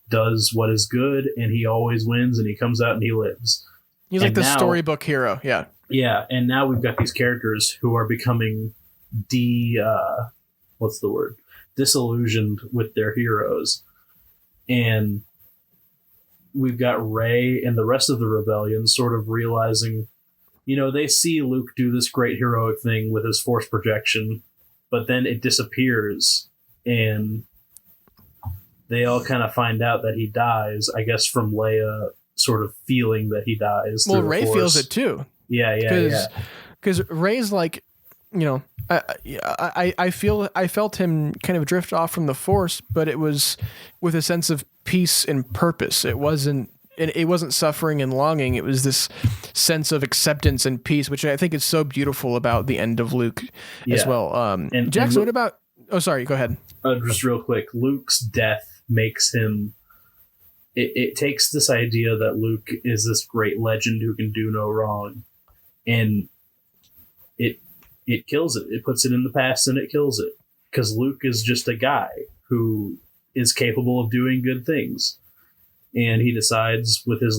does what is good and he always wins and he comes out and he lives. He's like the storybook hero. Yeah. Yeah. And now we've got these characters who are becoming disillusioned with their heroes. And we've got Rey and the rest of the rebellion sort of realizing, they see Luke do this great heroic thing with his force projection, but then it disappears and they all kind of find out that he dies, I guess, from Leia sort of feeling that he dies. Well, Rey feels it too. Yeah. Because Rey's like, I felt him kind of drift off from the Force, but it was with a sense of peace and purpose. It wasn't suffering and longing. It was this sense of acceptance and peace, which I think is so beautiful about the end of Luke as well. And Jackson, what about? Oh, sorry. Go ahead. Just real quick. Luke's death makes him. It takes this idea that Luke is this great legend who can do no wrong, and it kills it. It puts it in the past and it kills it, because Luke is just a guy who is capable of doing good things, and he decides with his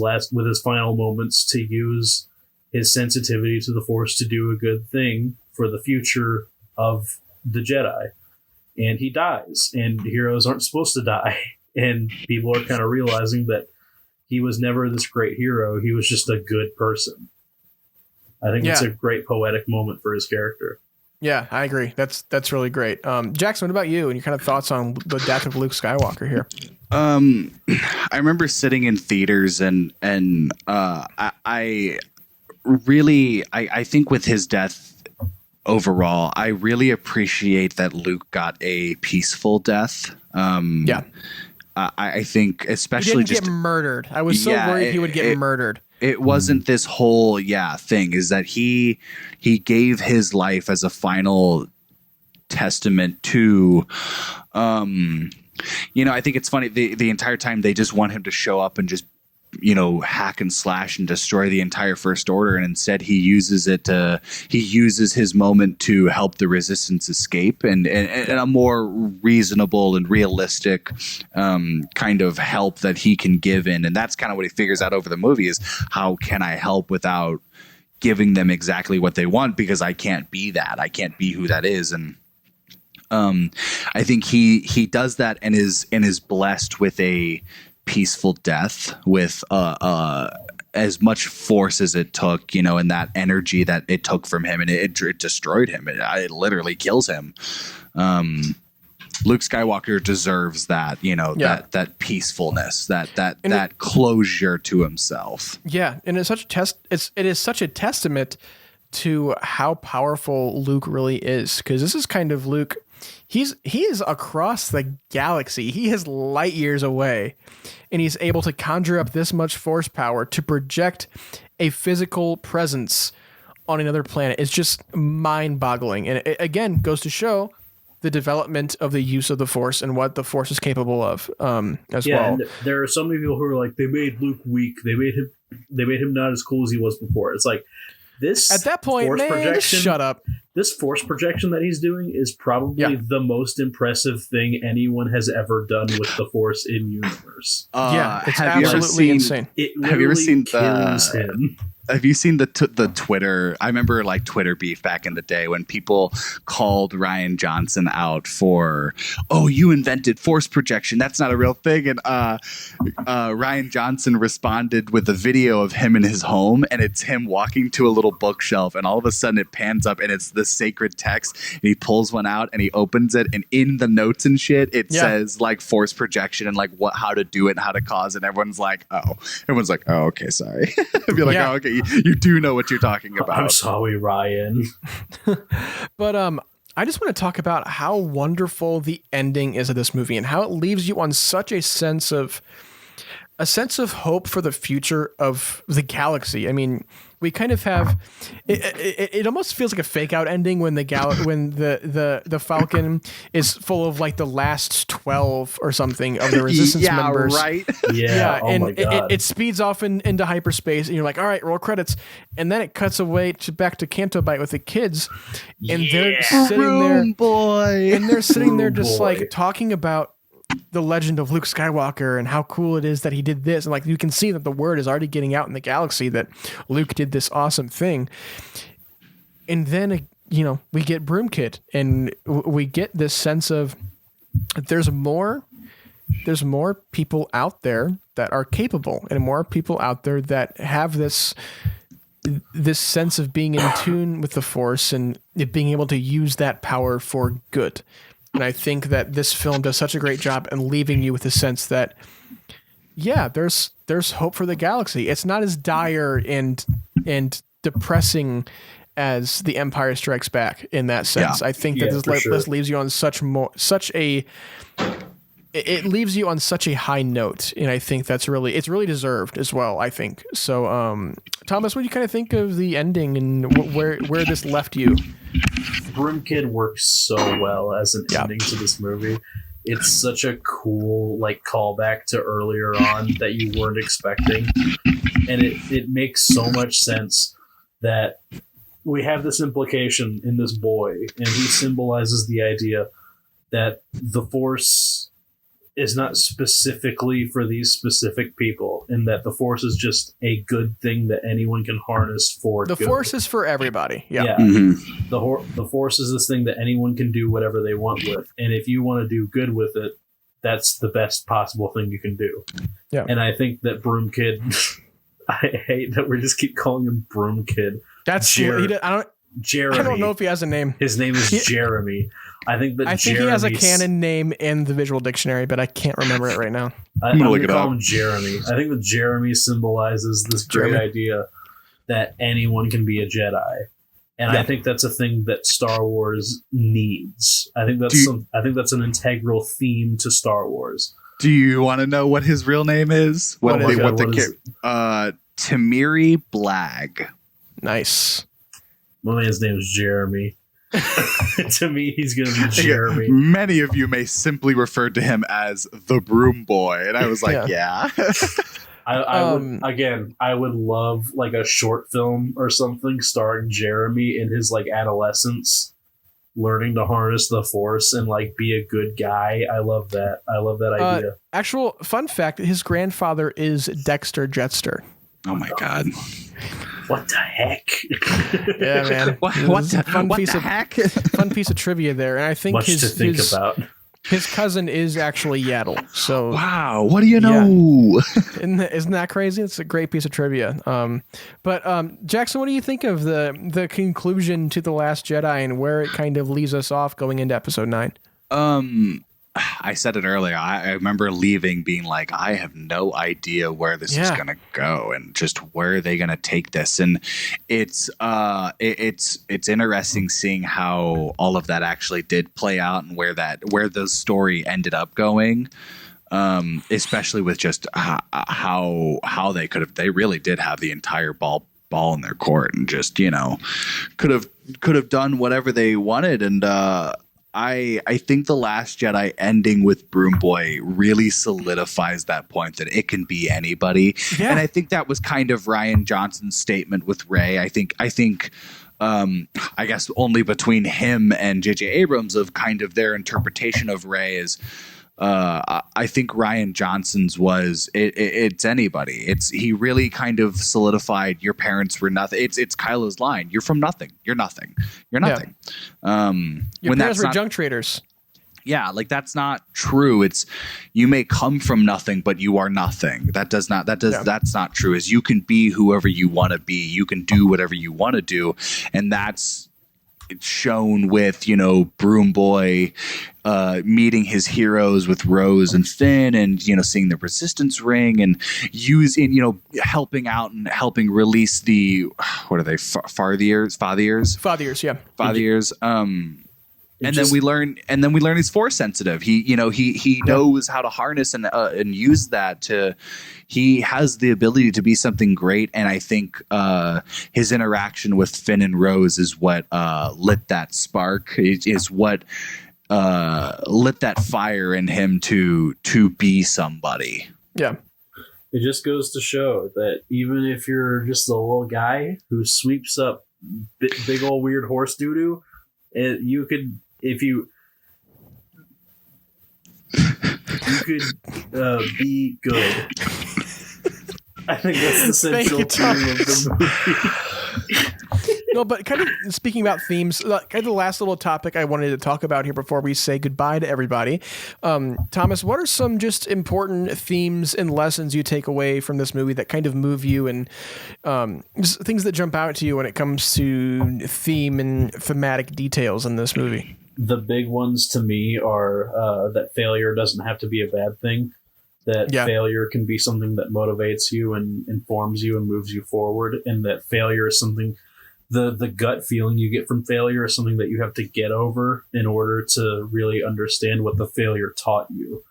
final moments to use his sensitivity to the Force to do a good thing for the future of the Jedi, and he dies. And heroes aren't supposed to die. And people are kind of realizing that he was never this great hero. He was just a good person. I think it's a great poetic moment for his character. Yeah, I agree. That's really great. Jackson, what about you and your kind of thoughts on the death of Luke Skywalker here? I remember sitting in theaters and I really think with his death overall, I really appreciate that Luke got a peaceful death. I think especially he didn't get murdered. I was so worried he would get murdered. It wasn't this whole thing, is that he gave his life as a final testament to I think it's funny the entire time they just want him to show up and just hack and slash and destroy the entire First Order, and instead he uses his moment to help the Resistance escape and a more reasonable and realistic kind of help that he can give in. And that's kind of what he figures out over the movie, is how can I help without giving them exactly what they want, because I can't be that. I can't be who that is. And I think he does that and is blessed with a peaceful death, with as much force as it took, and that energy that it took from him, and it destroyed him. It literally kills him. Luke Skywalker deserves that, that peacefulness, that closure to himself. Yeah, and it's such it is such a testament to how powerful Luke really is, because this is kind of Luke. He is across the galaxy. He is light years away, and he's able to conjure up this much force power to project a physical presence on another planet. It's just mind-boggling, and it again goes to show the development of the use of the Force and what the Force is capable of as well. And there are so many people who are like, they made Luke weak. They made him not as cool as he was before. It's like, this at that point, man, just shut up. This force projection that he's doing is probably the most impressive thing anyone has ever done with the Force in universe. It's absolutely insane. Have you ever seen kills him. Have you seen the Twitter? I remember like Twitter beef back in the day when people called Rian Johnson out for, you invented force projection. That's not a real thing. And Rian Johnson responded with a video of him in his home, and it's him walking to a little bookshelf, and all of a sudden it pans up and it's the sacred text, and he pulls one out and he opens it, and in the notes and shit it says like force projection and like how to do it and how to cause it. And everyone's like, oh, okay, sorry. I'd be like, oh, okay. You do know what you're talking about. I'm sorry, Ryan. But I just want to talk about how wonderful the ending is of this movie and how it leaves you on such a sense of hope for the future of the galaxy. I mean, we kind of have it almost feels like a fake out ending when the Falcon is full of like the last 12 or something of the Resistance members. Right. Yeah. Oh and my God. it speeds off into hyperspace, and you're like, all right, roll credits, and then it cuts away back to Canto Bight with the kids, and they're sitting there, and they're sitting there just like talking about the legend of Luke Skywalker and how cool it is that he did this. And like, you can see that the word is already getting out in the galaxy that Luke did this awesome thing. And then, we get Broom Kid, and we get this sense of there's more people out there that are capable, and more people out there that have this sense of being in tune with the Force and being able to use that power for good. And I think that this film does such a great job in leaving you with a sense that, there's hope for the galaxy. It's not as dire and depressing as The Empire Strikes Back in that sense. I think that this leaves you on it leaves you on such a high note, and I think it's really deserved as well, I think. So, Thomas, what do you kind of think of the ending and where this left you? Broom Kid works so well as an ending to this movie. It's such a cool like callback to earlier on that you weren't expecting, and it makes so much sense that we have this implication in this boy, and he symbolizes the idea that the Force is not specifically for these specific people, and that the Force is just a good thing that anyone can harness for the good. Force is for everybody. Yeah. Mm-hmm. The Force is this thing that anyone can do whatever they want with, and if you want to do good with it, that's the best possible thing you can do. Yeah. And I think that Broom Kid, I hate that we just keep calling him Broom Kid. That's Jeremy. I don't know if he has a name. His name is Jeremy. I think he has a canon name in the visual dictionary, but I can't remember it right now. I'm going to call him Jeremy. I think that Jeremy symbolizes this great idea that anyone can be a Jedi. And I think that's a thing that Star Wars needs. I think that's an integral theme to Star Wars. Do you want to know what his real name is? Tamiri Blag. Nice. My man's name is Jeremy. To me, he's going to be Jeremy. Many of you may simply refer to him as the Broom Boy, and I was like, yeah. I would love like a short film or something starring Jeremy in his like adolescence, learning to harness the Force and like be a good guy. I love that. I love that idea. Actual fun fact: his grandfather is Dexter Jetster. Oh my god! What the heck? Yeah, man. What the heck? Fun piece of trivia there, and I think Much to think about. His cousin is actually Yaddle. So wow, what do you know? Yeah. Isn't that crazy? It's a great piece of trivia. But Jackson, what do you think of the conclusion to The Last Jedi and where it kind of leaves us off going into Episode 9? I said it earlier. I remember leaving being like, I have no idea where this is going to go and just where are they going to take this. And it's interesting seeing how all of that actually did play out and where the story ended up going. Especially with just how they really did have the entire ball in their court and just, could have done whatever they wanted. And, I think The Last Jedi ending with Broom Boy really solidifies that point that it can be anybody. Yeah. And I think that was kind of Rian Johnson's statement with Rey. I think I guess only between him and J.J. Abrams of kind of their interpretation of Rey is I think Rian Johnson's was it's anybody. He really kind of solidified your parents were nothing. It's Kylo's line. You're from nothing. You're nothing. You're nothing. Yeah. Your parents were junk traders. Yeah, like that's not true. It's you may come from nothing, but you are nothing. That's not true. Is you can be whoever you want to be. You can do whatever you want to do, and that's it's shown with Broom Boy meeting his heroes with Rose and Finn, and seeing the Resistance ring and helping out and helping release the what are they Fathiers? Yeah, Fathiers. And then we learn he's Force sensitive. He knows how to harness and use that to. He has the ability to be something great, and I think his interaction with Finn and Rose is what lit that spark. Is what lit that fire in him to be somebody. Yeah. It just goes to show that even if you're just a little guy who sweeps up big old weird horse doo-doo, you could. If you could be good. I think that's the central theme of the movie. No, but kind of speaking about themes, kind of the last little topic I wanted to talk about here before we say goodbye to everybody. Thomas, what are some just important themes and lessons you take away from this movie that kind of move you and just things that jump out to you when it comes to theme and thematic details in this movie? The big ones to me are that failure doesn't have to be a bad thing. That failure can be something that motivates you and informs you and moves you forward. And that failure is something, the gut feeling you get from failure is something that you have to get over in order to really understand what the failure taught you.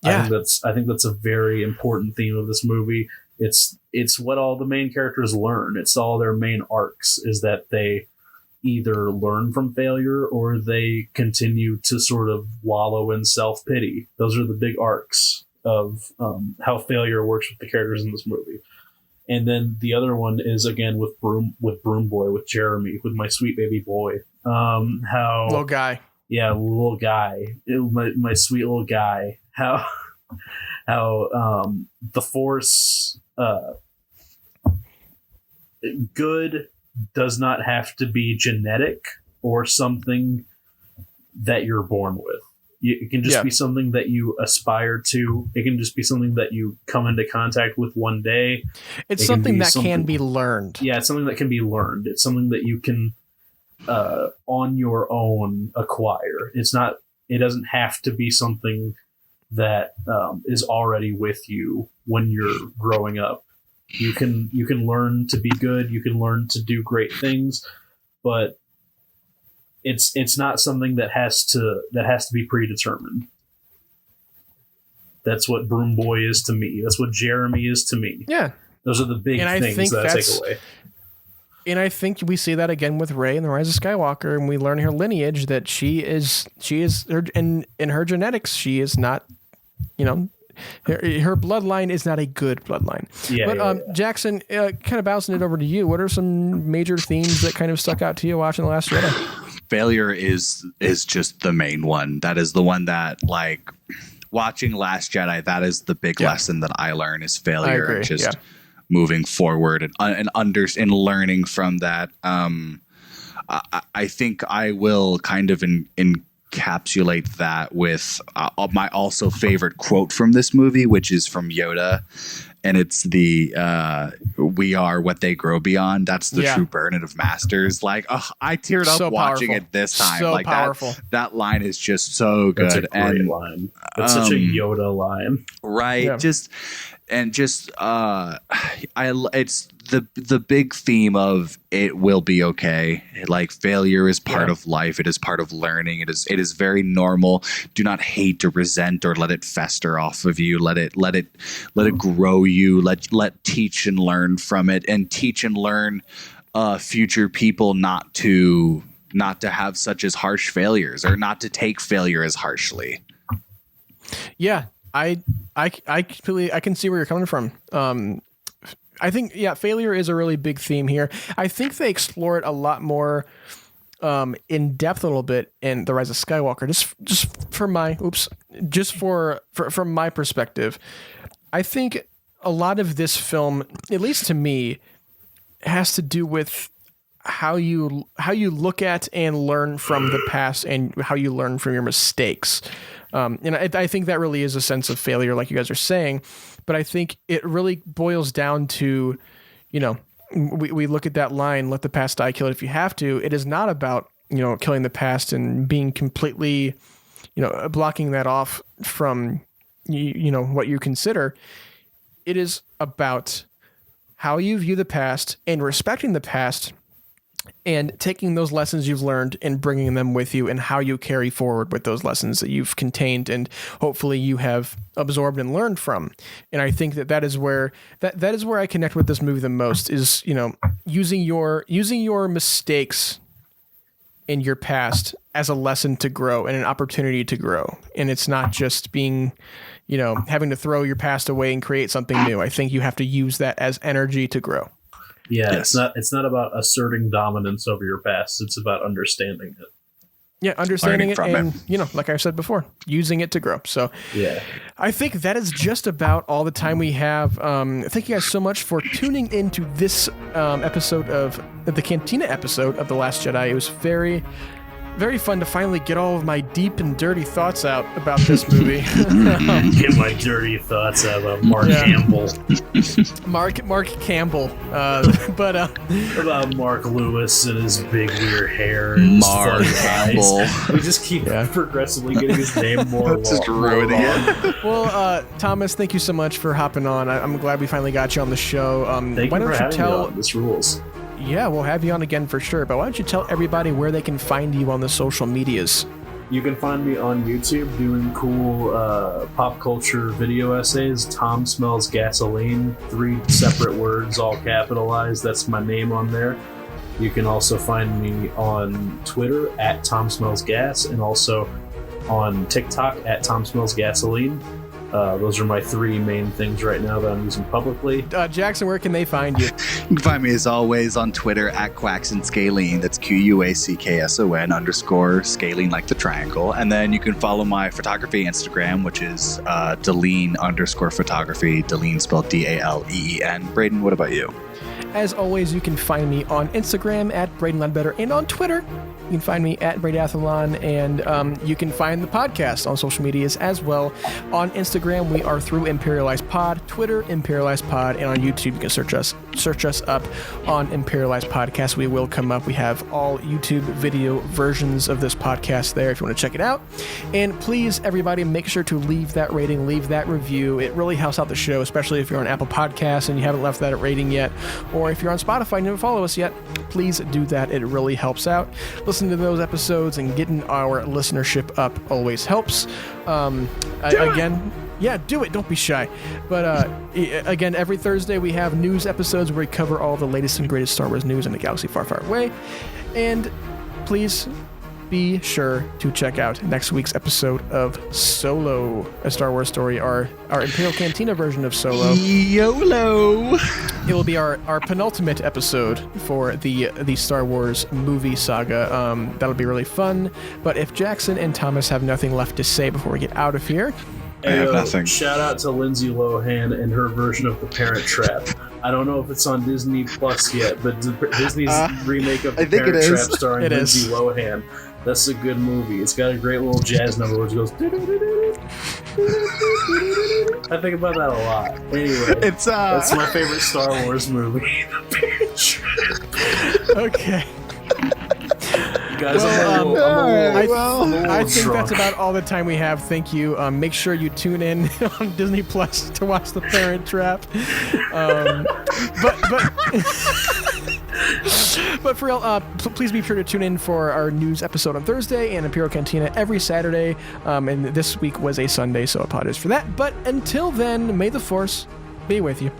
Yeah. I think that's a very important theme of this movie. It's what all the main characters learn. It's all their main arcs is that they either learn from failure or they continue to sort of wallow in self-pity. Those are the big arcs of how failure works with the characters in this movie. And then the other one is again with Broom Boy, with Jeremy, with my sweet baby boy. How little guy. Yeah, little guy. My sweet little guy. How the Force good does not have to be genetic or something that you're born with. It can just be something that you aspire to. It can just be something that you come into contact with one day. It's something that can be learned. Yeah, it's something that can be learned. It's something that you can, on your own, acquire. It doesn't have to be something that is already with you when you're growing up. You can learn to be good. You can learn to do great things, but it's not something that has to be predetermined. That's what Broom Boy is to me. That's what Jeremy is to me. Yeah. Those are the big things that I take away. And I think we see that again with Rey in The Rise of Skywalker, and we learn her lineage that she is in her genetics, she is not, her bloodline is not a good bloodline. Jackson, kind of bouncing it over to you. What are some major themes that kind of stuck out to you watching The Last Jedi? Failure is just the main one. That is the one that, like, watching Last Jedi, that is the big lesson that I learn is failure and just moving forward and learning from that. I think I will kind of encapsulate that with my also favorite quote from this movie, which is from Yoda. And it's the we are what they grow beyond. That's the true burden of masters. Like, I teared up watching it this time. So like powerful. That line is just so good. That's a great line. That's such a Yoda line. Right. Yeah. It's the big theme of it will be okay. Like, failure is part of life. It is part of learning. It is very normal. Do not hate or resent or let it fester off of you. Let it grow you. Let teach and learn from it, and teach and learn future people not to have such as harsh failures, or not to take failure as harshly. Yeah. I completely, I can see where you're coming from. I think, failure is a really big theme here. I think they explore it a lot more in depth a little bit in The Rise of Skywalker. From my perspective, I think a lot of this film, at least to me, has to do with how you look at and learn from the past, and how you learn from your mistakes. And I think that really is a sense of failure, like you guys are saying. But I think it really boils down to, we look at that line, let the past die, kill it if you have to. It is not about, killing the past and being completely, blocking that off from, what you consider. It is about how you view the past and respecting the past, and taking those lessons you've learned and bringing them with you, and how you carry forward with those lessons that you've contained and hopefully you have absorbed and learned from. And I think that is where that is where I connect with this movie the most, is, using your mistakes in your past as a lesson to grow and an opportunity to grow. And it's not just being, having to throw your past away and create something new. I think you have to use that as energy to grow. Yeah, yes. It's not about asserting dominance over your past. It's about understanding it. Yeah, understanding it, and like I said before, using it to grow. So yeah, I think that is just about all the time we have. Thank you guys so much for tuning into this episode of the Cantina episode of The Last Jedi. It was very, very fun to finally get all of my deep and dirty thoughts out about this movie. Get my dirty thoughts out about Mark Campbell. Mark Campbell. What about Mark Lewis and his big weird hair and Mark Campbell. We just keep progressively getting his name more just ruining it. Well, Thomas, thank you so much for hopping on. I'm glad we finally got you on the show. Thank you for having me on. This rules. Yeah, we'll have you on again for sure. But why don't you tell everybody where they can find you on the social medias? You can find me on YouTube doing cool pop culture video essays. Tom Smells Gasoline, 3 separate words, all capitalized. That's my name on there. You can also find me on Twitter at Tom Smells Gas, and also on TikTok at Tom Smells Gasoline. Those are my 3 main things right now that I'm using publicly. Jackson, where can they find you? You can find me, as always, on Twitter at QuacksandScaline. That's QUACKSON _ scaling, like the triangle. And then you can follow my photography Instagram, which is Daleen _ photography. Daleen spelled DALEEN. Braydon, what about you? As always, you can find me on Instagram at braydonleadbetter, and on Twitter You can find me at Braydon, and you can find the podcast on social medias as well. On Instagram, we are through Imperialized Pod, Twitter, Imperialized Pod, and on YouTube, you can search us up on Imperialized Podcast. We will come up. We have all YouTube video versions of this podcast there if you want to check it out. And please, everybody, make sure to leave that rating, leave that review. It really helps out the show, especially if you're on Apple Podcasts and you haven't left that rating yet, or if you're on Spotify and you haven't followed us yet, please do that. It really helps out. Listening to those episodes and getting our listenership up always helps. Yeah, do it. Don't be shy. But again, every Thursday we have news episodes where we cover all the latest and greatest Star Wars news in the galaxy far, far away. And please be sure to check out next week's episode of Solo, a Star Wars story, our Imperial Cantina version of Solo. YOLO! It will be our penultimate episode for the Star Wars movie saga. That'll be really fun. But if Jackson and Thomas have nothing left to say before we get out of here... I have nothing. Shout out to Lindsay Lohan and her version of The Parent Trap. I don't know if it's on Disney Plus yet, but Disney's remake of The Parent Trap starring Lindsay Lohan. That's a good movie. It's got a great little jazz number where it goes. I think about that a lot. Anyway, that's my favorite Star Wars movie. The Parent Trap. Okay. Guys, I think that's about all the time we have. Thank you. Make sure you tune in on Disney Plus to watch The Parent Trap. But for real, please be sure to tune in for our news episode on Thursday and Imperial Cantina every Saturday. And this week was a Sunday, so apologies for that. But until then, may the Force be with you.